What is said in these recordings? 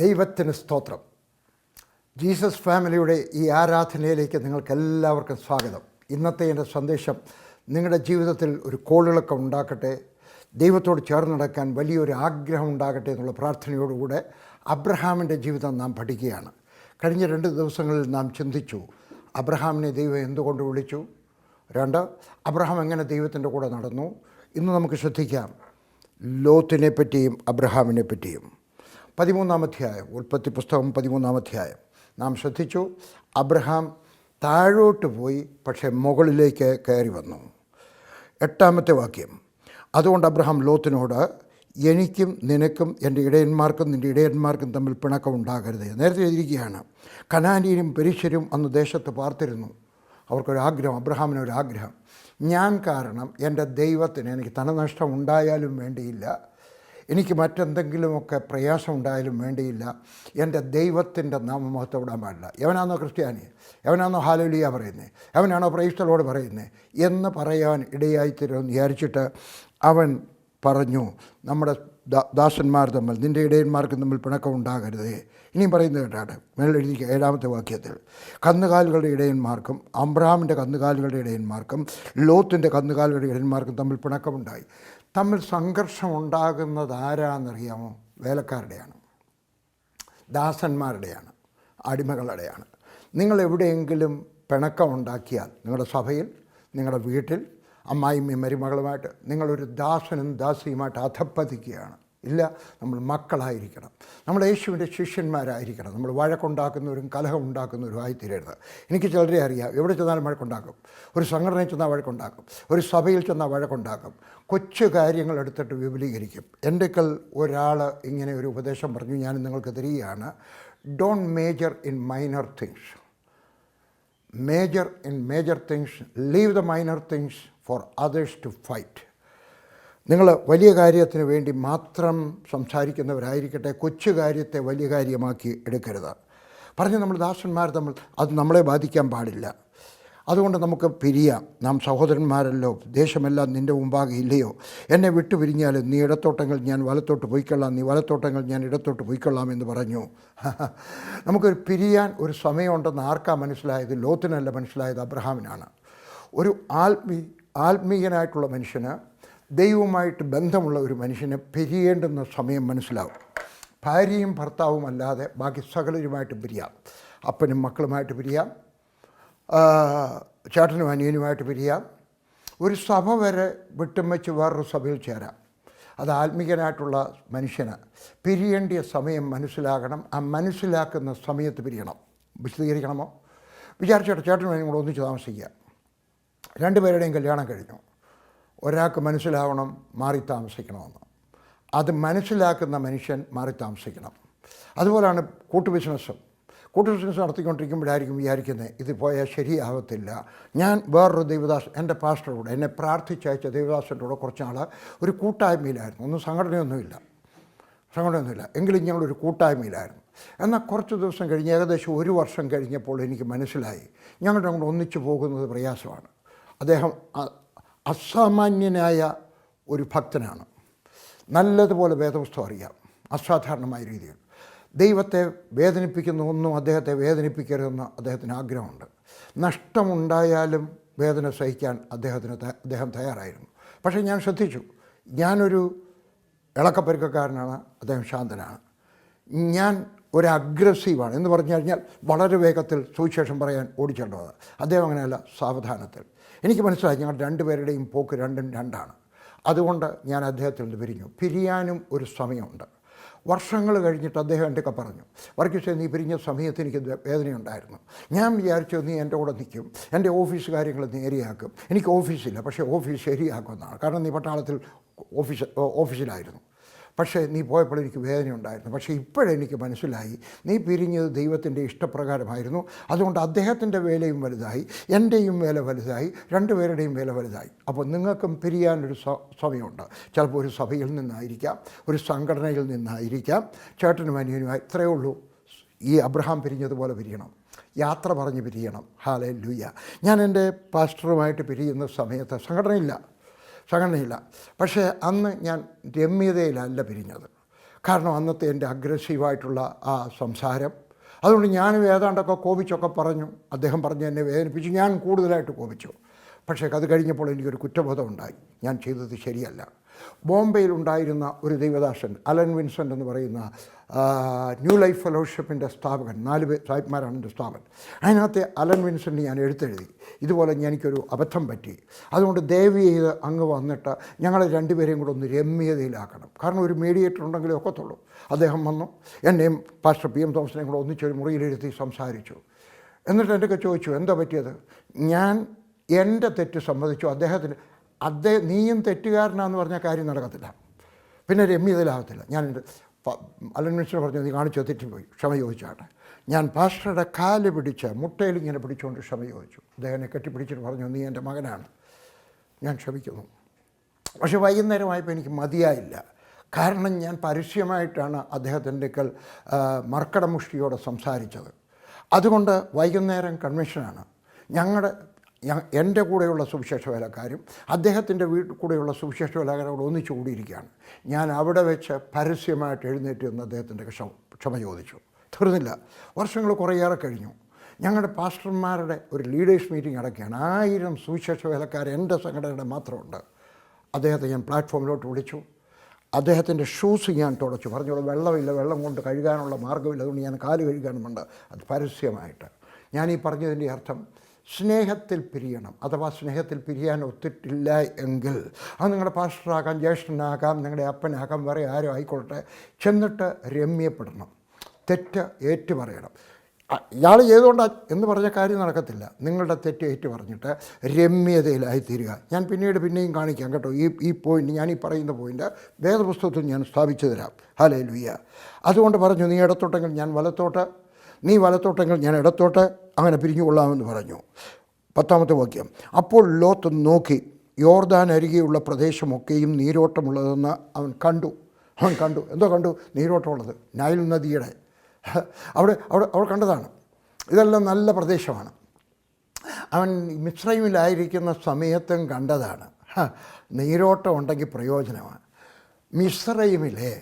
ദൈവത്തിന് സ്തോത്രം. ജീസസ് ഫാമിലിയുടെ ഈ ആരാധനയിലേക്ക് നിങ്ങൾക്കെല്ലാവർക്കും സ്വാഗതം. ഇന്നത്തെ എൻ്റെ സന്ദേശം നിങ്ങളുടെ ജീവിതത്തിൽ ഒരു കോളിളക്കം ഉണ്ടാക്കട്ടെ, ദൈവത്തോട് ചേർന്ന് നടക്കാൻ വലിയൊരു ആഗ്രഹം ഉണ്ടാകട്ടെ എന്നുള്ള പ്രാർത്ഥനയോടുകൂടെ അബ്രഹാമിൻ്റെ ജീവിതം നാം പഠിക്കുകയാണ്. കഴിഞ്ഞ 2 ദിവസങ്ങളിൽ നാം ചിന്തിച്ചു, അബ്രഹാമിനെ ദൈവം എന്തുകൊണ്ട് വിളിച്ചു, 2 അബ്രഹാം എങ്ങനെ ദൈവത്തിൻ്റെ കൂടെ നടന്നു. ഇന്ന് നമുക്ക് ശ്രദ്ധിക്കാം ലോത്തിനെ പറ്റിയും അബ്രഹാമിനെ പറ്റിയും. 13-ാം അധ്യായം, ഉൽപ്പത്തി പുസ്തകം 13-ാം അധ്യായം നാം ശ്രദ്ധിച്ചു. അബ്രഹാം താഴോട്ട് പോയി, പക്ഷേ മുകളിലേക്ക് കയറി വന്നു. 8-ാമത്തെ വാക്യം, അതുകൊണ്ട് അബ്രഹാം ലോത്തിനോട്, എനിക്കും നിനക്കും എൻ്റെ ഇടയന്മാർക്കും നിൻ്റെ ഇടയന്മാർക്കും തമ്മിൽ പിണക്കം ഉണ്ടാകരുത്. നേരത്തെ എഴുതിയിരിക്കുകയാണ്, കനാന്യരും പെരിശ്യരും അന്ന് ദേശത്ത് പാർത്തിരുന്നു. അവർക്കൊരാഗ്രഹം, അബ്രഹാമിനൊരാഗ്രഹം, ഞാൻ കാരണം എൻ്റെ ദൈവത്തിന് എനിക്ക് ധനനഷ്ടം ഉണ്ടായാലും വേണ്ടിയില്ല, എനിക്ക് മറ്റെന്തെങ്കിലുമൊക്കെ പ്രയാസം ഉണ്ടായാലും വേണ്ടിയില്ല, എൻ്റെ ദൈവത്തിൻ്റെ നാമമഹത്വം വിടാൻ പാടില്ല. എവനാണോ ക്രിസ്ത്യാനി, എവനാണോ ഹാലേലൂയ പറയുന്നത്, എവനാണോ പ്രൈസ് ദി ലോർഡ് പറയുന്നത് എന്ന് പറയാൻ ഇടയായിത്തരുമെന്ന് വിചാരിച്ചിട്ട് അവൻ പറഞ്ഞു, നമ്മുടെ ദാസന്മാർ തമ്മിൽ, നിൻ്റെ ഇടയന്മാർക്ക് തമ്മിൽ പിണക്കം ഉണ്ടാകരുതേ. ഇനിയും പറയുന്നത് കേട്ടാണ്, മേലെഴുതി 7-ാമത്തെ വാക്യത്തിൽ, കന്നുകാലികളുടെ ഇടയന്മാർക്കും അബ്രഹാമിൻ്റെ കന്നുകാലികളുടെ ഇടയന്മാർക്കും ലോത്തിൻ്റെ കന്നുകാലികളുടെ ഇടയന്മാർക്കും തമ്മിൽ പിണക്കമുണ്ടായി. തമ്മിൽ സംഘർഷം ഉണ്ടാകുന്നത് ആരാന്നറിയാമോ? വേലക്കാരുടെയാണ്, ദാസന്മാരുടെയാണ്, അടിമകളുടെയാണ്. നിങ്ങൾ എവിടെയെങ്കിലും പിണക്കമുണ്ടാക്കിയാൽ, നിങ്ങളുടെ സഭയിൽ, നിങ്ങളുടെ വീട്ടിൽ, അമ്മായിമ്മയും മരുമകളുമായിട്ട് നിങ്ങളൊരു ദാസനും ദാസിയുമായിട്ട് അധപ്പതിക്കുകയാണ്. ഇല്ല, നമ്മൾ മക്കളായിരിക്കണം, നമ്മൾ യേശുവിൻ്റെ ശിഷ്യന്മാരായിരിക്കണം. നമ്മൾ വഴക്കുണ്ടാക്കുന്നവരും കലഹം ഉണ്ടാക്കുന്നവരും ആയിത്തീരരുത്. എനിക്ക് ചിലരെ അറിയാം, എവിടെ ചെന്നാലും വഴക്കുണ്ടാക്കും, ഒരു സംഘടനയിൽ ചെന്നാൽ വഴക്കുണ്ടാക്കും, ഒരു സഭയിൽ ചെന്നാൽ വഴക്കുണ്ടാക്കും, കൊച്ചു കാര്യങ്ങൾ എടുത്തിട്ട് വിപുലീകരിക്കും. എൻ്റെക്കൽ ഒരാൾ ഇങ്ങനെ ഒരു ഉപദേശം പറഞ്ഞു, ഞാൻ നിങ്ങൾക്ക് തരികയാണ്, don't major in minor things, major in major things, leave the minor things for others to fight. നിങ്ങൾ വലിയ കാര്യത്തിന് വേണ്ടി മാത്രം സംസാരിക്കുന്നവരായിരിക്കട്ടെ, കൊച്ചു കാര്യത്തെ വലിയ കാര്യമാക്കി എടുക്കരുത്. പറഞ്ഞ് നമ്മൾ ദാസന്മാർ തമ്മിൽ അത് നമ്മളെ ബാധിക്കാൻ പാടില്ല. അതുകൊണ്ട് നമുക്ക് പിരിയാം, നാം സഹോദരന്മാരല്ലോ, ദേശമെല്ലാം നിൻ്റെ മുമ്പാകെ ഇല്ലയോ, എന്നെ വിട്ടു പിരിഞ്ഞാൽ നീ ഇടത്തോട്ടങ്ങൾ ഞാൻ വലത്തോട്ട് പോയിക്കൊള്ളാം, നീ വലത്തോട്ടങ്ങൾ ഞാൻ ഇടത്തോട്ട് പോയിക്കൊള്ളാം എന്ന് പറഞ്ഞു. നമുക്കൊരു പിരിയാൻ ഒരു സമയമുണ്ടെന്ന് ആർക്കാ മനസ്സിലായത്? ലോത്തിനല്ല മനസ്സിലായത്, അബ്രഹാമിനാണ്. ഒരു ആത്മീയനായിട്ടുള്ള മനുഷ്യന്, ദൈവവുമായിട്ട് ബന്ധമുള്ള ഒരു മനുഷ്യന് പിരിയേണ്ടുന്ന സമയം മനസ്സിലാവും. ഭാര്യയും ഭർത്താവും അല്ലാതെ ബാക്കി സകലരുമായിട്ട് പിരിയാം. അപ്പനും മക്കളുമായിട്ട് പിരിയാം, ചേട്ടനും അനിയനുമായിട്ട് പിരിയാം, ഒരു സഭ വരെ വിട്ടും വെച്ച് വേറൊരു സഭയിൽ ചേരാം. അത് ആത്മീയനായിട്ടുള്ള മനുഷ്യന് പിരിയേണ്ടിയ സമയം മനസ്സിലാകണം. ആ മനസ്സിലാക്കുന്ന സമയത്ത് പിരിയണം. വിശദീകരിക്കണമോ? വിചാരിച്ചോട്ടെ, ചേട്ടനും അനിയും കൂടെ ഒന്നിച്ച് താമസിക്കുക, 2 പേരുടെയും കല്യാണം കഴിഞ്ഞു. ഒരാൾക്ക് മനസ്സിലാവണം മാറി താമസിക്കണമെന്ന്. അത് മനസ്സിലാക്കുന്ന മനുഷ്യൻ മാറി താമസിക്കണം. അതുപോലെയാണ് കൂട്ടുബിസിനസ്സും. കൂട്ടുബിസിനസ് നടത്തിക്കൊണ്ടിരിക്കുമ്പോഴായിരിക്കും വിചാരിക്കുന്നത്, ഇത് പോയാൽ ശരിയാവത്തില്ല. ഞാൻ വേറൊരു ദേവദാസ്, എൻ്റെ പാസ്റ്ററോട്, എന്നെ പ്രാർത്ഥിച്ചയച്ച ദേവദാസൻ്റെ കൂടെ കുറച്ച് നാൾ ഒരു കൂട്ടായ്മയിലായിരുന്നു. ഒന്നും സംഘടനയൊന്നുമില്ല, എങ്കിലും ഞങ്ങളൊരു കൂട്ടായ്മയിലായിരുന്നു. എന്നാൽ കുറച്ച് ദിവസം കഴിഞ്ഞ്, ഏകദേശം 1 വർഷം കഴിഞ്ഞപ്പോൾ എനിക്ക് മനസ്സിലായി, ഞങ്ങളുടെ അങ്ങോട്ട് ഒന്നിച്ചു പോകുന്നത് പ്രയാസമാണ്. അദ്ദേഹം അസാമാന്യനായ ഒരു ഭക്തനാണ്, നല്ലതുപോലെ വേദപുസ്തകം അറിയാം, അസാധാരണമായ രീതിയിൽ. ദൈവത്തെ വേദനിപ്പിക്കുന്ന ഒന്നും അദ്ദേഹത്തെ വേദനിപ്പിക്കരുതെന്ന് അദ്ദേഹത്തിന് ആഗ്രഹമുണ്ട്. നഷ്ടമുണ്ടായാലും വേദന സഹിക്കാൻ അദ്ദേഹം തയ്യാറായിരുന്നു. പക്ഷേ ഞാൻ ശ്രദ്ധിച്ചു, ഞാനൊരു ഇളക്കപ്പെരുക്കക്കാരനാണ്, അദ്ദേഹം ശാന്തനാണ്. ഞാൻ ഒരു അഗ്രസീവാണ് എന്ന് പറഞ്ഞു കഴിഞ്ഞാൽ വളരെ വേഗത്തിൽ സുവിശേഷം പറയാൻ ഓടിച്ചേണ്ടത്. അദ്ദേഹം അങ്ങനെയല്ല, സാവധാനത്തിൽ. എനിക്ക് മനസ്സിലായി, ഞങ്ങളുടെ 2 പേരുടെയും പോക്ക് രണ്ടും രണ്ടാണ്. അതുകൊണ്ട് ഞാൻ അദ്ദേഹത്തിൽ നിന്ന് പിരിഞ്ഞു. പിരിയാനും ഒരു സമയമുണ്ട്. വർഷങ്ങൾ കഴിഞ്ഞിട്ട് അദ്ദേഹം എൻ്റെയൊക്കെ പറഞ്ഞു, വർഗീസ് നീ പിരിഞ്ഞ സമയത്ത് എനിക്ക് വേദനയുണ്ടായിരുന്നു. ഞാൻ വിചാരിച്ചു നീ എൻ്റെ കൂടെ നിൽക്കും, എൻ്റെ ഓഫീസ് കാര്യങ്ങൾ നേരെയാക്കും. എനിക്ക് ഓഫീസില്ല, പക്ഷേ ഓഫീസ് ശരിയാക്കുമെന്നാണ്. കാരണം നീ പട്ടാളത്തിൽ ഓഫീസിലായിരുന്നു. പക്ഷേ നീ പോയപ്പോൾ എനിക്ക് വേദനയുണ്ടായിരുന്നു. പക്ഷേ ഇപ്പോഴെനിക്ക് മനസ്സിലായി, നീ പിരിഞ്ഞത് ദൈവത്തിൻ്റെ ഇഷ്ടപ്രകാരമായിരുന്നു. അതുകൊണ്ട് അദ്ദേഹത്തിൻ്റെ വേലയും വലുതായി, എൻ്റെയും വേല വലുതായി, 2 പേരുടെയും വേല വലുതായി. അപ്പോൾ നിങ്ങൾക്കും പിരിയാനൊരു സമയമുണ്ട്. ചിലപ്പോൾ ഒരു സഭയിൽ നിന്നായിരിക്കാം, ഒരു സംഘടനയിൽ നിന്നായിരിക്കാം, ചേട്ടനും അനിയനുമായി. ഇത്രയേ ഉള്ളൂ. ഈ അബ്രഹാം പിരിഞ്ഞതുപോലെ പിരിയണം, യാത്ര പറഞ്ഞ് പിരിയണം. ഹല്ലേലൂയ. ഞാൻ എൻ്റെ പാസ്റ്ററുമായിട്ട് പിരിയുന്ന സമയത്ത് സംഘടനയില്ല. പക്ഷേ അന്ന് ഞാൻ രമ്യതയിലല്ല പിരിഞ്ഞത്. കാരണം അന്നത്തെ എൻ്റെ അഗ്രസീവായിട്ടുള്ള ആ സംസാരം. അതുകൊണ്ട് ഞാനും ഏതാണ്ടൊക്കെ കോപിച്ചൊക്കെ പറഞ്ഞു. അദ്ദേഹം പറഞ്ഞ് എന്നെ വേദനിപ്പിച്ചു, ഞാൻ കൂടുതലായിട്ട് കോപിച്ചു. പക്ഷേ അത് കഴിഞ്ഞപ്പോൾ എനിക്കൊരു കുറ്റബോധം ഉണ്ടായി, ഞാൻ ചെയ്തത് ശരിയല്ല. ബോംബെയിൽ ഉണ്ടായിരുന്ന ഒരു ദൈവദാസൻ അലൻ വിൻസെൻ്റ് എന്ന് പറയുന്ന ന്യൂ ലൈഫ് ഫെലോഷിപ്പിൻ്റെ സ്ഥാപകൻ, 4 സാഹിബ്മാരാണ് എൻ്റെ സ്ഥാപകൻ. അതിനകത്തെ അലൻ വിൻസെൻ്റ് ഞാൻ എഴുത്തെഴുതി, ഇതുപോലെ എനിക്കൊരു അബദ്ധം പറ്റി, അതുകൊണ്ട് ദയവ് ചെയ്ത് അങ്ങ് വന്നിട്ട് ഞങ്ങളെ രണ്ടുപേരെയും കൂടെ ഒന്ന് രമ്യതയിലാക്കണം. കാരണം ഒരു മീഡിയേറ്റർ ഉണ്ടെങ്കിലേ ഒക്കത്തുള്ളൂ. അദ്ദേഹം വന്നു, എന്നെയും പാസ്റ്റർ PM തോമസിനെയും കൂടെ ഒന്നിച്ചൊരു മുറിയിലിരുത്തി സംസാരിച്ചു. എന്നിട്ട് എൻ്റെ ചോദിച്ചു, എന്താ പറ്റിയത്? ഞാൻ എൻ്റെ തെറ്റ് സമ്മതിച്ചു. നീയും തെറ്റുകാരനാന്ന് പറഞ്ഞ കാര്യം നടക്കത്തില്ല, പിന്നെ രമ്യതയിലാകത്തില്ല. ഞാൻ അലൻ മിനിസ്റ്റർ പറഞ്ഞു, നീ കാണിച്ചോ തെറ്റിപ്പോയി, ക്ഷമ ചോദിച്ചാട്ടെ. ഞാൻ പാസ്റ്ററുടെ കാല് പിടിച്ച് മുട്ടയിൽ ഇങ്ങനെ പിടിച്ചുകൊണ്ട് ക്ഷമ ചോദിച്ചു. അദ്ദേഹം കെട്ടിപ്പിടിച്ചിട്ട് പറഞ്ഞു, നീ എൻ്റെ മകനാണ്, ഞാൻ ക്ഷമിക്കുന്നു. പക്ഷെ വൈകുന്നേരമായപ്പോൾ എനിക്ക് മതിയായില്ല. കാരണം ഞാൻ പരസ്യമായിട്ടാണ് അദ്ദേഹത്തിൻ്റെ മർക്കടമുഷ്ടിയോടെ സംസാരിച്ചത്. അതുകൊണ്ട് വൈകുന്നേരം കൺവെൻഷനാണ്. എൻ്റെ കൂടെയുള്ള സുവിശേഷ വേലക്കാരും അദ്ദേഹത്തിൻ്റെ കൂടെയുള്ള സുവിശേഷ വേലക്കാരോട് ഒന്നിച്ചു കൂടിയിരിക്കുകയാണ്. ഞാൻ അവിടെ വെച്ച് പരസ്യമായിട്ട് എഴുന്നേറ്റ് നിന്ന് അദ്ദേഹത്തിൻ്റെ ക്ഷമ ചോദിച്ചു. തീർന്നില്ല, വർഷങ്ങൾ കുറേയേറെ കഴിഞ്ഞു. ഞങ്ങളുടെ പാസ്റ്റർമാരുടെ ഒരു ലീഡേഴ്സ് മീറ്റിംഗ് അടക്കുകയാണ്. 1000 സുവിശേഷ വേലക്കാർ എൻ്റെ സംഘടനയുടെ മാത്രമുണ്ട്. അദ്ദേഹത്തെ ഞാൻ പ്ലാറ്റ്ഫോമിലോട്ട് വിളിച്ചു. അദ്ദേഹത്തിൻ്റെ ഷൂസ് ഞാൻ തുടച്ചു. പറഞ്ഞോളൂ, വെള്ളമില്ല, വെള്ളം കൊണ്ട് കഴുകാനുള്ള മാർഗ്ഗമില്ല, അതുകൊണ്ട് ഞാൻ കാല് കഴുകാനുമുണ്ട്. അത് പരസ്യമായിട്ട്. ഞാനീ പറഞ്ഞതിൻ്റെ അർത്ഥം, സ്നേഹത്തിൽ പിരിയണം, അഥവാ സ്നേഹത്തിൽ പിരിയാൻ ഒത്തിട്ടില്ല എങ്കിൽ അത് നിങ്ങളുടെ പാസ്റ്ററാകാം, ജ്യേഷ്ഠനാകാം, നിങ്ങളുടെ അപ്പനാകാം, വേറെ ആരും ആയിക്കോട്ടെ, ചെന്നിട്ട് രമ്യപ്പെടണം, തെറ്റ് ഏറ്റു പറയണം. ഇയാൾ ചെയ്തുകൊണ്ടാണ് എന്ന് പറഞ്ഞ കാര്യം നടക്കത്തില്ല. നിങ്ങളുടെ തെറ്റ് ഏറ്റു പറഞ്ഞിട്ട് രമ്യതയിലായിത്തീരുക. ഞാൻ പിന്നെയും കാണിക്കാം കേട്ടോ. ഈ പോയിൻ്റ്, ഞാൻ ഈ പറയുന്ന പോയിൻ്റ് വേദപുസ്തകത്തിൽ ഞാൻ സ്ഥാപിച്ചു തരാം. ഹല്ലേലൂയ. അതുകൊണ്ട് പറഞ്ഞു, നീ ഇടത്തോട്ടെങ്കിൽ ഞാൻ വലത്തോട്ട്, നീ വലത്തോട്ടെങ്കിൽ ഞാൻ ഇടത്തോട്ട്, അങ്ങനെ പിരിഞ്ഞു കൊള്ളാമെന്ന് പറഞ്ഞു. 10ാമത്തെ വാക്യം. അപ്പോൾ ലോത്ത് നോക്കി, യോർദാൻ അരികെയുള്ള പ്രദേശമൊക്കെയും നീരോട്ടമുള്ളതെന്ന് അവൻ കണ്ടു. എന്തോ കണ്ടു? നീരോട്ടമുള്ളത്, നൈൽ നദിയുടെ അവിടെ കണ്ടതാണ്. ഇതെല്ലാം നല്ല പ്രദേശമാണ്. അവൻ മിസ്രൈമിലായിരിക്കുന്ന സമയത്തും കണ്ടതാണ്. നീരോട്ടം ഉണ്ടെങ്കിൽ പ്രയോജനമാണ്. മിസ്രൈമിലെ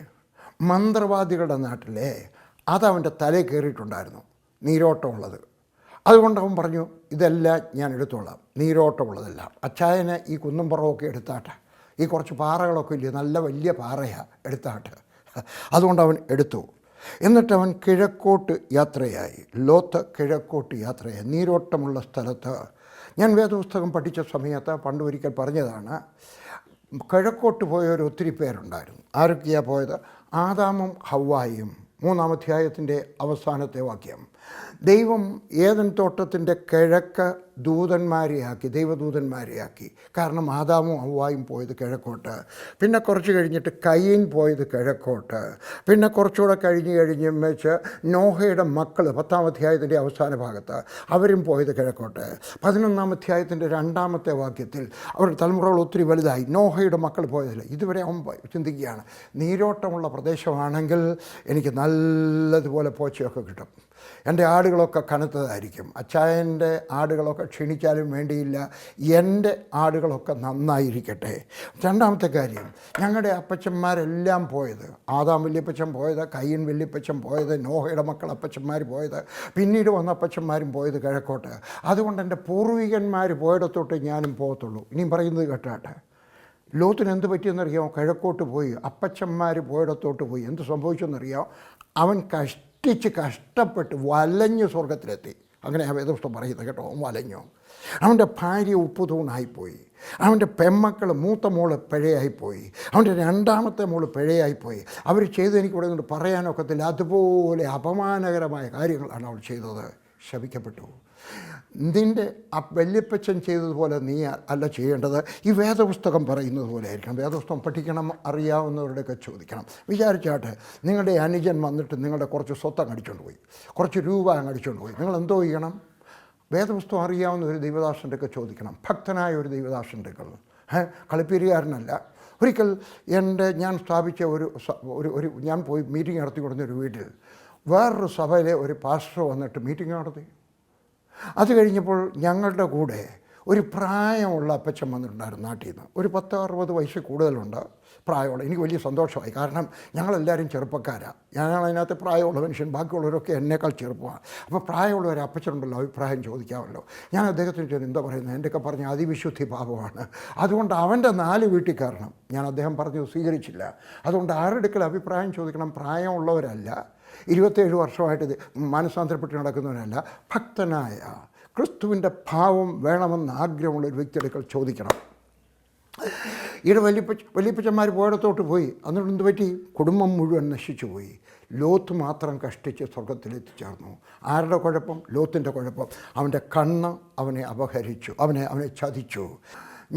മന്ത്രവാദികളുടെ നാട്ടിലെ അതവൻ്റെ തലയിൽ കയറിയിട്ടുണ്ടായിരുന്നു, നീരോട്ടമുള്ളത്. അതുകൊണ്ട് അവൻ പറഞ്ഞു, ഇതെല്ലാം ഞാൻ എടുത്തോളാം, നീരോട്ടമുള്ളതെല്ലാം. അച്ചായന് ഈ കുന്നും പുറമൊക്കെ എടുത്താട്ടെ, ഈ കുറച്ച് പാറകളൊക്കെ ഇല്ലേ, നല്ല വലിയ പാറയാണ്, എടുത്താട്ടെ. അതുകൊണ്ട് അവൻ എടുത്തു. എന്നിട്ട് അവൻ കിഴക്കോട്ട് യാത്രയായി. ലോത്ത് കിഴക്കോട്ട് യാത്രയായി, നീരോട്ടമുള്ള സ്ഥലത്ത്. ഞാൻ വേദപുസ്തകം പഠിച്ച സമയത്ത് പണ്ട് ഒരിക്കൽ പറഞ്ഞതാണ്, കിഴക്കോട്ട് പോയവർ ഒത്തിരി പേരുണ്ടായിരുന്നു. ആരൊക്കെയാണ് പോയത്? ആദാമും ഹവ്വായും. 3-ാം അധ്യായത്തിൻ്റെ അവസാനത്തെ വാക്യം. ദൈവം ഏദൻ തോട്ടത്തിൻ്റെ കിഴക്ക് ദൈവദൂതന്മാരെയാക്കി. കാരണം ആദാമും ഹവ്വായും പോയത് കിഴക്കോട്ട്. പിന്നെ കുറച്ച് കഴിഞ്ഞിട്ട് കയീൻ പോയത് കിഴക്കോട്ട്. പിന്നെ കുറച്ചുകൂടെ കഴിഞ്ഞ് വെച്ച് നോഹയുടെ മക്കൾ 10-ാം അധ്യായത്തിൻ്റെ അവസാന ഭാഗത്ത് അവരും പോയത് കിഴക്കോട്ട്. 11-ാം അധ്യായത്തിൻ്റെ 2-ാമത്തെ വാക്യത്തിൽ അവരുടെ തലമുറകൾ ഒത്തിരി വലുതായി, നോഹയുടെ മക്കൾ പോയതില്ല. ഇതുവരെ അവൻ ചിന്തിക്കുകയാണ്, നീരോട്ടമുള്ള പ്രദേശമാണെങ്കിൽ എനിക്ക് നല്ലതുപോലെ പോച്ചയൊക്കെ കിട്ടും, എൻ്റെ ആടുകളൊക്കെ കനത്തതായിരിക്കും, അച്ചായൻ്റെ ആടുകളൊക്കെ ക്ഷീണിച്ചാലും വേണ്ടിയില്ല, എൻ്റെ ആടുകളൊക്കെ നന്നായിരിക്കട്ടെ. 2-ാമത്തെ കാര്യം, ഞങ്ങളുടെ അപ്പച്ചന്മാരെല്ലാം പോയത്, ആദാം വല്യപ്പച്ചൻ പോയത്, കയീൻ വല്യപ്പച്ചൻ പോയത്, നോഹയുടെ മക്കൾ അപ്പച്ചന്മാർ പോയത്, പിന്നീട് വന്ന അപ്പച്ചന്മാരും പോയത് കിഴക്കോട്ട്. അതുകൊണ്ട് എൻ്റെ പൂർവികന്മാർ പോയിടത്തോട്ട് ഞാനും പോകത്തുള്ളൂ. ഇനിയും പറയുന്നത് കേട്ടാട്ടെ. ലോത്തിന് എന്ത് പറ്റിയെന്നറിയാമോ? കിഴക്കോട്ട് പോയി, അപ്പച്ചന്മാർ പോയിടത്തോട്ട് പോയി. എന്ത് സംഭവിച്ചെന്നറിയാമോ? അവൻ കഷ്ടപ്പെട്ട് വലഞ്ഞ് സ്വർഗത്തിലെത്തി. അങ്ങനെ ആ വേദപുസ്തകം പറയുന്നത് കേട്ടോ. വലഞ്ഞു. അവൻ്റെ ഭാര്യ ഉപ്പുതൂണായിപ്പോയി, അവൻ്റെ പെമ്മക്കൾ, മൂത്ത മോള് പിഴയായിപ്പോയി, അവൻ്റെ 2-ാമത്തെ മോള് പിഴയായിപ്പോയി. അവർ ചെയ്ത് എനിക്ക് ഇവിടെ കൊണ്ട് പറയാനൊക്കത്തില്ല. അതുപോലെ അപമാനകരമായ കാര്യങ്ങളാണ് അവൾ ചെയ്തത്. ശപിക്കപ്പെട്ടു. നിൻ്റെ വല്യപ്പച്ചൻ ചെയ്തതുപോലെ നീ അല്ല ചെയ്യേണ്ടത്. ഈ വേദപുസ്തകം പറയുന്നത് പോലെ ആയിരിക്കണം. വേദപുസ്തകം പഠിക്കണം, അറിയാവുന്നവരുടെയൊക്കെ ചോദിക്കണം. വിചാരിച്ചാട്ടെ, നിങ്ങളുടെ അനുജൻ വന്നിട്ട് നിങ്ങളുടെ കുറച്ച് സ്വത്തം അടിച്ചുകൊണ്ട് പോയി, കുറച്ച് രൂപ അടിച്ചുകൊണ്ട് പോയി, നിങ്ങൾ എന്തോ ചെയ്യണം? വേദപുസ്തകം അറിയാവുന്ന ഒരു ദൈവദാസൻ്റെയൊക്കെ ചോദിക്കണം, ഭക്തനായ ഒരു ദൈവദാസൻ്റെയൊക്കെ. കളിപ്പീരുകാരനല്ല. ഒരിക്കൽ ഞാൻ സ്ഥാപിച്ച ഞാൻ പോയി മീറ്റിംഗ് നടത്തി കൊടുത്തൊരു വീട്ടിൽ വേറൊരു സഭയിലെ ഒരു പാസ്റ്റർ വന്നിട്ട് മീറ്റിംഗ് നടത്തി. അത് കഴിഞ്ഞപ്പോൾ ഞങ്ങളുടെ കൂടെ ഒരു പ്രായമുള്ള അപ്പച്ചൻ വന്നിട്ടുണ്ടായിരുന്നു നാട്ടിൽ നിന്ന്. ഒരു 10-60 വയസ്സ് കൂടുതലുണ്ട് പ്രായമുള്ള. എനിക്ക് വലിയ സന്തോഷമായി, കാരണം ഞങ്ങളെല്ലാവരും ചെറുപ്പക്കാരാണ്. ഞാനതിനകത്ത് പ്രായമുള്ള മനുഷ്യൻ, ബാക്കിയുള്ളവരൊക്കെ എന്നേക്കാൾ ചെറുപ്പമാണ്. അപ്പോൾ പ്രായമുള്ള ഒരു അപ്പച്ചനുണ്ടല്ലോ, അഭിപ്രായം ചോദിക്കാമല്ലോ. ഞാൻ അദ്ദേഹത്തിന് ചോദിച്ചു, എന്താ പറയുന്നത്? എൻ്റെയൊക്കെ പറഞ്ഞ അതിവിശുദ്ധി പാപമാണ്, അതുകൊണ്ട് അവൻ്റെ 4 വീട്ടിൽ കയറണം. ഞാൻ അദ്ദേഹം പറഞ്ഞു സ്വീകരിച്ചില്ല. അതുകൊണ്ട് ആരുടെക്കൽ അഭിപ്രായം ചോദിക്കണം? പ്രായമുള്ളവരല്ല, 27 വർഷമായിട്ട് മാനസാന്തരപ്പെട്ട് നടക്കുന്നവരല്ല, ഭക്തനായ ക്രിസ്തുവിൻ്റെ ഭാവം വേണമെന്ന് ആഗ്രഹമുള്ള ഒരു വ്യക്തിയെടുക്കൽ ചോദിക്കണം. ഈടെ വലിയപ്പച്ചന്മാർ പോയിടത്തോട്ട് പോയി. എന്നിട്ട് എന്ത് പറ്റി? കുടുംബം മുഴുവൻ നശിച്ചു പോയി. ലോത്ത് മാത്രം കഷ്ടിച്ച് സ്വർഗത്തിലെത്തിച്ചേർന്നു. ആരുടെ കുഴപ്പം? ലോത്തിൻ്റെ കുഴപ്പം. അവൻ്റെ കണ്ണ് അവനെ അപഹരിച്ചു, അവനെ ചതിച്ചു.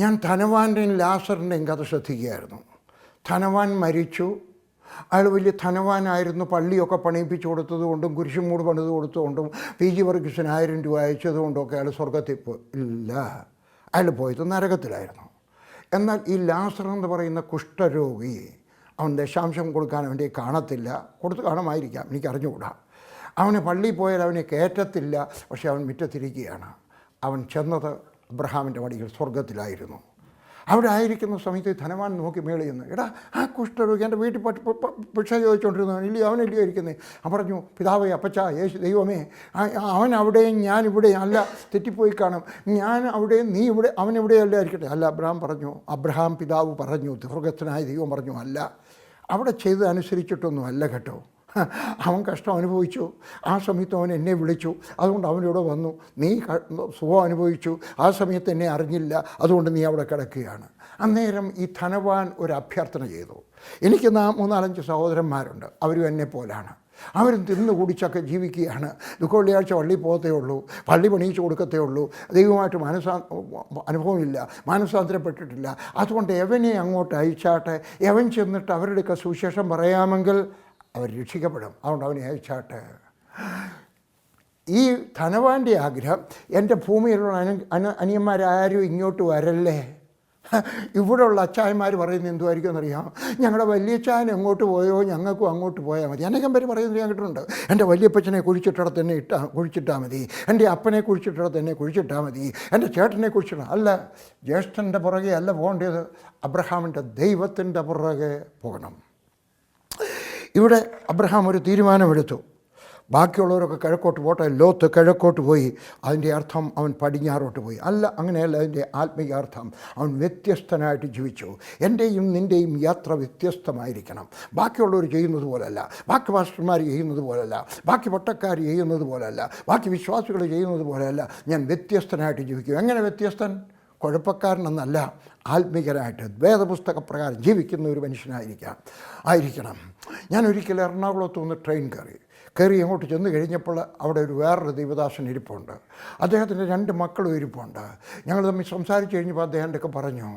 ഞാൻ ധനവാൻ്റെയും ലാസറിൻ്റെയും കഥ ശ്രദ്ധിക്കുകയായിരുന്നു. ധനവാൻ മരിച്ചു. അയാൾ വലിയ ധനവാനായിരുന്നു. പള്ളിയൊക്കെ പണിയിപ്പിച്ചു കൊടുത്തതുകൊണ്ടും കുരിശുമൂട് പണിത് കൊടുത്തതുകൊണ്ടും PG വർഗീസിന് 1000 രൂപ അയച്ചതുകൊണ്ടൊക്കെ അയാൾ സ്വർഗത്തിൽ ഇല്ല. അയാൾ പോയത് നരകത്തിലായിരുന്നു. എന്നാൽ ഈ ലാസർ എന്ന് പറയുന്ന കുഷ്ഠരോഗി, അവൻ ദശാംശം കൊടുക്കാൻ വേണ്ടി കാണത്തില്ല. കൊടുത്ത് കാണുമായിരിക്കാം, എനിക്കറിഞ്ഞുകൂടാ. അവന് പള്ളിയിൽ പോയാൽ അവനെ കയറ്റത്തില്ല. പക്ഷേ അവൻ മുറ്റത്തിരിക്കുകയാണ്. അവൻ ചെന്നത് അബ്രഹാമിൻ്റെ വടിയിൽ സ്വർഗത്തിലായിരുന്നു. അവിടെ ആയിരിക്കുന്ന സമയത്ത് ധനവാൻ നോക്കി മേളിൽ നിന്ന്, എടാ ആ കുഷ്ഠരോഗി എൻ്റെ വീട്ടിൽ ഭിക്ഷ ചോദിച്ചുകൊണ്ടിരുന്നവൻ ഇല്ലയോ, അവനല്ലയോ ഇരിക്കുന്നത്? അവൻ പറഞ്ഞു, പിതാവേ, അപ്പച്ചാ, യേശു ദൈവമേ, അവൻ അവിടെയും ഞാൻ ഇവിടെയും അല്ല, തെറ്റിപ്പോയി കാണും. ഞാൻ അവിടെയും നീ ഇവിടെ, അവൻ ഇവിടെയല്ല ഇരിക്കട്ടെ. അല്ല, അബ്രഹാം പിതാവ് പറഞ്ഞു, സ്വർഗസ്ഥനായ ദൈവം പറഞ്ഞു, അല്ല, അവിടെ ചെയ്ത് അനുസരിച്ചിട്ടൊന്നും അല്ല കേട്ടോ. അവൻ കഷ്ടം അനുഭവിച്ചു. ആ സമയത്ത് അവൻ എന്നെ വിളിച്ചു, അതുകൊണ്ട് അവനിവിടെ വന്നു. നീ സുഖം അനുഭവിച്ചു, ആ സമയത്ത് എന്നെ അറിഞ്ഞില്ല, അതുകൊണ്ട് നീ അവിടെ കിടക്കുകയാണ്. അന്നേരം ഈ ധനവാൻ ഒരു അഭ്യർത്ഥന ചെയ്തു. എനിക്ക് 3-4 സഹോദരന്മാരുണ്ട്, അവരും എന്നെ പോലാണ്. അവരും തിന്നു കുടിച്ചൊക്കെ ജീവിക്കുകയാണ്. വെള്ളിയാഴ്ച പള്ളി പോകത്തേ ഉള്ളൂ, പള്ളി പണിയിച്ച് കൊടുക്കത്തേ ഉള്ളൂ. ദൈവമായിട്ട് അനുഭവമില്ല, മാനസാന്തരപ്പെട്ടിട്ടില്ല. അതുകൊണ്ട് എവനെ അങ്ങോട്ട് അയച്ചാട്ടെ, എവൻ ചെന്നിട്ട് അവരുടെയൊക്കെ സുവിശേഷം പറയാമെങ്കിൽ അവർ രക്ഷിക്കപ്പെടും. അതുകൊണ്ട് അവനെ അയച്ചാട്ടെ. ഈ ധനവാൻ്റെ ആഗ്രഹം, എൻ്റെ ഭൂമിയിലുള്ള അനിയന്മാരാരും ഇങ്ങോട്ട് വരല്ലേ. ഇവിടെയുള്ള അച്ചായന്മാർ പറയുന്നത് എന്തുമായിരിക്കും എന്നറിയാം? ഞങ്ങളുടെ വലിയച്ചായൻ എങ്ങോട്ട് പോയോ ഞങ്ങൾക്കും അങ്ങോട്ട് പോയാൽ മതി. അനേകം പേര് പറയുന്നത് ഞാൻ കേട്ടിട്ടുണ്ട്. എൻ്റെ വലിയപ്പച്ചനെ കുഴിച്ചിട്ടിടത്ത് തന്നെ കുഴിച്ചിട്ടാൽ മതി, എൻ്റെ അപ്പനെ കുഴിച്ചിട്ടിടത്ത് തന്നെ കുഴിച്ചിട്ടാൽ മതി, എൻ്റെ ചേട്ടനെ കുഴിച്ചിട്ടാൽ. അല്ല, ജ്യേഷ്ഠൻ്റെ പുറകെ അല്ല പോകേണ്ടത്, അബ്രഹാമിൻ്റെ ദൈവത്തിൻ്റെ പുറകെ പോകണം. ഇവിടെ അബ്രഹാം ഒരു തീരുമാനമെടുത്തു. ബാക്കിയുള്ളവരൊക്കെ കിഴക്കോട്ട് പോട്ടെ, ലോത്ത് കിഴക്കോട്ട് പോയി. അതിൻ്റെ അർത്ഥം അവൻ പടിഞ്ഞാറോട്ട് പോയി. അല്ല, അങ്ങനെയല്ല അതിൻ്റെ ആത്മീയ അർത്ഥം. അവൻ വ്യത്യസ്തനായിട്ട് ജീവിച്ചു. എൻ്റെയും നിൻ്റെയും യാത്ര വ്യത്യസ്തമായിരിക്കണം. ബാക്കിയുള്ളവർ ചെയ്യുന്നത് പോലല്ല, ബാക്കി പാസ്റ്റർമാർ ചെയ്യുന്നത് പോലല്ല, ബാക്കി പട്ടക്കാർ ചെയ്യുന്നത് പോലല്ല, ബാക്കി വിശ്വാസികൾ ചെയ്യുന്നത് പോലെയല്ല. ഞാൻ വ്യത്യസ്തനായിട്ട് ജീവിക്കും. എങ്ങനെ വ്യത്യസ്തൻ? കുഴപ്പക്കാരനെന്നല്ല, ആത്മീകരായിട്ട് വേദപുസ്തക പ്രകാരം ജീവിക്കുന്ന ഒരു മനുഷ്യനായിരിക്കണം. ഞാൻ ഒരിക്കൽ എറണാകുളത്ത് നിന്ന് ട്രെയിൻ കയറി അങ്ങോട്ട് ചെന്ന് കഴിഞ്ഞപ്പോൾ അവിടെ വേറൊരു ദൈവദാസൻ ഇരിപ്പുണ്ട്. അദ്ദേഹത്തിൻ്റെ 2 മക്കളും ഇരിപ്പുണ്ട്. ഞങ്ങൾ തമ്മിൽ സംസാരിച്ച് കഴിഞ്ഞപ്പോൾ അദ്ദേഹം ഒക്കെ പറഞ്ഞു,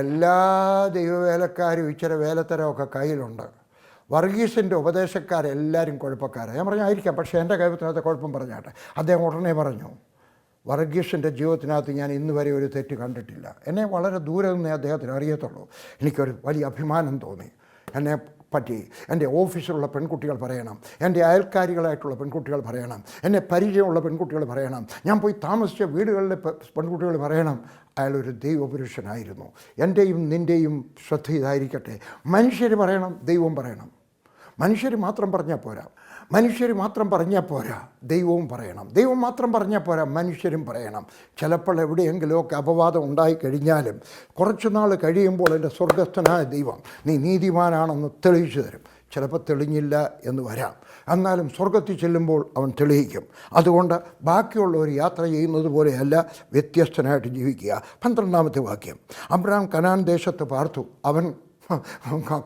എല്ലാ ദൈവവേലക്കാരും ഇച്ചിരി വേലത്തരമൊക്കെ കയ്യിലുണ്ട്, വർഗീസിൻ്റെ ഉപദേശക്കാരെല്ലാവരും കുഴപ്പക്കാരാണ്. ഞാൻ പറഞ്ഞു, ആയിരിക്കാം, പക്ഷേ എൻ്റെ കാര്യത്തിനകത്ത് കുഴപ്പം പറഞ്ഞാട്ടെ. അദ്ദേഹം ഉടനെ പറഞ്ഞു, വർഗീസിൻ്റെ ജീവിതത്തിനകത്ത് ഞാൻ ഇന്ന് വരെ ഒരു തെറ്റ് കണ്ടിട്ടില്ല. എന്നെ വളരെ ദൂരെ നിന്നേ അദ്ദേഹത്തിന് അറിയത്തുള്ളൂ. എനിക്കൊരു വലിയ അഭിമാനം തോന്നി. എന്നെ പറ്റി എൻ്റെ ഓഫീസിലുള്ള പെൺകുട്ടികൾ പറയണം, എൻ്റെ അയൽക്കാരികളായിട്ടുള്ള പെൺകുട്ടികൾ പറയണം, എന്നെ പരിചയമുള്ള പെൺകുട്ടികൾ പറയണം, ഞാൻ പോയി താമസിച്ച വീടുകളിലെ പെൺകുട്ടികൾ പറയണം, അയാളൊരു ദൈവപുരുഷനായിരുന്നു. എൻ്റെയും നിൻ്റെയും ശ്രദ്ധ ഇതായിരിക്കട്ടെ. മനുഷ്യർ പറയണം, ദൈവം പറയണം. മനുഷ്യർ മാത്രം പറഞ്ഞാൽ പോരാ, ദൈവവും പറയണം. ദൈവം മാത്രം പറഞ്ഞാൽ പോരാ, മനുഷ്യരും പറയണം. ചിലപ്പോൾ എവിടെയെങ്കിലുമൊക്കെ അപവാദം ഉണ്ടായിക്കഴിഞ്ഞാലും കുറച്ചു നാൾ കഴിയുമ്പോൾ എൻ്റെ സ്വർഗസ്ഥനായ ദൈവം നീ നീതിമാനാണെന്ന് തെളിയിച്ചു തരും. ചിലപ്പോൾ തെളിഞ്ഞില്ല എന്ന് വരാം, എന്നാലും സ്വർഗത്തിൽ ചെല്ലുമ്പോൾ അവൻ തെളിയിക്കും. അതുകൊണ്ട് ബാക്കിയുള്ളവർ യാത്ര ചെയ്യുന്നത് പോലെയല്ല, വ്യത്യസ്തനായിട്ട് ജീവിക്കുക. 12-ാമത്തെ വാക്യം, അബ്രഹാം കനാൻ ദേശത്ത് പാർത്തു. അവൻ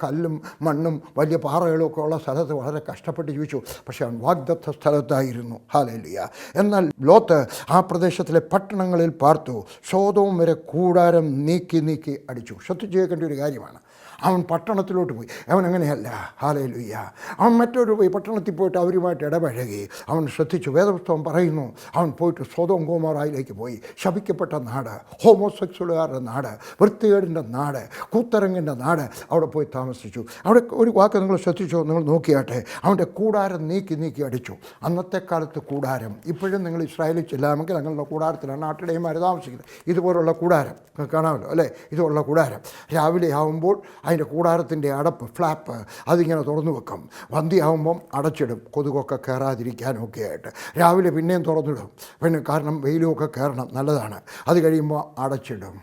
കല്ലും മണ്ണും വലിയ പാറകളൊക്കെ ഉള്ള സ്ഥലത്ത് വളരെ കഷ്ടപ്പെട്ട് ജീവിച്ചു. പക്ഷേ അവൻ വാഗ്ദത്ത സ്ഥലത്തായിരുന്നു. ഹല്ലേലൂയ. എന്നാൽ ലോത്ത് ആ പ്രദേശത്തിലെ പട്ടണങ്ങളിൽ പാർത്തു. സോദോം വരെ കൂടാരം നീക്കി അടിച്ചു. ശ്രദ്ധിച്ച് കേൾക്കേണ്ട ഒരു കാര്യമാണ്. അവൻ പട്ടണത്തിലോട്ട് പോയി. അവൻ അങ്ങനെയല്ല. ഹല്ലേലൂയ. അവൻ മറ്റൊരു പോയി പട്ടണത്തിൽ പോയിട്ട് അവരുമായിട്ട് ഇടപഴകി. അവൻ ശ്രദ്ധിച്ചു. വേദപുസ്തകം പറയുന്നു, അവൻ പോയിട്ട് സൊദോം ഗോമോറയിലേക്ക് പോയി. ശപിക്കപ്പെട്ട നാട്, ഹോമോസെക്സുവലുകാരുടെ നാട്, വൃത്തികേടിൻ്റെ നാട്, കൂത്തരങ്ങിൻ്റെ നാട്, അവിടെ പോയി താമസിച്ചു. അവിടെ ഒരു വാക്ക് നിങ്ങൾ ശ്രദ്ധിച്ചോ, നിങ്ങൾ നോക്കിയാട്ടെ, അവൻ്റെ കൂടാരം നീക്കി അടിച്ചു. അന്നത്തെ കാലത്ത് കൂടാരം, ഇപ്പോഴും നിങ്ങൾ ഇസ്രായേലിൽ ചെല്ലാമെങ്കിൽ ഞങ്ങളുടെ കൂടാരത്തിലാണ് നാട്ടിടയന്മാർ താമസിക്കുന്നത്. ഇതുപോലുള്ള കൂടാരം കാണാമല്ലോ അല്ലേ, ഇതുപോലുള്ള കൂടാരം. രാവിലെ ആകുമ്പോൾ അതിൻ്റെ കൂടാരത്തിൻ്റെ അടപ്പ്, ഫ്ലാപ്പ് അതിങ്ങനെ തുറന്നു വെക്കും. വന്തിയാകുമ്പം അടച്ചിടും, കൊതുകൊക്കെ കയറാതിരിക്കാനൊക്കെ ആയിട്ട്. രാവിലെ പിന്നെയും തുറന്നിടും, പിന്നെ കാരണം വെയിലുമൊക്കെ കയറണം, നല്ലതാണ്. അത് കഴിയുമ്പോൾ അടച്ചിടും.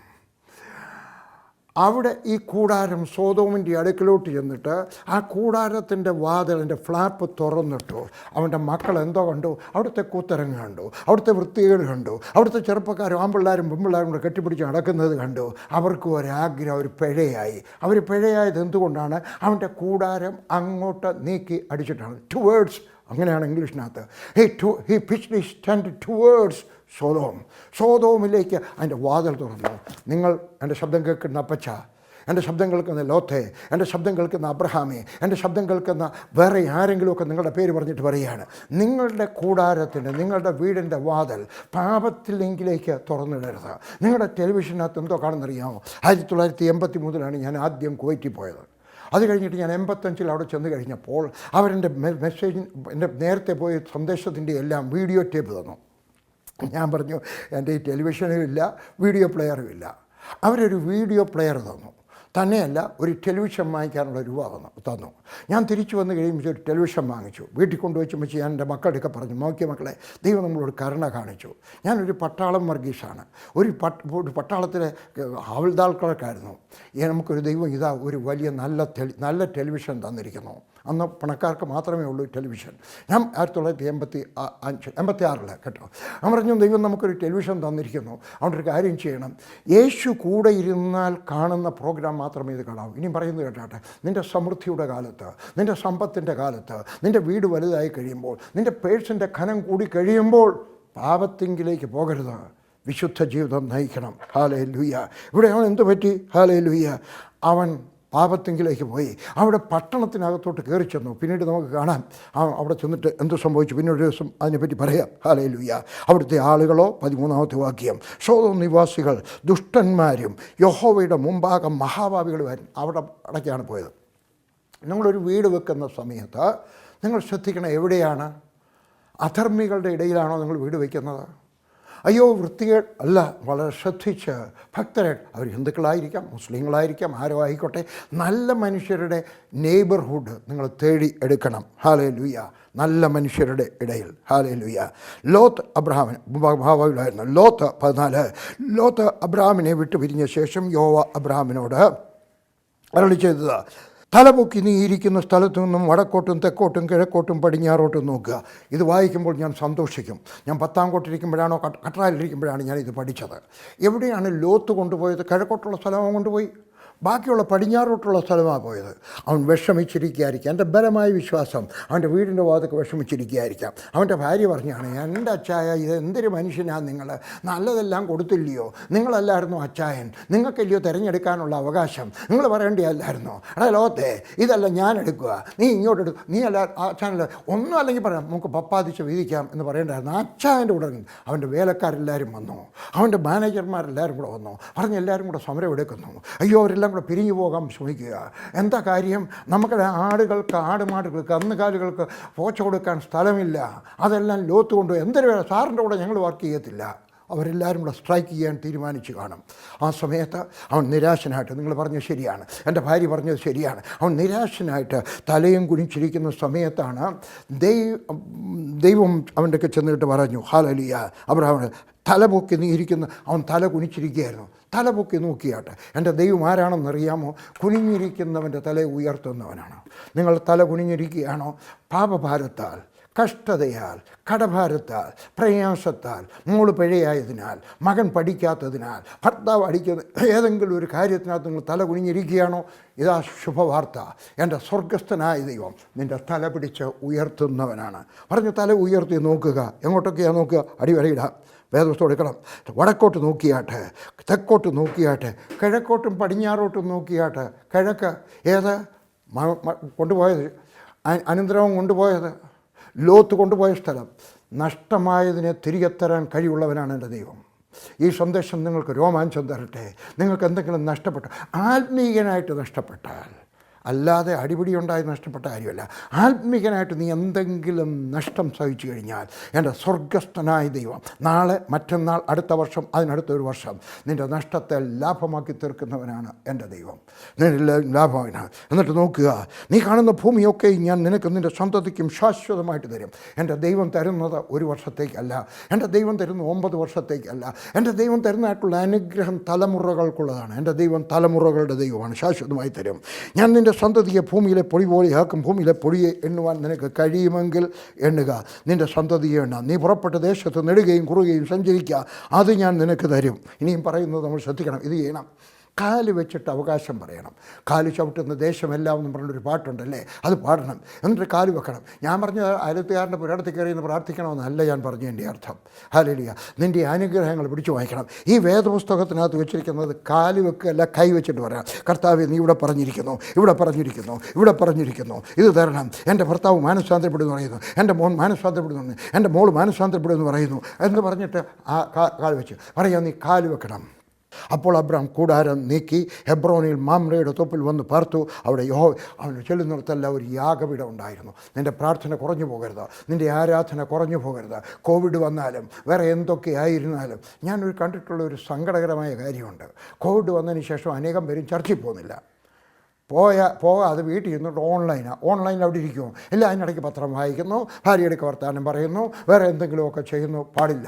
അവിടെ ഈ കൂടാരം സോതോമിൻ്റെ അടുക്കലോട്ട് ചെന്നിട്ട് ആ കൂടാരത്തിൻ്റെ വാതിലിൻ്റെ ഫ്ലാപ്പ് തുറന്നിട്ടു. അവൻ്റെ മക്കൾ എന്തോ കണ്ടു, അവിടുത്തെ കൂത്തരങ്ങ് കണ്ടു, അവിടുത്തെ വൃത്തികേട് കണ്ടു, അവിടുത്തെ ചെറുപ്പക്കാരും ആൺപിള്ളേരും പെൺപിള്ളേരും കൂടെ കെട്ടിപ്പിടിച്ച് നടക്കുന്നത് കണ്ടു. അവർക്ക് ഒരാഗ്രഹം, ഒരു പിഴയായി. അവർ പിഴയായത് എന്തുകൊണ്ടാണ്? അവൻ്റെ കൂടാരം അങ്ങോട്ട് നീക്കി അടിച്ചിട്ടാണ്. ടുവേർഡ്സ്, അങ്ങനെയാണ് ഇംഗ്ലീഷിനകത്ത്. He pitched his tent towards സോതോമിലേക്ക് അതിൻ്റെ വാതിൽ തുറന്നു. നിങ്ങൾ എൻ്റെ ശബ്ദം കേൾക്കുന്ന അപ്പച്ച, എൻ്റെ ശബ്ദം കേൾക്കുന്ന ലോത്തെ, എൻ്റെ ശബ്ദം കേൾക്കുന്ന അബ്രഹാമേ, എൻ്റെ ശബ്ദം കേൾക്കുന്ന വേറെ ആരെങ്കിലുമൊക്കെ നിങ്ങളുടെ പേര് പറഞ്ഞിട്ട് പറയുകയാണ്, നിങ്ങളുടെ കൂടാരത്തിൻ്റെ, നിങ്ങളുടെ വീടിൻ്റെ വാതിൽ പാപത്തിലെങ്കിലേക്ക് തുറന്നിടരുത്. നിങ്ങളുടെ ടെലിവിഷനകത്ത് എന്തോ കാണുന്നറിയാമോ? 1983 ഞാൻ ആദ്യം കുവൈറ്റിൽ പോയത്. അത് കഴിഞ്ഞിട്ട് ഞാൻ 85 അവിടെ ചെന്ന് കഴിഞ്ഞപ്പോൾ അവരെൻ്റെ മെസ്സേജ്, എൻ്റെ നേരത്തെ പോയ സന്ദേശത്തിൻ്റെ എല്ലാം വീഡിയോ ടേപ്പ് തന്നു. ഞാൻ പറഞ്ഞു, എൻ്റെ ഈ ടെലിവിഷനും ഇല്ല, വീഡിയോ പ്ലെയറും ഇല്ല. അവരൊരു വീഡിയോ പ്ലെയർ തന്നു. തന്നെയല്ല, ഒരു ടെലിവിഷൻ വാങ്ങിക്കാനുള്ള രൂപ തന്നു. ഞാൻ തിരിച്ചു വന്ന് കഴിയുമ്പോൾ ഒരു ടെലിവിഷൻ വാങ്ങിച്ചു. വീട്ടിൽ കൊണ്ടുവച്ച് വെച്ച് ഞാൻ എൻ്റെ മക്കളുടെയൊക്കെ പറഞ്ഞു, നോക്കിയ മക്കളെ, ദൈവം നമ്മളോട് കരുണ കാണിച്ചു. ഞാനൊരു പട്ടാളം വർഗീസാണ്. ഒരു പട്ടാളത്തിലെ ഹവൽദാർക്കായിരുന്നു. നമുക്കൊരു ദൈവം ഇതാ ഒരു വലിയ നല്ല ടെലിവിഷൻ തന്നിരിക്കുന്നു. അന്ന് പണക്കാർക്ക് മാത്രമേ ഉള്ളൂ ടെലിവിഷൻ. ഞാൻ 1986 കേട്ടോ. ഞാൻ പറഞ്ഞു, ദൈവം നമുക്കൊരു ടെലിവിഷൻ തന്നിരിക്കുന്നു, അതുകൊണ്ടൊരു കാര്യം ചെയ്യണം, യേശു കൂടെ ഇരുന്നാൽ കാണുന്ന പ്രോഗ്രാം മാത്രമേ ഇത് കാണാവൂ. ഇനിയും പറയുന്നത് കേട്ടാട്ടെ, നിൻ്റെ സമൃദ്ധിയുടെ കാലത്ത്, നിൻ്റെ സമ്പത്തിൻ്റെ കാലത്ത്, നിൻ്റെ വീട് വലുതായി കഴിയുമ്പോൾ, നിൻ്റെ പേഴ്സിൻ്റെ ഖനം കൂടി കഴിയുമ്പോൾ പാപത്തിങ്കിലേക്ക് പോകരുത്, വിശുദ്ധ ജീവിതം നയിക്കണം. ഹല്ലേലൂയ. ഇവിടെ അവൻ എന്ത് പറ്റി? ഹല്ലേലൂയ. അവൻ പാപത്തിങ്കിലേക്ക് പോയി. അവിടെ പട്ടണത്തിനകത്തോട്ട് കയറി ചെന്നു. പിന്നീട് നമുക്ക് കാണാം അവിടെ ചെന്നിട്ട് എന്ത് സംഭവിച്ചു, പിന്നീട് ഒരു ദിവസം അതിനെപ്പറ്റി പറയാം. ഹല്ലേലൂയ. അവിടുത്തെ ആളുകളോ, 13ാമത്തെ വാക്യം, സോദോം നിവാസികൾ ദുഷ്ടന്മാരും യഹോവയുടെ മുമ്പാകെ മഹാഭാവികളുമായിരുന്നു. അവിടെ അടയ്ക്കാണ് പോയത്. നിങ്ങളൊരു വീട് വെക്കുന്ന സമയത്ത് നിങ്ങൾ ശ്രദ്ധിക്കണം, എവിടെയാണ്? അധർമ്മികളുടെ ഇടയിലാണോ നിങ്ങൾ വീട് വയ്ക്കുന്നത്? അയ്യോ വൃത്തികേട് അല്ല, വളരെ ശ്രദ്ധിച്ച് ഭക്തരെ, അവർ ഹിന്ദുക്കളായിരിക്കാം, മുസ്ലിങ്ങളായിരിക്കാം, ആരോ ആയിക്കോട്ടെ, നല്ല മനുഷ്യരുടെ നെയ്ബർഹുഡ് നിങ്ങൾ തേടി എടുക്കണം. ഹല്ലേലൂയ. നല്ല മനുഷ്യരുടെ ഇടയിൽ. ഹല്ലേലൂയ. ലോത്ത് അബ്രഹാമിന് ഭാവമായിരുന്നു. ലോത്ത് 14, ലോത്ത് അബ്രഹാമിനെ വിട്ടു പിരിഞ്ഞ ശേഷം യഹോവ അബ്രഹാമിനോട് അരുളി ചെയ്തത്, തലപൊക്കി നീ ഇരിക്കുന്ന സ്ഥലത്തു നിന്നും വടക്കോട്ടും തെക്കോട്ടും കിഴക്കോട്ടും പടിഞ്ഞാറോട്ടും നോക്കുക. ഇത് വായിക്കുമ്പോൾ ഞാൻ സന്തോഷിക്കും. ഞാൻ 10ാം കോട്ടിരിക്കുമ്പോഴാണോ കട്രായിലിരിക്കുമ്പോഴാണ് ഞാനിത് പഠിച്ചത്. എവിടെയാണ് ലോത്ത് കൊണ്ടുപോയത്? കിഴക്കോട്ടുള്ള സ്ഥലം കൊണ്ടുപോയി, ബാക്കിയുള്ള പടിഞ്ഞാറോട്ടുള്ള സ്ഥലമാണ് പോയത്. അവൻ വിഷമിച്ചിരിക്കുകയായിരിക്കാം. എൻ്റെ ബലമായ വിശ്വാസം അവൻ്റെ വീടിൻ്റെ ഭാഗത്തൊക്കെ വിഷമിച്ചിരിക്കുകയായിരിക്കാം. അവൻ്റെ ഭാര്യ പറഞ്ഞാണ്, എൻ്റെ അച്ചായ, ഇത് എന്തൊരു മനുഷ്യനാണ് നിങ്ങൾ, നല്ലതെല്ലാം കൊടുത്തില്ലയോ, നിങ്ങളല്ലായിരുന്നു അച്ചായൻ, നിങ്ങൾക്കല്ലയോ തിരഞ്ഞെടുക്കാനുള്ള അവകാശം, നിങ്ങൾ പറയേണ്ടിയല്ലായിരുന്നോ? എടാ ലോകത്തെ, ഇതല്ല ഞാൻ എടുക്കുക, നീ ഇങ്ങോട്ട് എടുക്കുക, നീ അല്ല അച്ചായനല്ല, ഒന്നും അല്ലെങ്കിൽ പറയാം, നമുക്ക് പപ്പാതിച്ച് വീതിക്കാം എന്ന് പറയേണ്ടായിരുന്നു. അച്ചായൻ്റെ കൂടെ അവൻ്റെ വേലക്കാരെല്ലാവരും വന്നു, അവൻ്റെ മാനേജർമാരെല്ലാവരും കൂടെ വന്നു, പറഞ്ഞ് എല്ലാവരും കൂടെ സമരം എടുക്കുന്നു. അയ്യോ അവരെല്ലാം കൂടെ പിരിഞ്ഞു പോകാൻ ശ്രമിക്കുക. എന്താ കാര്യം? നമുക്ക് ആടുമാടുകൾക്ക് കന്നുകാലികൾക്ക് പോച്ച കൊടുക്കാൻ സ്ഥലമില്ല, അതെല്ലാം ലോത്ത് കൊണ്ടുപോയി. എന്തൊരു വേണം, സാറിൻ്റെ കൂടെ ഞങ്ങൾ വർക്ക് ചെയ്യത്തില്ല. അവരെല്ലാവരും കൂടെ സ്ട്രൈക്ക് ചെയ്യാൻ തീരുമാനിച്ചു കാണും. ആ സമയത്ത് അവൻ നിരാശനായിട്ട്, നിങ്ങൾ പറഞ്ഞത് ശരിയാണ്, എൻ്റെ ഭാര്യ പറഞ്ഞത് ശരിയാണ്, അവൻ നിരാശനായിട്ട് തലയും കുനിച്ചിരിക്കുന്ന സമയത്താണ് ദൈവം അവൻ്റെയൊക്കെ ചെന്നിട്ട് പറഞ്ഞു, ഹല്ലേലൂയ, അബ്രഹാമിന് തലപൊക്കി നീ ഇരിക്കുന്ന, അവൻ തല കുനിച്ചിരിക്കുകയായിരുന്നു. തലപൊക്കി നോക്കിയാട്ടെ, എൻ്റെ ദൈവം ആരാണെന്നറിയാമോ? കുനിഞ്ഞിരിക്കുന്നവൻ്റെ തല ഉയർത്തുന്നവനാണ്. നിങ്ങൾ തല കുനിഞ്ഞിരിക്കുകയാണോ? പാപഭാരത്താൽ, കഷ്ടതയാൽ, കടഭാരത്താൽ, പ്രയാസത്താൽ, മോള് പിഴയായതിനാൽ, മകൻ പഠിക്കാത്തതിനാൽ, ഭർത്താവ് അടിക്കുന്ന ഏതെങ്കിലും ഒരു കാര്യത്തിനകത്ത് നിങ്ങൾ തല കുനിഞ്ഞിരിക്കുകയാണോ? ഇതാ ശുഭവാർത്ത, എൻ്റെ സ്വർഗസ്ഥനായ ദൈവം നിൻ്റെ തല പിടിച്ച് ഉയർത്തുന്നവനാണ്. പറഞ്ഞ് തല ഉയർത്തി നോക്കുക. എങ്ങോട്ടൊക്കെയാണ് നോക്കുക? അടിവരയിടാം, വേദപുസ്തകം എടുക്കണം. വടക്കോട്ട് നോക്കിയാട്ടെ, തെക്കോട്ട് നോക്കിയാട്ടെ, കിഴക്കോട്ടും പടിഞ്ഞാറോട്ടും നോക്കിയാട്ടെ. കിഴക്ക് ഏത് കൊണ്ടുപോയത്? അനന്തരവും കൊണ്ടുപോയത് ലോത്ത് കൊണ്ടുപോയ സ്ഥലം. നഷ്ടമായതിനെ തിരികെ തരാൻ കഴിവുള്ളവനാണ് എൻ്റെ ദൈവം. ഈ സന്ദേശം നിങ്ങൾക്ക് രോമാഞ്ചം തരട്ടെ. നിങ്ങൾക്ക് എന്തെങ്കിലും നഷ്ടപ്പെട്ടു, ആത്മീയനായിട്ട് നഷ്ടപ്പെട്ടാൽ, അല്ലാതെ അടിപിടി ഉണ്ടായി നഷ്ടപ്പെട്ട കാര്യമല്ല, ആത്മീകനായിട്ട് നീ എന്തെങ്കിലും നഷ്ടം സഹിച്ചു കഴിഞ്ഞാൽ എൻ്റെ സ്വർഗസ്ഥനായ ദൈവം നാളെ, മറ്റന്നാൾ, അടുത്ത വർഷം, അതിനടുത്തൊരു വർഷം നിൻ്റെ നഷ്ടത്തെ ലാഭമാക്കി തീർക്കുന്നവനാണ് എൻ്റെ ദൈവം. നിന്റെ ലാഭമാണ്. എന്നിട്ട് നോക്കുക, നീ കാണുന്ന ഭൂമിയൊക്കെ ഞാൻ നിനക്ക് നിൻ്റെ സന്തതിക്കും ശാശ്വതമായിട്ട് തരും. എൻ്റെ ദൈവം തരുന്നത് 1 വർഷത്തേക്കല്ല, എൻ്റെ ദൈവം തരുന്ന 9 വർഷത്തേക്കല്ല. എൻ്റെ ദൈവം തരുന്നതായിട്ടുള്ള അനുഗ്രഹം തലമുറകൾക്കുള്ളതാണ്. എൻ്റെ ദൈവം തലമുറകളുടെ ദൈവമാണ്, ശാശ്വതമായി തരും. ഞാൻ നിൻ്റെ സന്തതിയെ ഭൂമിയിലെ പൊടി പോലെയാക്കും. ഭൂമിയിലെ പൊടിയെ എണ്ണുവാൻ നിനക്ക് കഴിയുമെങ്കിൽ എണ്ണുക. നിൻ്റെ സന്തതിയെ എണ്ണ. നീ പുറപ്പെട്ട ദേശത്ത് നെടുകയും കുറുകയും സഞ്ചരിക്കുക, അത് ഞാൻ നിനക്ക് തരും. ഇനിയും പറയുന്നത് നമ്മൾ ശ്രദ്ധിക്കണം, ഇത് ചെയ്യണം. കാല് വെച്ചിട്ട് അവകാശം പറയണം. കാല് ചവിട്ടുന്ന ദേശമെല്ലാം എന്ന് പറഞ്ഞൊരു പാട്ടുണ്ടല്ലേ, അത് പാടണം. എന്നിട്ട് കാല് വെക്കണം. ഞാൻ പറഞ്ഞ അയലത്തുകാരൻ്റെ പുരാടത്തിൽ കയറിയെന്ന് പ്രാർത്ഥിക്കണമെന്നല്ല ഞാൻ പറഞ്ഞതിൻ്റെ അർത്ഥം. ഹല്ലേലൂയ. നിൻ്റെ അനുഗ്രഹങ്ങൾ പിടിച്ചു വായിക്കണം. ഈ വേദപുസ്തകത്തിനകത്ത് വെച്ചിരിക്കുന്നത് കാല് വെക്കല്ല, കൈ വെച്ചിട്ട് പറയാം. കർത്താവേ, നീ ഇവിടെ പറഞ്ഞിരിക്കുന്നു, ഇവിടെ പറഞ്ഞിരിക്കുന്നു, ഇവിടെ പറഞ്ഞിരിക്കുന്നു, ഇത് തരണം. എൻ്റെ ഭർത്താവ് മാനസാന്തരപ്പെടുമെന്ന് പറയുന്നു, എൻ്റെ മോൻ മാനസാന്തരപ്പെടുന്നു, എൻ്റെ മോൾ മാനസാന്തരപ്പെടുമെന്ന് പറയുന്നു എന്ന് പറഞ്ഞിട്ട് ആ കാല് വെച്ച് പറയാം, നീ കാല് വെക്കണം. അപ്പോൾ അബ്രാം കൂടാരം നീക്കി ഹെബ്രോനിൽ മാമ്രയുടെ തോപ്പിൽ വന്ന് പാർത്തു. അവിടെ അവന് ചെല്ലുന്നിടത്തെല്ലാം ഒരു യാഗപീഠം ഉണ്ടായിരുന്നു. നിൻ്റെ പ്രാർത്ഥന കുറഞ്ഞു പോകരുത്, നിൻ്റെ ആരാധന കുറഞ്ഞു പോകരുത്. കോവിഡ് വന്നാലും വേറെ എന്തൊക്കെ ആയിരുന്നാലും, ഞാനൊരു കണ്ടിട്ടുള്ള ഒരു സങ്കടകരമായ കാര്യമുണ്ട്. കോവിഡ് വന്നതിന് ശേഷം അനേകം പേരും ചർച്ചിൽ പോകുന്നില്ല. പോകാതെ വീട്ടിൽ ഇരുന്നിട്ട് ഓൺലൈനിൽ അവിടെ ഇരിക്കുമോ, ഇല്ല അതിനിടയ്ക്ക് പത്രം വായിക്കുന്നു, ഭാര്യയുടെ വർത്താനം പറയുന്നു, വേറെ എന്തെങ്കിലുമൊക്കെ ചെയ്യുന്നു. പാടില്ല.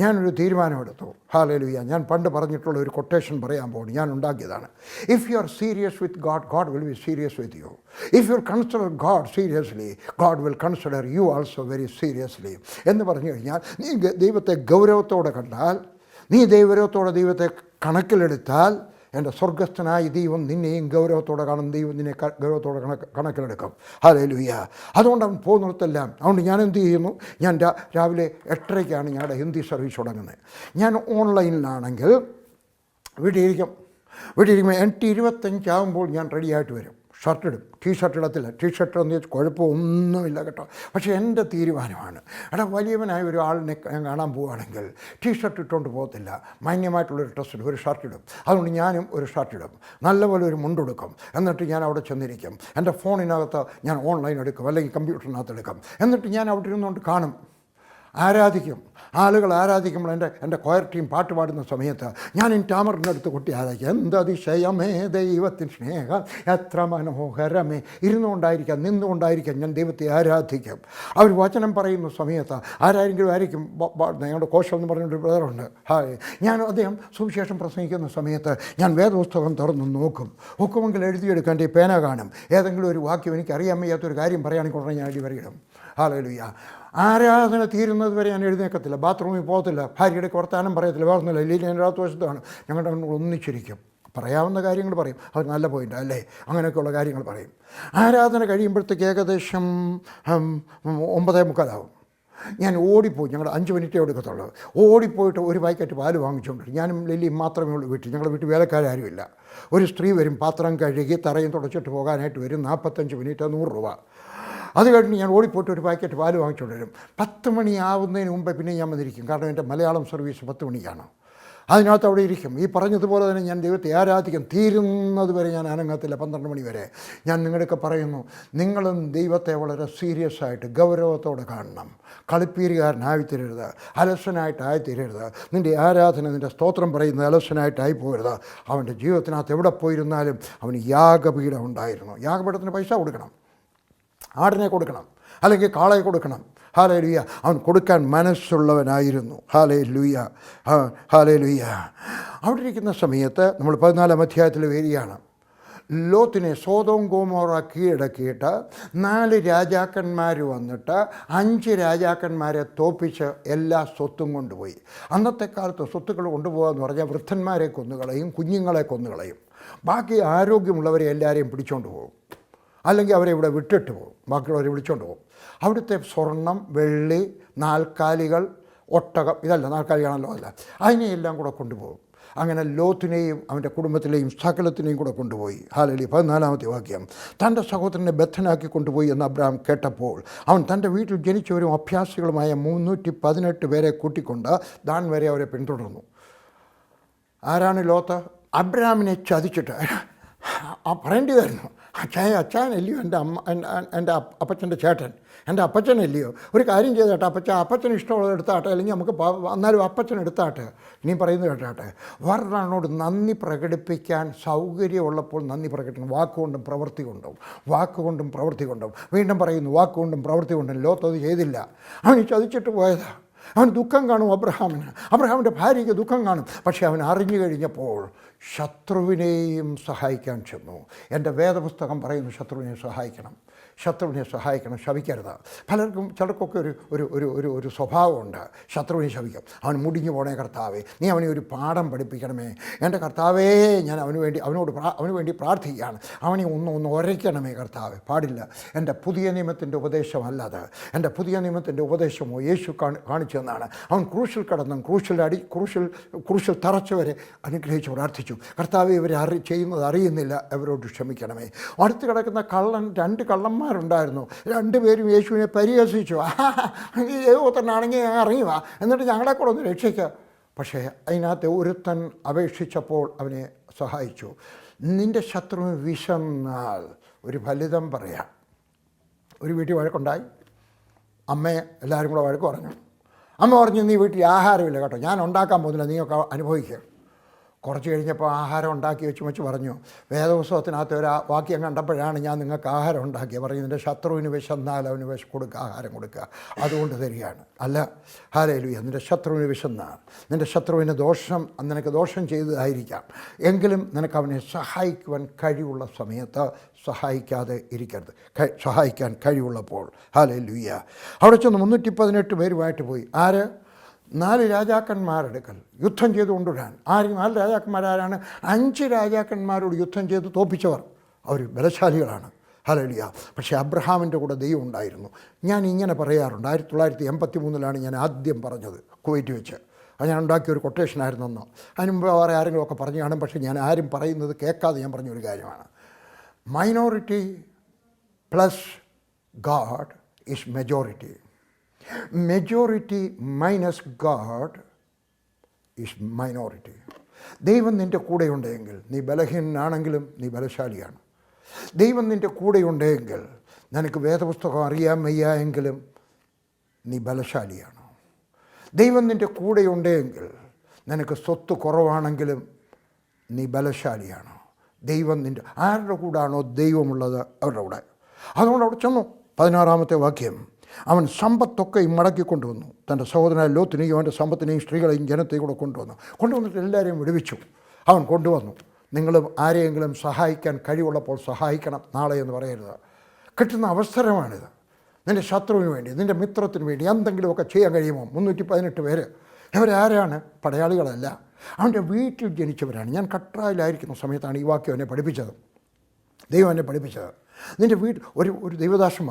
ഞാനൊരു തീരുമാനമെടുത്തു. ഹല്ലേലൂയ. ഞാൻ പണ്ട് പറഞ്ഞിട്ടുള്ള ഒരു കൊട്ടേഷൻ പറയാൻ പോകുന്നു, ഞാൻ ഉണ്ടാക്കിയതാണ്. If you are serious with God, God will be serious with you. If you consider God seriously, God will consider U also very seriously എന്ന് പറഞ്ഞു കഴിഞ്ഞാൽ, നീ ദൈവത്തെ ഗൗരവത്തോടെ കണ്ടാൽ, നീ ദൈവത്തെ കണക്കിലെടുത്താൽ, എൻ്റെ സ്വർഗസ്ഥനായ ദൈവം നിന്നെയും ഗൗരവത്തോടെ കാണും. ദൈവം നിന്നെ ഗൗരവത്തോടെ കണക്കിലെടുക്കും. ഹല്ലേലൂയ. അതുകൊണ്ട് അവൻ പോകുന്നിടത്തെല്ലാം. അതുകൊണ്ട് ഞാൻ എന്ത് ചെയ്യുന്നു, ഞാൻ രാവിലെ 8:30 ഞങ്ങളുടെ ഹിന്ദി സർവീസ് തുടങ്ങുന്നത്. ഞാൻ ഓൺലൈനിലാണെങ്കിൽ വീട്ടിലിരിക്കുമ്പോൾ 8:25 ആകുമ്പോൾ ഞാൻ റെഡിയായിട്ട് വരും. ഷർട്ടിടും, ടീഷർട്ട് ഇടത്തില്ല. ടീഷർട്ട് എന്ന് വെച്ചാൽ കുഴപ്പമൊന്നുമില്ല കേട്ടോ. പക്ഷേ എൻ്റെ തീരുമാനമാണ്, വലിയവനായ ഒരു ആളിനെ ഞാൻ കാണാൻ പോവുകയാണെങ്കിൽ ടീഷർട്ട് ഇട്ടുകൊണ്ട് പോകത്തില്ല, മാന്യമായിട്ടുള്ളൊരു ഡ്രസ്സ് ഒരു ഷർട്ടിടും. അതുകൊണ്ട് ഞാനും ഒരു ഷർട്ടിടും, നല്ലപോലെ ഒരു മുണ്ടെടുക്കും. എന്നിട്ട് ഞാൻ അവിടെ ചെന്നിരിക്കും. എൻ്റെ ഫോണിനകത്ത് ഞാൻ ഓൺലൈൻ എടുക്കും, അല്ലെങ്കിൽ കമ്പ്യൂട്ടറിനകത്ത് എടുക്കും. എന്നിട്ട് ഞാൻ അവിടെ ഇരുന്നുകൊണ്ട് കാണും, ആരാധിക്കും. ആളുകൾ ആരാധിക്കുമ്പോൾ എൻ്റെ കൊയർ ടീം പാട്ട് പാടുന്ന സമയത്ത് ഞാൻ ടാമറിൻ്റെ അടുത്ത് കൊട്ടി ആരാധിക്കും. എന്തതിശയമേ ദൈവത്തിൻ സ്നേഹം, എത്ര മനോഹരമേ. ഇരുന്നുകൊണ്ടായിരിക്കാം, നിന്നുകൊണ്ടായിരിക്കാം ഞാൻ ദൈവത്തെ ആരാധിക്കും. അവർ വചനം പറയുന്ന സമയത്ത് ആരെങ്കിലും ആയിരിക്കും. ഞങ്ങളുടെ കോശം എന്ന് പറഞ്ഞൊരു ബ്രദറുണ്ട്, ഞാൻ അദ്ദേഹം സുവിശേഷം പ്രസംഗിക്കുന്ന സമയത്ത് ഞാൻ വേദപുസ്തകം തുറന്ന് നോക്കുമെങ്കിൽ എഴുതിയെടുക്കാൻ ഈ പേന കാണും. ഏതെങ്കിലും ഒരു വാക്യം എനിക്ക് അറിയാൻ വയ്യാത്തൊരു കാര്യം പറയുകയാണെങ്കിൽ ഉടനെ ഞാൻ എഴുതി വരികയും. ഹല്ലേലൂയ. ആരാധന തീരുന്നത് വരെ ഞാൻ എഴുന്നേക്കത്തില്ല, ബാത്റൂമിൽ പോകത്തില്ല, ഭാര്യയുടെ വർത്താനം പറയത്തില്ല, വേറൊന്നുമില്ല. ഇല്ലെങ്കിൽ ഞാൻ രാത്രിവശത്താണ്, ഞങ്ങളുടെ ഒന്നിച്ചിരിക്കും. പറയാവുന്ന കാര്യങ്ങൾ പറയും, അവർ നല്ല പോയിൻ്റ് അല്ലേ, അങ്ങനെയൊക്കെയുള്ള കാര്യങ്ങൾ പറയും. ആരാധന കഴിയുമ്പോഴത്തേക്ക് ഏകദേശം 9:45 ആവും. ഞാൻ ഓടിപ്പോയി, ഞങ്ങൾ 5 മിനിറ്റേ എടുക്കത്തുള്ളൂ. ഓടിപ്പോയിട്ട് ഒരു പാക്കറ്റ് പാല് വാങ്ങിച്ചുകൊണ്ട്, ഞാനും ലില്ലിയും മാത്രമേ ഉള്ളൂ വീട്ടിൽ. ഞങ്ങളുടെ വീട്ടിൽ വേലക്കാരുമില്ല. ഒരു സ്ത്രീ വരും, പാത്രം കഴുകി തറയും തുടച്ചിട്ട് പോകാനായിട്ട് വരും. 45 മിനിറ്റ്, 100 രൂപ. അത് കഴിഞ്ഞ് ഞാൻ ഓടിപ്പോയിട്ട് ഒരു പാക്കറ്റ് പാല് വാങ്ങിച്ചുകൊണ്ട് വരും. 10 മണിയാവുന്നതിന് മുമ്പേ പിന്നെ ഞാൻ വന്നിരിക്കും. കാരണം എൻ്റെ മലയാളം സർവീസ് 10 മണിക്കാണ്. അതിനകത്ത് അവിടെ ഇരിക്കും. ഈ പറഞ്ഞതുപോലെ തന്നെ ഞാൻ ദൈവത്തെ ആരാധിക്കും. തീരുന്നത് വരെ ഞാൻ അനങ്ങത്തില്ല, 12 മണി വരെ. ഞാൻ നിങ്ങളുടെയൊക്കെ പറയുന്നു, നിങ്ങളും ദൈവത്തെ വളരെ സീരിയസ് ആയിട്ട് ഗൗരവത്തോടെ കാണണം. കളിപ്പീരുകാരനായിത്തീരരുത്, അലസനായിട്ടായിത്തീരരുത്. നിൻ്റെ ആരാധന, നിൻ്റെ സ്തോത്രം പറയുന്നത് അലസനായിട്ടായി പോകരുത്. അവൻ്റെ ജീവിതത്തിനകത്ത് എവിടെ പോയിരുന്നാലും അവന് യാഗപീഠം ഉണ്ടായിരുന്നു. യാഗപീഠത്തിന് പൈസ കൊടുക്കണം, ആടിനെ കൊടുക്കണം, അല്ലെങ്കിൽ കാളയെ കൊടുക്കണം. ഹല്ലേലൂയ. അവൻ കൊടുക്കാൻ മനസ്സുള്ളവനായിരുന്നു. Hallelujah, hallelujah. അവിടെ ഇരിക്കുന്ന സമയത്ത് നമ്മൾ 14-ാം അധ്യായത്തിൽ വരികയാണ്. ലോത്തിനെ സോദോം ഗോമോറ കീഴടക്കിയിട്ട് 4 രാജാക്കന്മാർ വന്നിട്ട് 5 രാജാക്കന്മാരെ തോപ്പിച്ച് എല്ലാ സ്വത്തും കൊണ്ടുപോയി. അന്നത്തെ കാലത്ത് സ്വത്തുക്കൾ കൊണ്ടുപോകുക എന്ന് പറഞ്ഞാൽ വൃദ്ധന്മാരെ കൊന്നുകളയും, കുഞ്ഞുങ്ങളെ കൊന്നുകളയും. ബാക്കി ആരോഗ്യമുള്ളവരെ എല്ലാവരെയും പിടിച്ചുകൊണ്ട് പോകും, അല്ലെങ്കിൽ അവരെ ഇവിടെ വിട്ടിട്ട് പോകും, ബാക്കിയുള്ളവരെ വിളിച്ചുകൊണ്ട് പോകും. അവിടുത്തെ സ്വർണം, വെള്ളി, നാൽക്കാലികൾ, ഒട്ടകം, ഇതല്ല നാൽക്കാലികളാണല്ലോ, അല്ല, അതിനെയെല്ലാം കൂടെ കൊണ്ടുപോകും. അങ്ങനെ ലോത്തിനെയും അവൻ്റെ കുടുംബത്തിലെയും സകലത്തിനെയും കൂടെ കൊണ്ടുപോയി. ഹല്ലേലൂയ. 14-ാമത്തെ വാക്യം. തൻ്റെ സഹോദരനെ ബദ്ധനാക്കി കൊണ്ടുപോയി എന്ന് അബ്രാം കേട്ടപ്പോൾ അവൻ തൻ്റെ വീട്ടിൽ ജനിച്ചവരും അഭ്യാസികളുമായ 318 പേരെ കൂട്ടിക്കൊണ്ട് ദാൻ വരെ അവരെ പിന്തുടർന്നു. ആരാണ് ലോത്ത്? അബ്രഹാമിനെ ചതിച്ചിട്ട് പറയേണ്ടതായിരുന്നു, അച്ഛനല്ലയോ എൻ്റെ അപ്പച്ചൻ്റെ ചേട്ടൻ, എൻ്റെ അപ്പച്ചനല്ലയോ, ഒരു കാര്യം ചെയ്തേട്ടെ അപ്പച്ചന് ഇഷ്ടമുള്ളത് എടുത്താട്ടെ, അല്ലെങ്കിൽ നമുക്ക് എന്നാലും അപ്പച്ചൻ എടുത്താട്ടെ. ഇനി പറയുന്നത് കേട്ടാട്ടെ, വേറൊരാളോട് നന്ദി പ്രകടിപ്പിക്കാൻ സൗകര്യമുള്ളപ്പോൾ നന്ദി പ്രകടിപ്പിക്കണം, വാക്കുകൊണ്ടും പ്രവൃത്തി കൊണ്ടും. വീണ്ടും പറയുന്നു, വാക്കുകൊണ്ടും പ്രവൃത്തി കൊണ്ടും. ലോത്ത് അത് ചെയ്തില്ല, അവന് ചതിച്ചിട്ട് പോയതാ. അവന് ദുഃഖം കാണും, അബ്രഹാമിൻ്റെ ഭാര്യയ്ക്ക് ദുഃഖം കാണും. പക്ഷേ അവൻ അറിഞ്ഞു കഴിഞ്ഞപ്പോൾ ശത്രുവിനെയും സഹായിക്കാൻ ചെന്നു. എൻ്റെ വേദപുസ്തകം പറയുന്നു, ശത്രുവിനെ സഹായിക്കണം, ശപിക്കരുത്. ചിലർക്കൊക്കെ ഒരു സ്വഭാവമുണ്ട്, ശത്രുവിനെ ശപിക്കും. അവൻ മുടിഞ്ഞു പോണേ കർത്താവേ, നീ അവനെ ഒരു പാഠം പഠിപ്പിക്കണമേ. എൻ്റെ കർത്താവേ, ഞാൻ അവന് വേണ്ടി പ്രാർത്ഥിക്കുകയാണ്, അവനെ ഒന്ന് ഉരയ്ക്കണമേ കർത്താവേ. പാടില്ല. എൻ്റെ പുതിയ നിയമത്തിൻ്റെ ഉപദേശമല്ലത്. എൻ്റെ പുതിയ നിയമത്തിൻ്റെ ഉപദേശമോ യേശു കാണിച്ചു തന്നാണ്. അവൻ ക്രൂശിൽ കിടന്നും ക്രൂശിൽ തറച്ചവരെ അനുഗ്രഹിച്ച് പ്രാർത്ഥിച്ചു, കർത്താവേ ഇവരെ ചെയ്യുന്നത് അറിയുന്നില്ല, അവരോട് ക്ഷമിക്കണമേ. അടുത്ത് കിടക്കുന്ന രണ്ട് കള്ളന്മാരുണ്ടായിരുന്നു. രണ്ടുപേരും യേശുവിനെ പരിഹസിച്ചു. തന്നാണെങ്കിൽ ഞാൻ ഇറങ്ങുക, എന്നിട്ട് ഞങ്ങളെ കൂടെ ഒന്ന് രക്ഷിക്കുക. പക്ഷേ അതിനകത്ത് ഒരുത്തൻ അപേക്ഷിച്ചപ്പോൾ അവനെ സഹായിച്ചു. നിൻ്റെ ശത്രുവിന് വിശന്നാൽ ഒരു ഫലിതം പറയാം. ഒരു വീട്ടിൽ വഴക്കുണ്ടായി, അമ്മയെ എല്ലാവരും കൂടെ വഴക്ക് പറഞ്ഞു. അമ്മ പറഞ്ഞു, നീ വീട്ടിൽ ആഹാരമില്ല കേട്ടോ, ഞാൻ ഉണ്ടാക്കാൻ പോകുന്നില്ല, നീയൊക്കെ അനുഭവിക്കുക. കുറച്ച് കഴിഞ്ഞപ്പോൾ ആഹാരം ഉണ്ടാക്കി വെച്ച് പറഞ്ഞു, വേദപുസ്തകത്തിനകത്ത് ഒരു വാക്യം കണ്ടപ്പോഴാണ് ഞാൻ നിങ്ങൾക്ക് ആഹാരം ഉണ്ടാക്കിയത്. പറയും, നിൻ്റെ ശത്രുവിന് വിശന്നാൽ അവന് ആഹാരം കൊടുക്കുക, അതുകൊണ്ട് തരികയാണ്. അല്ല, ഹല്ലേലൂയ. നിൻ്റെ ശത്രുവിന് വിശന്നാൽ, നിൻ്റെ ശത്രുവിന് നിനക്ക് ദോഷം ചെയ്തതായിരിക്കാം, എങ്കിലും നിനക്ക് അവനെ സഹായിക്കുവാൻ കഴിവുള്ള സമയത്ത് സഹായിക്കാതെ ഇരിക്കരുത്. സഹായിക്കാൻ കഴിവുള്ളപ്പോൾ. ഹല്ലേലൂയ. അവിടെ ചെന്ന് 318 പേരുമായിട്ട് പോയി. ആര്? 4 രാജാക്കന്മാരെടുക്കൽ യുദ്ധം ചെയ്ത് കൊണ്ടുവരാൻ. 4 രാജാക്കന്മാരാരാണ്? 5 രാജാക്കന്മാരോട് യുദ്ധം ചെയ്ത് തോൽപ്പിച്ചവർ. അവർ ബലശാലികളാണ്. ഹല്ലേലൂയ. പക്ഷേ അബ്രഹാമിൻ്റെ കൂടെ ദൈവം ഉണ്ടായിരുന്നു. ഞാൻ ഇങ്ങനെ പറയാറുണ്ട്, 1983 ഞാൻ ആദ്യം പറഞ്ഞത് കുവൈറ്റ് വെച്ച്. അത് ഞാൻ ഉണ്ടാക്കിയൊരു കൊട്ടേഷനായിരുന്നെന്നോ, അതിന് മുമ്പ് വേറെ ആരെങ്കിലുമൊക്കെ പറഞ്ഞു കാണും. പക്ഷേ ഞാൻ ആരും പറയുന്നത് കേൾക്കാതെ ഞാൻ പറഞ്ഞൊരു കാര്യമാണ്, minority plus God is majority. Majority minus God is minority. ദൈവം നിൻ്റെ കൂടെയുണ്ടെങ്കിൽ നീ ബലഹീനനാണെങ്കിലും നീ ബലശാലിയാണ്. ദൈവം നിൻ്റെ കൂടെയുണ്ടെങ്കിൽ നിനക്ക് വേദപുസ്തകം അറിയാൻ വയ്യ എങ്കിലും നീ ബലശാലിയാണ്. ദൈവം നിൻ്റെ കൂടെയുണ്ടെങ്കിൽ നിനക്ക് സ്വത്ത് കുറവാണെങ്കിലും നീ ബലശാലിയാണ്. ദൈവം ആരുടെ കൂടാണോ ദൈവമുള്ളത് അവരുടെ കൂടെ. അതുകൊണ്ട് അവിടെ ചെന്നു. 16-ാമത്തെ വാക്യം, അവൻ സമ്പത്തൊക്കെയും മടക്കിക്കൊണ്ടുവന്നു. തൻ്റെ സഹോദരനായ ലോത്തിനെയും അവൻ്റെ സമ്പത്തിനെയും സ്ത്രീകളെയും ജനത്തെയും കൂടെ കൊണ്ടുവന്നിട്ട് എല്ലാവരെയും വിടുവിച്ചു. അവൻ കൊണ്ടുവന്നു. നിങ്ങൾ ആരെയെങ്കിലും സഹായിക്കാൻ കഴിവുള്ളപ്പോൾ സഹായിക്കണം, നാളെ എന്ന് പറയരുത്. കിട്ടുന്ന അവസരമാണിത്. നിൻ്റെ ശത്രുവിന് വേണ്ടി, നിൻ്റെ മിത്രത്തിന് വേണ്ടി എന്തെങ്കിലുമൊക്കെ ചെയ്യാൻ കഴിയുമോ? 318 പേര്. ഇവരാരാണ്? പടയാളികളല്ല, അവൻ്റെ വീട്ടിൽ ജനിച്ചവരാണ്. ഞാൻ കട്രായിലായിരിക്കുന്ന സമയത്താണ് ഈ വാക്യം എന്നെ പഠിപ്പിച്ചത്, ദൈവം എന്നെ പഠിപ്പിച്ചത്. നിൻ്റെ ഒരു ദൈവദാസം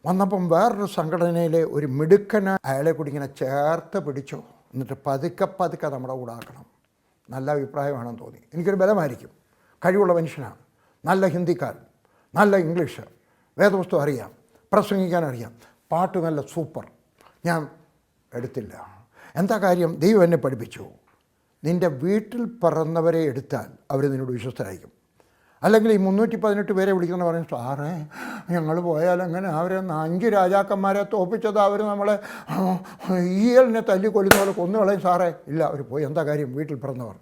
വന്നപ്പം വേറൊരു സംഘടനയിലെ ഒരു മിടുക്കന് അയാളെ കൂടി ഇങ്ങനെ ചേർത്ത് പിടിച്ചു. എന്നിട്ട് പതുക്കെ നമ്മുടെ കൂടെ ആക്കണം. നല്ല അഭിപ്രായമാണെന്ന് തോന്നി. എനിക്കൊരു ബലമായിരിക്കും. കഴിവുള്ള മനുഷ്യനാണ്, നല്ല ഹിന്ദിക്കാരൻ, നല്ല ഇംഗ്ലീഷ്, വേദപുസ്തകം അറിയാം, പ്രസംഗിക്കാൻ അറിയാം, പാട്ട് നല്ല സൂപ്പർ. ഞാൻ എടുത്തില്ല. എന്താ കാര്യം? ദൈവം എന്നെ പഠിപ്പിച്ചു, നിൻ്റെ വീട്ടിൽ പിറന്നവരെ എടുത്താൽ അവർ നിന്നോട് വിശ്വസ്തരായിരിക്കും. അല്ലെങ്കിൽ ഈ 318 പേരെ വിളിക്കുന്ന പറയും, സാറേ ഞങ്ങൾ പോയാലെങ്ങനെ? അവരെ 5 രാജാക്കന്മാരെ തോൽപ്പിച്ചത് അവർ നമ്മളെ ഈയലിനെ തല്ലിക്കൊല്ലുന്ന പോലെ കൊന്നുകളയും സാറേ. ഇല്ല, അവർ പോയി. എന്താ കാര്യം? വീട്ടിൽ പിറന്നവർ.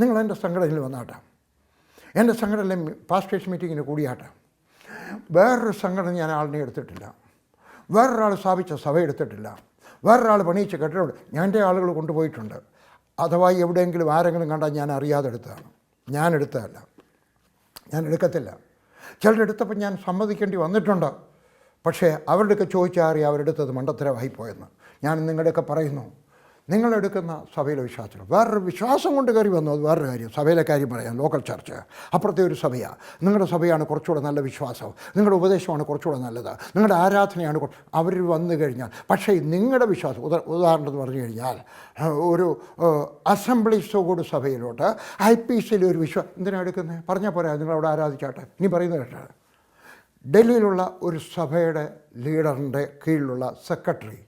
നിങ്ങൾ എൻ്റെ സംഘടനയിൽ വന്നാട്ടെ, എൻ്റെ സംഘടനയിൽ പാസ്റ്റേഴ്സ് മീറ്റിങ്ങിന് കൂടിയാട്ടെ. വേറൊരു സംഘടന ഞാൻ ആളിനെ എടുത്തിട്ടില്ല, വേറൊരാൾ സ്ഥാപിച്ച സഭ എടുത്തിട്ടില്ല, വേറൊരാൾ പണിയിച്ച കെട്ടിടം എൻ്റെ ആളുകൾ കൊണ്ടുപോയിട്ടുണ്ട്. അഥവാ എവിടെയെങ്കിലും ആരെങ്കിലും കണ്ടാൽ ഞാൻ അറിയാതെ എടുത്തതാണ്. ഞാൻ എടുത്തതല്ല, ഞാൻ എടുക്കത്തില്ല. ചിലരെടുത്തപ്പോൾ ഞാൻ സമ്മതിക്കേണ്ടി വന്നിട്ടുണ്ട്. പക്ഷേ അവരുടെയൊക്കെ ചോദിച്ചാൽ അറിയാം അവരെടുത്തത് മണ്ടത്തരമായിപ്പോയെന്ന്. ഞാൻ നിങ്ങളുടെയൊക്കെ പറയുന്നു, നിങ്ങളെടുക്കുന്ന സഭയിലെ വിശ്വാസത്തിൽ വേറൊരു വിശ്വാസം കൊണ്ട് കയറി വന്നു, അത് വേറൊരു കാര്യം. സഭയിലെ കാര്യം പറയാം, ലോക്കൽ ചർച്ച് അപ്പുറത്തെ ഒരു സഭയാണ്. നിങ്ങളുടെ സഭയാണ് കുറച്ചുകൂടെ നല്ല വിശ്വാസം, നിങ്ങളുടെ ഉപദേശമാണ് കുറച്ചുകൂടെ നല്ലത്, നിങ്ങളുടെ ആരാധനയാണ് അവർ വന്നു കഴിഞ്ഞാൽ. പക്ഷേ നിങ്ങളുടെ വിശ്വാസം, ഉദാഹരണത്തിന് പറഞ്ഞു കഴിഞ്ഞാൽ ഒരു അസംബ്ലീസ് സഭയിലോട്ട് IPCയിലെ ഒരു വിശ്വാസം എന്തിനാണ് എടുക്കുന്നത്? പറഞ്ഞാൽ പോരാ, നിങ്ങളവിടെ ആരാധിച്ചാട്ടെ. ഇനി പറയുന്നത് കേട്ടാണ്, ഡൽഹിയിലുള്ള ഒരു സഭയുടെ ലീഡറിൻ്റെ കീഴിലുള്ള സെക്രട്ടറി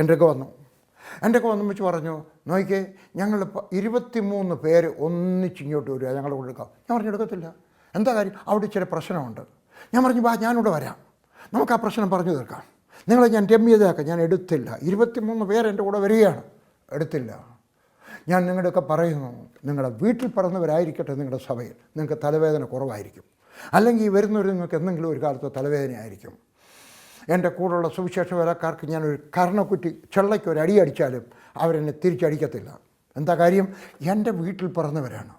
എൻ്റെ ഒക്കെ വന്നു വെച്ച് പറഞ്ഞു, നോക്കിയേ, ഞങ്ങൾ 23 പേര് ഒന്നിച്ചിങ്ങോട്ട് വരിക, ഞങ്ങളുടെ കൂടെ എടുക്കാം. ഞാൻ പറഞ്ഞു എടുക്കത്തില്ല. എന്താ കാര്യം? അവിടെ ഇച്ചിരി പ്രശ്നമുണ്ട്. ഞാൻ പറഞ്ഞു വാ, ഞാനിവിടെ വരാം, നമുക്ക് ആ പ്രശ്നം പറഞ്ഞു തീർക്കാം. നിങ്ങളെ ഞാൻ രമ്യതയാക്കാം. ഞാൻ എടുത്തില്ല. 23 പേര് എൻ്റെ കൂടെ വരികയാണ്. എടുത്തില്ല. ഞാൻ നിങ്ങളുടെയൊക്കെ പറയുന്നു, നിങ്ങളുടെ വീട്ടിൽ പറഞ്ഞവരായിരിക്കട്ടെ, നിങ്ങളുടെ സഭയിൽ നിങ്ങൾക്ക് തലവേദന കുറവായിരിക്കും. അല്ലെങ്കിൽ വരുന്നവർ നിങ്ങൾക്ക് എന്തെങ്കിലും ഒരു കാലത്ത് തലവേദനയായിരിക്കും. എൻ്റെ കൂടെയുള്ള സുവിശേഷ വേലക്കാർക്ക് ഞാനൊരു കർണക്കുറ്റി ചെള്ളയ്ക്ക് ഒരു അടി അടിച്ചാലും അവരെന്നെ തിരിച്ചടിക്കത്തില്ല. എന്താ കാര്യം? എൻ്റെ വീട്ടിൽ പറഞ്ഞവരാണ്,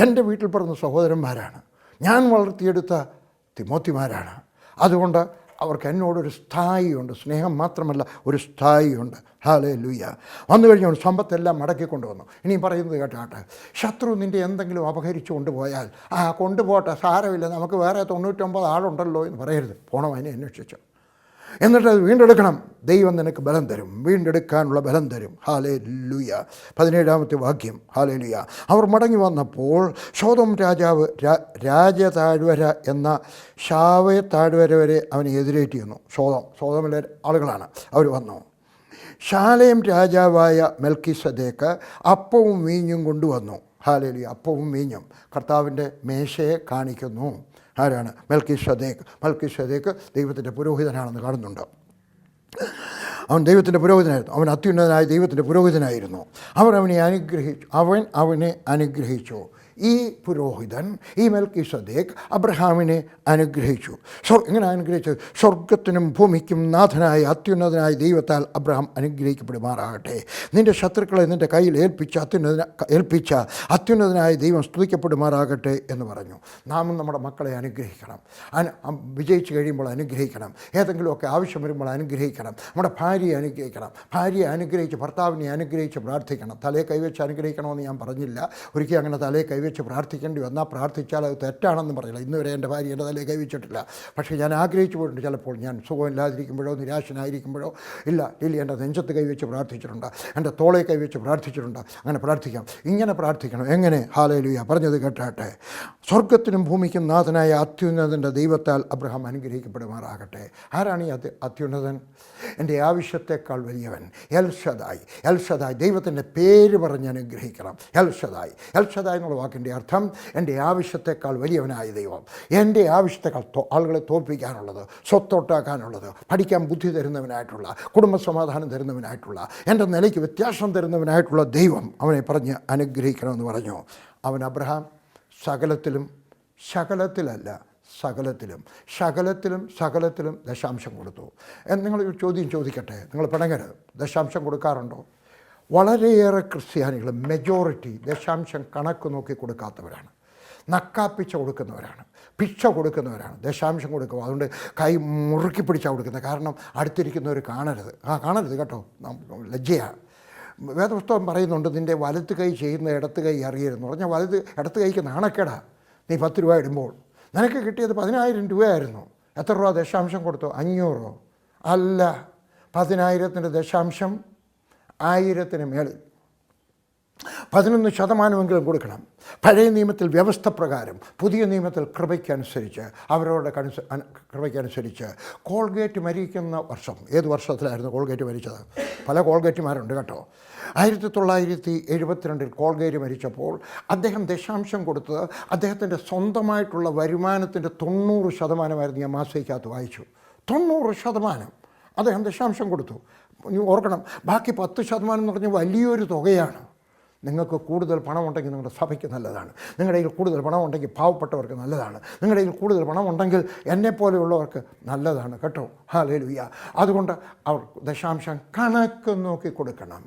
എൻ്റെ വീട്ടിൽ പറഞ്ഞ സഹോദരന്മാരാണ്, ഞാൻ വളർത്തിയെടുത്ത തിമോത്തിമാരാണ്. അതുകൊണ്ട് അവർക്ക് എന്നോടൊരു സ്ഥായിയുണ്ട്. സ്നേഹം മാത്രമല്ല, ഒരു സ്ഥായിയുണ്ട്. ഹല്ലേലൂയ. വന്നു കഴിഞ്ഞാൽ സമ്പത്തെല്ലാം മടക്കി കൊണ്ടുവന്നു. ഇനിയും പറയുന്നത് കേട്ടാട്ടെ, ശത്രു നിൻ്റെ എന്തെങ്കിലും അപഹരിച്ചു കൊണ്ടുപോയാൽ കൊണ്ടുപോട്ടെ, സാരമില്ല, നമുക്ക് വേറെ 99 ആളുണ്ടല്ലോ എന്ന് പറയരുത്. പോണം അതിനെ അന്വേഷിച്ചു, എന്നിട്ട് അത് വീണ്ടെടുക്കണം. ദൈവം നിനക്ക് ബലം തരും, വീണ്ടെടുക്കാനുള്ള ബലം തരും. ഹല്ലേലൂയ. 17-ാമത്തെ വാക്യം. ഹല്ലേലൂയ. അവർ മടങ്ങി വന്നപ്പോൾ സോദോം രാജാവ് രാജതാഴ്വര എന്ന ശാവയ താഴ്വര വരെ അവനെ എതിരേറ്റി വന്നു. സോദോമിലെ ആളുകളാണ് അവർ വന്നു. ശാലേം രാജാവായ മെൽക്കിസദേക്ക് അപ്പവും വീഞ്ഞും കൊണ്ടുവന്നു. ഹല്ലേലൂയ. അപ്പവും വീഞ്ഞും കർത്താവിൻ്റെ മേശയെ കാണിക്കുന്നു. ആരാണ്? മെൽക്കിസദേക്ക് ദൈവത്തിൻ്റെ പുരോഹിതനാണെന്ന് കാണുന്നുണ്ട്. അവൻ ദൈവത്തിൻ്റെ പുരോഹിതനായിരുന്നു. അവൻ അത്യുന്നതനായ ദൈവത്തിൻ്റെ പുരോഹിതനായിരുന്നു. അവൻ അവനെ അനുഗ്രഹിച്ചു. ഈ പുരോഹിതൻ, ഈ മെൽക്കിസദേക്ക് അബ്രഹാമിനെ അനുഗ്രഹിച്ചു. എങ്ങനെ അനുഗ്രഹിച്ചത്? സ്വർഗത്തിനും ഭൂമിക്കും നാഥനായ അത്യുന്നതനായ ദൈവത്താൽ അബ്രഹാം അനുഗ്രഹിക്കപ്പെടുമാറാകട്ടെ. നിൻ്റെ ശത്രുക്കളെ നിൻ്റെ കയ്യിൽ ഏൽപ്പിച്ച അത്യുന്നതനായ ദൈവം സ്തുതിക്കപ്പെടുമാറാകട്ടെ എന്ന് പറഞ്ഞു. നാമും നമ്മുടെ മക്കളെ അനുഗ്രഹിക്കണം. വിജയിച്ച് കഴിയുമ്പോൾ അനുഗ്രഹിക്കണം. ഏതെങ്കിലുമൊക്കെ ആവശ്യം വരുമ്പോൾ അനുഗ്രഹിക്കണം. നമ്മുടെ ഭാര്യയെ അനുഗ്രഹിക്കണം. ഭാര്യയെ അനുഗ്രഹിച്ച് ഭർത്താവിനെ അനുഗ്രഹിച്ച് പ്രാർത്ഥിക്കണം. തലയെ കൈവച്ച് അനുഗ്രഹിക്കണമെന്ന് ഞാൻ പറഞ്ഞില്ല. ഒരിക്കലും അങ്ങനെ തലയെ കൈവച്ച് പ്രാർത്ഥിക്കേണ്ടി വന്നാൽ പ്രാർത്ഥിച്ചാൽ അത് തെറ്റാണെന്ന് പറയില്ല. ഇന്നുവരെ എൻ്റെ ഭാര്യ എൻ്റെ തലയെ കൈവച്ചിട്ടില്ല. പക്ഷേ ഞാൻ ആഗ്രഹിച്ചു പോയിട്ടുണ്ട്. ചിലപ്പോൾ ഞാൻ സുഖമില്ലാതിരിക്കുമ്പോഴോ നിരാശനായിരിക്കുമ്പോഴോ, ഇല്ല എൻ്റെ നെഞ്ചത്ത് കൈവച്ച് പ്രാർത്ഥിച്ചിട്ടുണ്ട്, എൻ്റെ തോളെ കൈവച്ച് പ്രാർത്ഥിച്ചിട്ടുണ്ട്. അങ്ങനെ പ്രാർത്ഥിക്കാം. ഇങ്ങനെ പ്രാർത്ഥിക്കണം. എങ്ങനെ? ഹല്ലേലൂയ. പറഞ്ഞത് കേട്ടാട്ടെ. സ്വർഗത്തിനും ഭൂമിക്കും നാഥനായ അത്യുന്നതൻ്റെ ദൈവത്താൽ അബ്രഹാം അനുഗ്രഹിക്കപ്പെടുമാറാകട്ടെ. ആരാണ് ഈ അത്യുന്നതൻ? എൻ്റെ ആവശ്യത്തെക്കാൾ വലിയവൻ. L Shaddai. ദൈവത്തിൻ്റെ പേര് പറഞ്ഞ് അനുഗ്രഹിക്കണം. എൽ ഷദായ് എന്നുള്ള വാക്കിൻ്റെ അർത്ഥം എൻ്റെ ആവശ്യത്തെക്കാൾ വലിയവനായ ദൈവം. എൻ്റെ ആവശ്യത്തെക്കാൾ ആളുകളെ തോൽപ്പിക്കാനുള്ളത്, സ്വത്തൊട്ടാക്കാനുള്ളത്, പഠിക്കാൻ ബുദ്ധി തരുന്നവനായിട്ടുള്ള, കുടുംബസമാധാനം തരുന്നവനായിട്ടുള്ള, എൻ്റെ നിലയ്ക്ക് വ്യത്യാസം തരുന്നവനായിട്ടുള്ള ദൈവം അവനെ പറഞ്ഞ് അനുഗ്രഹിക്കണമെന്ന് പറഞ്ഞു. അവൻ അബ്രഹാം സകലത്തിലും ദശാംശം കൊടുത്തു. നിങ്ങളൊരു ചോദ്യം ചോദിക്കട്ടെ, നിങ്ങൾ പിണങ്ങരുത്. ദശാംശം കൊടുക്കാറുണ്ടോ? വളരെയേറെ ക്രിസ്ത്യാനികൾ, മെജോറിറ്റി ദശാംശം കണക്ക് നോക്കി കൊടുക്കാത്തവരാണ്. നക്കാപ്പിച്ച കൊടുക്കുന്നവരാണ്, പിച്ച കൊടുക്കുന്നവരാണ്. ദശാംശം കൊടുക്കുക, അതുകൊണ്ട് കൈ മുറുക്കി പിടിച്ചാൽ കൊടുക്കുന്നത്. കാരണം അടുത്തിരിക്കുന്നവർ കാണരുത് കേട്ടോ, ലജ്ജയാണ്. വേദപുസ്തകം പറയുന്നുണ്ട്, നിൻ്റെ വലത്ത് കൈ ചെയ്യുന്ന ഇടത്ത് കൈ അറിയരുതെന്ന് പറഞ്ഞാൽ ഇടത്ത് കൈക്ക് നാണക്കേടാ. നീ 10 രൂപ ഇടുമ്പോൾ നിനക്ക് കിട്ടിയത് 10,000 രൂപയായിരുന്നു. എത്ര രൂപ ദശാംശം കൊടുത്തു? 500 അല്ല, 10,000-ൻ്റെ ദശാംശം 1000-ന് മേളിൽ 11% കൊടുക്കണം. പഴയ നിയമത്തിൽ വ്യവസ്ഥ പ്രകാരം, പുതിയ നിയമത്തിൽ കൃപയ്ക്കനുസരിച്ച്, അവരവരുടെ കൃപയ്ക്കനുസരിച്ച് കോൾഗേറ്റ് മരിക്കുന്ന വർഷം, ഏത് വർഷത്തിലായിരുന്നു കോൾഗേറ്റ് മരിച്ചത്? പല കോൾഗേറ്റുമാരുണ്ട് കേട്ടോ. 1972 കോൾഗേറ്റ് മരിച്ചപ്പോൾ അദ്ദേഹം ദശാംശം കൊടുത്തത് അദ്ദേഹത്തിൻ്റെ സ്വന്തമായിട്ടുള്ള വരുമാനത്തിൻ്റെ 90% ഞാൻ മാസികയ്ക്കകത്ത് വായിച്ചു. 90% അദ്ദേഹം ദശാംശം കൊടുത്തു. ഓർക്കണം, ബാക്കി 10% എന്ന് പറഞ്ഞാൽ വലിയൊരു തുകയാണ്. നിങ്ങൾക്ക് കൂടുതൽ പണമുണ്ടെങ്കിൽ നിങ്ങളുടെ സഭയ്ക്ക് നല്ലതാണ്. നിങ്ങളുടെ കയ്യിൽ കൂടുതൽ പണമുണ്ടെങ്കിൽ പാവപ്പെട്ടവർക്ക് നല്ലതാണ്. നിങ്ങളുടെ കയ്യിൽ കൂടുതൽ പണമുണ്ടെങ്കിൽ എന്നെപ്പോലെയുള്ളവർക്ക് നല്ലതാണ് കേട്ടോ. ഹല്ലേലൂയ. അതുകൊണ്ട് അവർ ദശാംശം കണക്ക് നോക്കി കൊടുക്കണം.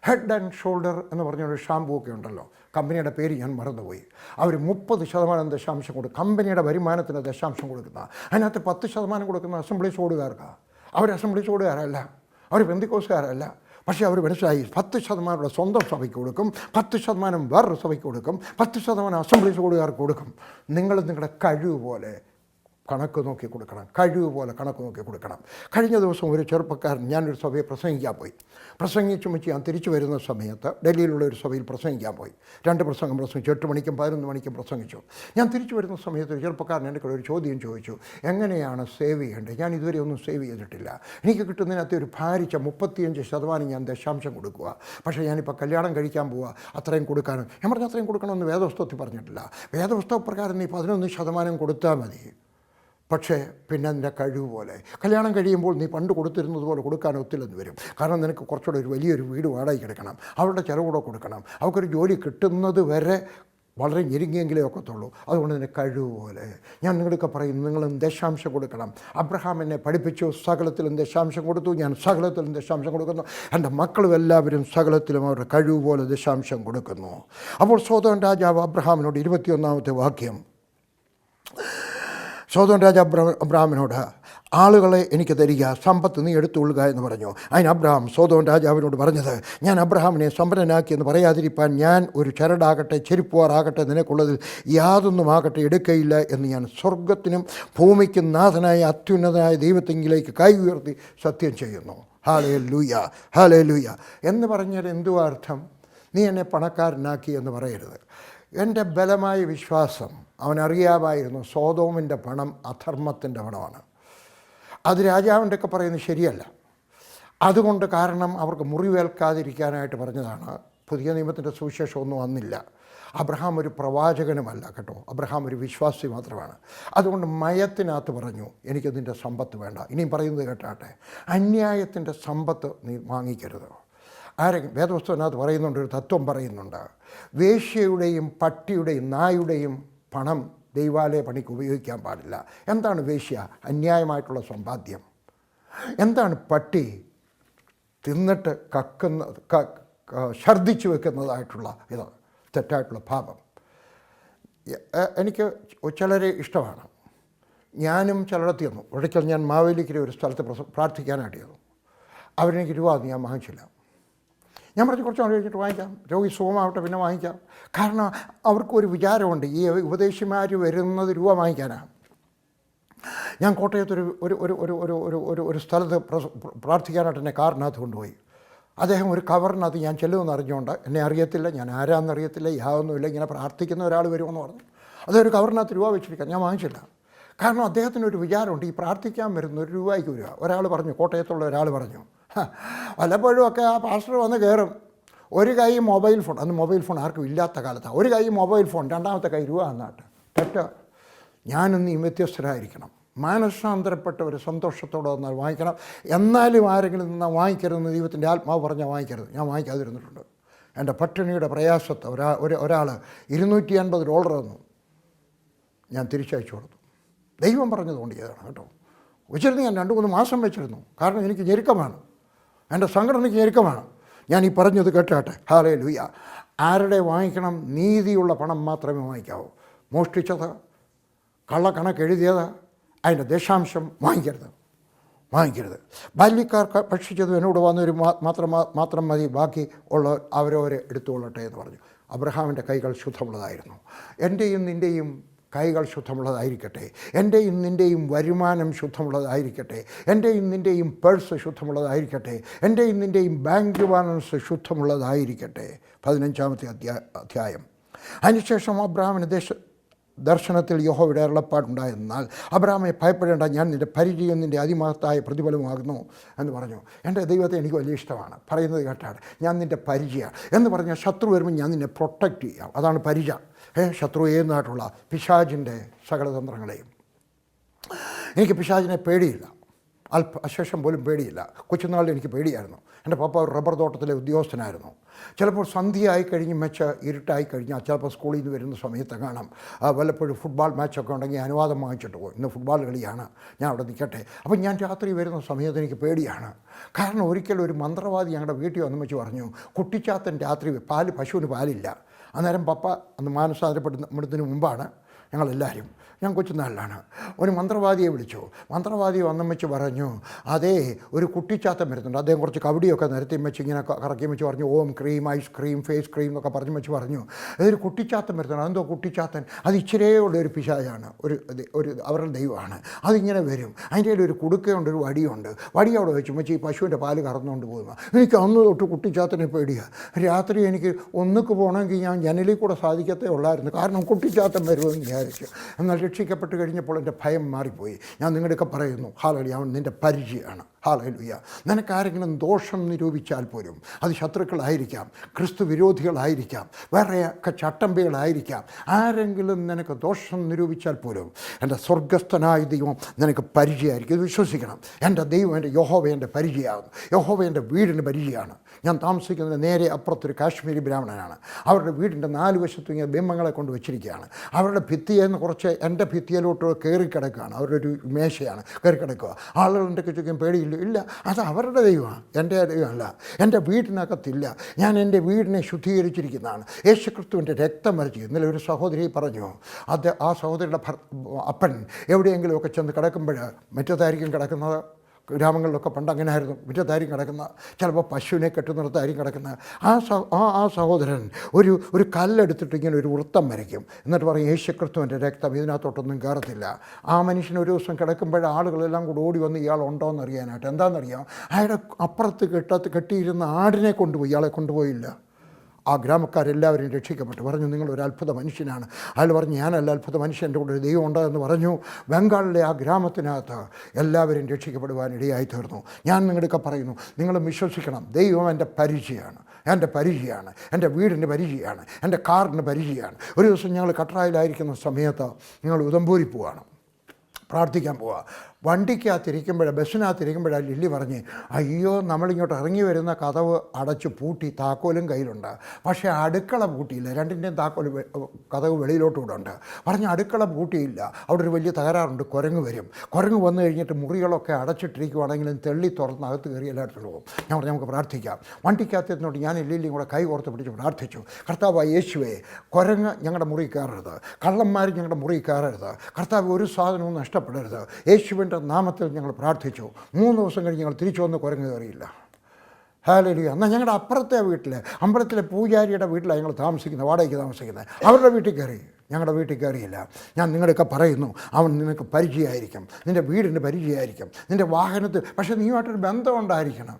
ഹെഡ് ആൻഡ് ഷോൾഡർ എന്ന് പറഞ്ഞൊരു ഷാമ്പൂ ഒക്കെ ഉണ്ടല്ലോ, കമ്പനിയുടെ പേര് ഞാൻ മറന്നുപോയി. അവർ 30% ദശാംശം കൊടുക്കും. കമ്പനിയുടെ വരുമാനത്തിന് ദശാംശം കൊടുക്കുന്ന, അതിനകത്ത് 10% കൊടുക്കുന്ന അസംബ്ലീസ് ബോർഡുകാർക്കാണ്. അവർ അസംബ്ലീസ് ബോർഡുകാരല്ല, അവർ പെന്തിക്കോസുകാരല്ല. പക്ഷേ അവർ മനസ്സിലായി, 10% സ്വന്തം സഭയ്ക്ക് കൊടുക്കും, 10% വേറൊരു സഭയ്ക്ക് കൊടുക്കും, 10% അസംബ്ലീസ് ബോർഡുകാർക്ക് കൊടുക്കും. നിങ്ങൾ നിങ്ങളുടെ കഴിവ് പോലെ കണക്ക് നോക്കി കൊടുക്കണം, കഴിവ് പോലെ കണക്ക് നോക്കി കൊടുക്കണം. കഴിഞ്ഞ ദിവസം ഒരു ചെറുപ്പക്കാരൻ, ഞാനൊരു സഭയെ പ്രസംഗിക്കാൻ പോയി. പ്രസംഗിച്ചു വെച്ച് ഞാൻ തിരിച്ചു വരുന്ന സമയത്ത് ഡൽഹിയിലുള്ള ഒരു സഭയിൽ പ്രസംഗിക്കാൻ പോയി. 2 പ്രസംഗം പ്രസംഗിച്ചു, 8 മണിക്കും 11 മണിക്കും പ്രസംഗിച്ചു. ഞാൻ തിരിച്ചു വരുന്ന സമയത്ത് ഒരു ചെറുപ്പക്കാരൻ എൻ്റെ കൂടെ ഒരു ചോദ്യം ചോദിച്ചു, എങ്ങനെയാണ് സേവ് ചെയ്യേണ്ടത്? ഞാൻ ഇതുവരെ ഒന്നും സേവ് ചെയ്തിട്ടില്ല. എനിക്ക് കിട്ടുന്നതിനകത്ത് ഒരു ഭാരിച്ച 35% ഞാൻ ദശാംശം കൊടുക്കുക. പക്ഷേ ഞാനിപ്പോൾ കല്യാണം കഴിക്കാൻ പോവുക, അത്രയും കൊടുക്കാനും. ഞാൻ പറഞ്ഞ അത്രയും കൊടുക്കണമെന്ന് വേദപുസ്തകത്തിൽ പറഞ്ഞിട്ടില്ല. വേദപുസ്തക പ്രകാരം നീ 11% കൊടുത്താൽ മതി. പക്ഷേ പിന്നെ നിൻ്റെ കഴിവ് പോലെ കല്യാണം കഴിയുമ്പോൾ നീ പണ്ട് കൊടുത്തിരുന്നത് പോലെ കൊടുക്കാൻ ഒത്തില്ലെന്ന് വരും. കാരണം നിനക്ക് കുറച്ചുകൂടെ ഒരു വലിയൊരു വീട് വാടകയ്ക്ക് എടുക്കണം, അവരുടെ ചിലവ് കൊടുക്കണം, അവർക്കൊരു ജോലി കിട്ടുന്നത് വരെ വളരെ ഞെരുങ്ങിയെങ്കിലേ ഒക്കത്തുള്ളൂ. അതുകൊണ്ട് നിൻ്റെ കഴിവ് പോലെ. ഞാൻ നിങ്ങളൊക്കെ പറയും, നിങ്ങളും ദശാംശം കൊടുക്കണം. അബ്രഹാം എന്നെ പഠിപ്പിച്ചു, സകലത്തിലും ദശാംശം കൊടുത്തു. ഞാൻ സകലത്തിലും ദശാംശം കൊടുക്കുന്നു. എൻ്റെ മക്കളും എല്ലാവരും സകലത്തിലും അവരുടെ കഴിവ് പോലെ ദശാംശം കൊടുക്കുന്നു. അപ്പോൾ സോദോം രാജാവ് അബ്രഹാമിനോട് 21-ാമത്തെ വാക്യം, സോദോം രാജാവ് അബ്രഹാമിനോട്, ആളുകളെ എനിക്ക് തരിക, സമ്പത്ത് നീ എടുത്തുകൊള്ളുക എന്ന് പറഞ്ഞു. അതിന് അബ്രഹാം സോദോം രാജാവിനോട് പറഞ്ഞത്, ഞാൻ അബ്രഹാമിനെ സമ്പന്നനാക്കിയെന്ന് പറയാതിരിപ്പാൻ ഞാൻ ഒരു ചരടാകട്ടെ ചെരുപ്പുവാറാകട്ടെ നിനക്കുള്ളതിൽ യാതൊന്നുമാകട്ടെ എടുക്കയില്ല എന്ന് ഞാൻ സ്വർഗത്തിനും ഭൂമിക്കും നാഥനായ അത്യുന്നതനായ ദൈവത്തെങ്കിലേക്ക് കൈ ഉയർത്തി സത്യം ചെയ്യുന്നു. ഹല്ലേലൂയ, ഹല്ലേലൂയ എന്ന് പറഞ്ഞാൽ എന്തുവാ അർത്ഥം? നീ എന്നെ പണക്കാരനാക്കി എന്ന് പറയരുത്. എൻ്റെ ബലമായ വിശ്വാസം, അവനറിയാമായിരുന്നു സോദോമിൻ്റെ പണം അധർമ്മത്തിൻ്റെ പണമാണ്. അത് രാജാവിൻ്റെ ഒക്കെ പറയുന്നത് ശരിയല്ല. അതുകൊണ്ട് കാരണം അവർക്ക് മുറിവേൽക്കാതിരിക്കാനായിട്ട് പറഞ്ഞതാണ്. പുതിയ നിയമത്തിൻ്റെ സുവിശേഷമൊന്നും വന്നില്ല. അബ്രഹാം ഒരു പ്രവാചകനുമല്ല കേട്ടോ, അബ്രഹാം ഒരു വിശ്വാസി മാത്രമാണ്. അതുകൊണ്ട് മയത്തിനകത്ത് പറഞ്ഞു, എനിക്ക് നിൻ്റെ സമ്പത്ത് വേണ്ട. ഇനിയും പറയുന്നത് കേട്ടാട്ടെ, അന്യായത്തിൻ്റെ സമ്പത്ത് നീ വാങ്ങിക്കരുത്. ആരെങ്കിലും വേദപുസ്തകത്തിനകത്ത് പറയുന്നുണ്ട്, ഒരു തത്വം പറയുന്നുണ്ട്, വേശ്യയുടെയും പട്ടിയുടെയും നായുടെയും പണം ദൈവാലയ പണിക്ക് ഉപയോഗിക്കാൻ പാടില്ല. എന്താണ് വേശ്യ? അന്യായമായിട്ടുള്ള സമ്പാദ്യം. എന്താണ് പട്ടി? തിന്നിട്ട് കക്കുന്നത്, ഛർദ്ദിച്ചു വെക്കുന്നതായിട്ടുള്ള ഇത് തെറ്റായിട്ടുള്ള പാപം. എനിക്ക് ചിലരെ ഇഷ്ടമാണ്. ഞാനും ചിലയിടത്ത് ചെന്നു. ഒരിക്കൽ ഞാൻ മാവേലിക്കര ഒരു സ്ഥലത്ത് പ്രാർത്ഥിക്കാനായിട്ട് ചെന്നു. അവരെനിക്ക് രൂപ ഞാൻ വാങ്ങിച്ചില്ല. ഞാൻ പറഞ്ഞു, കുറച്ച് നാൾ കഴിഞ്ഞിട്ട് വാങ്ങിക്കാം, രോഗി സുഖമാവട്ടെ പിന്നെ വാങ്ങിക്കാം. കാരണം അവർക്കൊരു വിചാരമുണ്ട്, ഈ ഉപദേശിമാർ വരുന്നത് രൂപ വാങ്ങിക്കാനാണ്. ഞാൻ കോട്ടയത്തൊരു ഒരു ഒരു ഒരു ഒരു ഒരു ഒരു ഒരു സ്ഥലത്ത് പ്രാർത്ഥിക്കാനായിട്ട് എന്നെ കാറിനകത്ത് കൊണ്ടുപോയി. അദ്ദേഹം ഒരു കവറിനകത്ത് ഞാൻ ചെല്ലുമെന്ന് അറിഞ്ഞുകൊണ്ട്, എന്നെ അറിയത്തില്ല, ഞാൻ ആരാന്നറിയത്തില്ല, യാതൊന്നുമില്ല, ഇങ്ങനെ പ്രാർത്ഥിക്കുന്ന ഒരാൾ വരുമെന്ന് പറഞ്ഞു. അതൊരു കവറിനകത്ത് രൂപ വെച്ചിരിക്കാം. ഞാൻ വാങ്ങിച്ചില്ല. കാരണം അദ്ദേഹത്തിനൊരു വിചാരമുണ്ട്, ഈ പ്രാർത്ഥിക്കാൻ വരുന്ന ഒരു രൂപയ്ക്ക് വരിക. ഒരാൾ പറഞ്ഞു, കോട്ടയത്തുള്ള ഒരാൾ പറഞ്ഞു, വല്ലപ്പോഴും ഒക്കെ ആ പാസ്റ്റർ വന്ന് കയറും, ഒരു കൈ മൊബൈൽ ഫോൺ, അന്ന് മൊബൈൽ ഫോൺ ആർക്കും ഇല്ലാത്ത കാലത്താണ്, ഒരു കൈ മൊബൈൽ ഫോൺ, രണ്ടാമത്തെ കൈ രൂപ എന്നാട്ട്. തെറ്റ്. ഞാനും നീ വ്യത്യസ്തരായിരിക്കണം. മാനസാന്തരപ്പെട്ട ഒരു സന്തോഷത്തോടെ വന്നാൽ വാങ്ങിക്കണം. എന്നാലും ആരെങ്കിലും നിന്നാൽ വാങ്ങിക്കരുതെന്ന് ദൈവത്തിൻ്റെ ആത്മാവ് പറഞ്ഞാൽ വാങ്ങിക്കരുത്. ഞാൻ വാങ്ങിക്കാതിരുന്നിട്ടുണ്ട്. എൻ്റെ പട്ടിണിയുടെ പ്രയാസത്തെ ഒരാൾ $250 തന്നു, ഞാൻ തിരിച്ചയച്ചു കൊടുത്തു. ദൈവം പറഞ്ഞതുകൊണ്ട് ചെയ്തതാണ് കേട്ടോ. വെച്ചിരുന്നു, ഞാൻ 2-3 മാസം വെച്ചിരുന്നു. കാരണം എനിക്ക് ഞെരുക്കമാണ്, എൻ്റെ സംഘടനയ്ക്ക് ഞെരുക്കമാണ്. ഞാൻ ഈ പറഞ്ഞത് കേട്ടാട്ടെ. ഹല്ലേലൂയ. ആരുടെ വാങ്ങിക്കണം? നീതിയുള്ള പണം മാത്രമേ വാങ്ങിക്കാവൂ. മോഷ്ടിച്ചത്, കള്ളക്കണക്ക് എഴുതിയത്, അതിൻ്റെ ദശാംശം വാങ്ങിക്കരുത്. ബാല്യക്കാർ ഭക്ഷിച്ചത് എന്നോട് വന്നൊരു മാത്രം മതി, ബാക്കി ഉള്ള അവരവരെ എടുത്തുകൊള്ളട്ടെ എന്ന് പറഞ്ഞു. അബ്രഹാമിൻ്റെ കൈകൾ ശുദ്ധമുള്ളതായിരുന്നു. എൻ്റെയും നിൻ്റെയും കൈകൾ ശുദ്ധമുള്ളതായിരിക്കട്ടെ. എൻ്റെയും നിൻ്റെയും വരുമാനം ശുദ്ധമുള്ളതായിരിക്കട്ടെ. എൻ്റെയും നിൻ്റെയും പേഴ്സ് ശുദ്ധമുള്ളതായിരിക്കട്ടെ. എൻ്റെയും നിൻ്റെയും ബാങ്ക് ബാലൻസ് ശുദ്ധമുള്ളതായിരിക്കട്ടെ. 15-ാമത്തെ അധ്യായം. അതിനുശേഷം അബ്രഹാമിന് ദർശനത്തിൽ യഹോവയുടെ അരുളപ്പാടുണ്ടായെന്നാൽ, അബ്രഹാമെ ഭയപ്പെടേണ്ട, ഞാൻ നിൻ്റെ പരിചയം നിൻ്റെ അതിമഹത്തായ പ്രതിഫലമാകുന്നു എന്ന് പറഞ്ഞു. എൻ്റെ ദൈവത്തെ എനിക്ക് വലിയ ഇഷ്ടമാണ്. പറയുന്നത് കേട്ടാണ്, ഞാൻ നിൻ്റെ പരിചയ എന്ന് പറഞ്ഞാൽ ശത്രു വരുമ്പോൾ ഞാൻ നിന്നെ പ്രൊട്ടക്റ്റ് ചെയ്യാം. അതാണ് പരിച. ശത്രു ചെയ്യുന്നതായിട്ടുള്ള പിശാചിൻ്റെ സകലതന്ത്രങ്ങളെയും. എനിക്ക് പിശാചിനെ പേടിയില്ല, അശേഷം പോലും പേടിയില്ല. കൊച്ചുനാളിൽ എനിക്ക് പേടിയായിരുന്നു. എൻ്റെ പപ്പ ഒരു റബ്ബർ തോട്ടത്തിലെ ഉദ്യോഗസ്ഥനായിരുന്നു. ചിലപ്പോൾ സന്ധ്യയായി കഴിഞ്ഞ് ഇരുട്ടായി കഴിഞ്ഞാൽ ചിലപ്പോൾ സ്കൂളിൽ നിന്ന് വരുന്ന സമയത്ത് കാണാം വല്ലപ്പോഴും ഫുട്ബോൾ മാച്ചൊക്കെ ഉണ്ടെങ്കിൽ അനുവാദം വാങ്ങിച്ചിട്ട് പോകും. ഇന്ന് ഫുട്ബോൾ കളിയാണ്, ഞാൻ അവിടെ നിൽക്കട്ടെ. അപ്പം ഞാൻ രാത്രി വരുന്ന സമയത്ത് എനിക്ക് പേടിയാണ്. കാരണം ഒരിക്കലും ഒരു മന്ത്രവാദി ഞങ്ങളുടെ വീട്ടിൽ വന്നു വെച്ച് പറഞ്ഞു, കുട്ടിച്ചാത്തൻ രാത്രി പശുവിന് പാലില്ല. അന്നേരം പപ്പ അന്ന് മാനസാന്തരപ്പെടുന്നതിന് മുമ്പാണ്. ഞങ്ങളെല്ലാവരും. ഞാൻ കൊച്ചുനാളിലാണ്. ഒരു മന്ത്രവാദിയെ വിളിച്ചു. മന്ത്രവാദി വന്നമ്മച്ച് പറഞ്ഞു, അതേ ഒരു കുട്ടിച്ചാത്തൻ വരുന്നുണ്ട്. അദ്ദേഹം കുറച്ച് കബഡിയൊക്കെ നിരത്തി വെച്ച് ഇങ്ങനെ കറക്കി വെച്ച് പറഞ്ഞു, Om cream, ice cream, face cream എന്നൊക്കെ പറഞ്ഞു വെച്ച് പറഞ്ഞു, അതൊരു കുട്ടിച്ചാത്തൻ വരുന്നുണ്ട്. അതെന്തോ കുട്ടിച്ചാത്തൻ? അത് ഇച്ചിരിയേ ഉള്ള ഒരു പിശാചാണ്, ഒരു അവരുടെ ദൈവമാണ്. അതിങ്ങനെ വരും. അതിൻ്റെ ഇടയിൽ ഒരു കുടുക്കയുണ്ട്, ഒരു വടിയുണ്ട്. വടി അവിടെ വെച്ച് വെച്ച് ഈ പശുവിൻ്റെ പാല് കറന്നുകൊണ്ട് പോകുന്നു. എനിക്ക് അന്ന് തൊട്ട് കുട്ടിച്ചാത്തനെ പേടിയാണ്. രാത്രി എനിക്ക് ഒന്നുക്ക് പോകണമെങ്കിൽ ഞാൻ ജനലിൽ കൂടെ സാധിക്കത്തേ ഉള്ളായിരുന്നു. കാരണം കുട്ടിച്ചാത്തൻ വരുമെന്ന് വിചാരിച്ചു. എന്നാൽ രക്ഷിക്കപ്പെട്ട് കഴിഞ്ഞപ്പോൾ എൻ്റെ ഭയം മാറിപ്പോയി. ഞാൻ നിങ്ങളുടെയൊക്കെ പറയുന്നു, ഹല്ലേലൂയ, അവൻ നിൻ്റെ പരിചയമാണ്. ഹല്ലേലൂയ. നിനക്കാരെങ്കിലും ദോഷം നിരൂപിച്ചാൽ പോലും അത് ശത്രുക്കളായിരിക്കാം, ക്രിസ്തു വിരോധികളായിരിക്കാം, വേറെയൊക്കെ ചട്ടമ്പികളായിരിക്കാം. ആരെങ്കിലും നിനക്ക് ദോഷം നിരൂപിച്ചാൽ പോലും എൻ്റെ സ്വർഗസ്ഥനായ ദൈവം നിനക്ക് പരിചയമായിരിക്കും. ഇത് വിശ്വസിക്കണം. എൻ്റെ ദൈവം, എൻ്റെ യഹോവ എൻ്റെ പരിചയമാകുന്നു. യഹോവ എൻ്റെ വീടിൻ്റെ പരിചയമാണ്. ഞാൻ താമസിക്കുന്നത് നേരെ അപ്പുറത്തൊരു കാശ്മീരി ബ്രാഹ്മണനാണ്. അവരുടെ വീടിൻ്റെ 4 വശത്തും ഇങ്ങനെ ബിംബങ്ങളെ കൊണ്ട് വെച്ചിരിക്കുകയാണ്. അവരുടെ ഭിത്തിയെന്ന് കുറച്ച് എൻ്റെ ഭിത്തിയിലോട്ട് കയറി കിടക്കുകയാണ്. അവരുടെ ഒരു മേശയാണ്, കയറി കിടക്കുക. ആളുകളുടെ ചുറ്റും പേടിയില്ല. ഇല്ല, അത് അവരുടെ ദൈവമാണ്, എൻ്റെ ദൈവമല്ല. എൻ്റെ വീടിനകത്തില്ല. ഞാൻ എൻ്റെ വീടിനെ ശുദ്ധീകരിച്ചിരിക്കുന്നതാണ്. യേശുക്രിസ്തുവിൻ്റെ രക്തം വരച്ച്. ഇന്നലെ ഒരു സഹോദരി പറഞ്ഞു, അത് ആ സഹോദരിയുടെ അപ്പൻ എവിടെയെങ്കിലുമൊക്കെ ചെന്ന് കിടക്കുമ്പോൾ മറ്റേതായിരിക്കും കിടക്കുന്നത്. ഗ്രാമങ്ങളിലൊക്കെ പണ്ട് അങ്ങനെ ആയിരുന്നു. മുറ്റത്തായിരിക്കും കിടക്കുന്ന, ചിലപ്പോൾ പശുവിനെ കെട്ടുന്നിടത്തായിരിക്കും കിടക്കുന്നത്. ആ സഹോദരൻ ഒരു കല്ലെടുത്തിട്ട് ഇങ്ങനെ ഒരു വൃത്തം വരയ്ക്കും. എന്നിട്ട് പറയും, യേശുക്രിസ്തുവിൻ്റെ രക്തം ഇതിനകത്തോട്ടൊന്നും കയറത്തില്ല. ആ മനുഷ്യൻ ഒരു ദിവസം കിടക്കുമ്പോൾ ആളുകളെല്ലാം കൂടെ ഓടി വന്ന് ഇയാൾ ഉണ്ടോ എന്ന് അറിയാനായിട്ട്. എന്താണെന്നറിയാം, അയാളുടെ അപ്പുറത്ത് കെട്ടിയിരുന്ന ആടിനെ കൊണ്ടുപോയി. ഇയാളെ കൊണ്ടുപോയില്ല. ആ ഗ്രാമക്കാരെല്ലാവരും രക്ഷിക്കപ്പെട്ടു. പറഞ്ഞു, നിങ്ങളൊരു അത്ഭുത മനുഷ്യനാണ്. അയാൾ പറഞ്ഞു, ഞാനല്ല അത്ഭുത മനുഷ്യൻ, എൻ്റെ കൂടെ ഒരു ദൈവം ഉണ്ടെന്ന് പറഞ്ഞു. ബംഗാളിലെ ആ ഗ്രാമത്തിനകത്ത് എല്ലാവരും രക്ഷിക്കപ്പെടുവാനിടയായി തീർന്നു. ഞാൻ നിങ്ങളൊക്കെ പറയുന്നു, നിങ്ങൾ വിശ്വസിക്കണം. ദൈവം എൻ്റെ പരിചയമാണ്, എൻ്റെ വീടിൻ്റെ പരിചയമാണ്, എൻ്റെ കാറിൻ്റെ പരിചയമാണ്. ഒരു ദിവസം ഞങ്ങൾ കട്ടറായിലായിരിക്കുന്ന സമയത്ത് ഞങ്ങൾ ഉദംപൂരിൽ പോവുകയാണ്, പ്രാർത്ഥിക്കാൻ പോവുക. ബസ്സിനകത്തിരിക്കുമ്പോഴാണ് ലില്ലി പറഞ്ഞ്, അയ്യോ, നമ്മളിങ്ങോട്ട് ഇറങ്ങി വരുന്ന കതവ് അടച്ച് പൂട്ടി, താക്കോലും കയ്യിലുണ്ട്, പക്ഷേ അടുക്കള പൂട്ടിയില്ല. രണ്ടിൻ്റെയും കതവ് വെളിയിലോട്ടുകൂടെ ഉണ്ട്. പറഞ്ഞ് അടുക്കള പൂട്ടിയില്ല, അവിടെ ഒരു വലിയ തകരാറുണ്ട്. കുരങ്ങ് വന്നു കഴിഞ്ഞിട്ട് മുറികളൊക്കെ അടച്ചിട്ടിരിക്കുവാണെങ്കിലും തെള്ളി തുറന്ന് അകത്ത് കയറി എല്ലായിടത്തും പോകും. ഞാൻ പറഞ്ഞു, നമുക്ക് പ്രാർത്ഥിക്കാം. വണ്ടിക്കകത്തിരുന്നോട്ട് ഞാൻ ലില്ലിയും കൂടെ കൈ കോർത്ത് പിടിച്ച് പ്രാർത്ഥിച്ചു. കർത്താവായ യേശുവേ, കുരങ്ങ് ഞങ്ങളുടെ മുറി കയറരുത്, കള്ളന്മാർ ഞങ്ങളുടെ മുറി കയറരുത്, കർത്താവ് ഒരു സാധനവും നഷ്ടപ്പെടരുത്. യേശുവിൻ്റെ നാമത്തിൽ ഞങ്ങൾ പ്രാർത്ഥിച്ചു. 3 ദിവസം കഴിഞ്ഞ് ഞങ്ങൾ തിരിച്ചു വന്ന് കുരങ്ങ് കയറിയില്ല. ഹല്ലേലൂയ. എന്നാൽ ഞങ്ങളുടെ അപ്പുറത്തെ വീട്ടിൽ, അമ്പലത്തിലെ പൂജാരിയുടെ വീട്ടിലാണ് ഞങ്ങൾ താമസിക്കുന്നത്, വാടകയ്ക്ക് താമസിക്കുന്നത്. അവരുടെ വീട്ടിൽ കയറി, ഞങ്ങളുടെ വീട്ടിൽ കയറിയില്ല. ഞാൻ നിങ്ങളൊക്കെ പറയുന്നു, അവൻ നിനക്ക് പരിചയമായിരിക്കും, നിൻ്റെ വീടിൻ്റെ പരിചയമായിരിക്കും, നിൻ്റെ വാഹനത്തിൽ. പക്ഷേ നീയുമായിട്ടൊരു ബന്ധം ഉണ്ടായിരിക്കണം.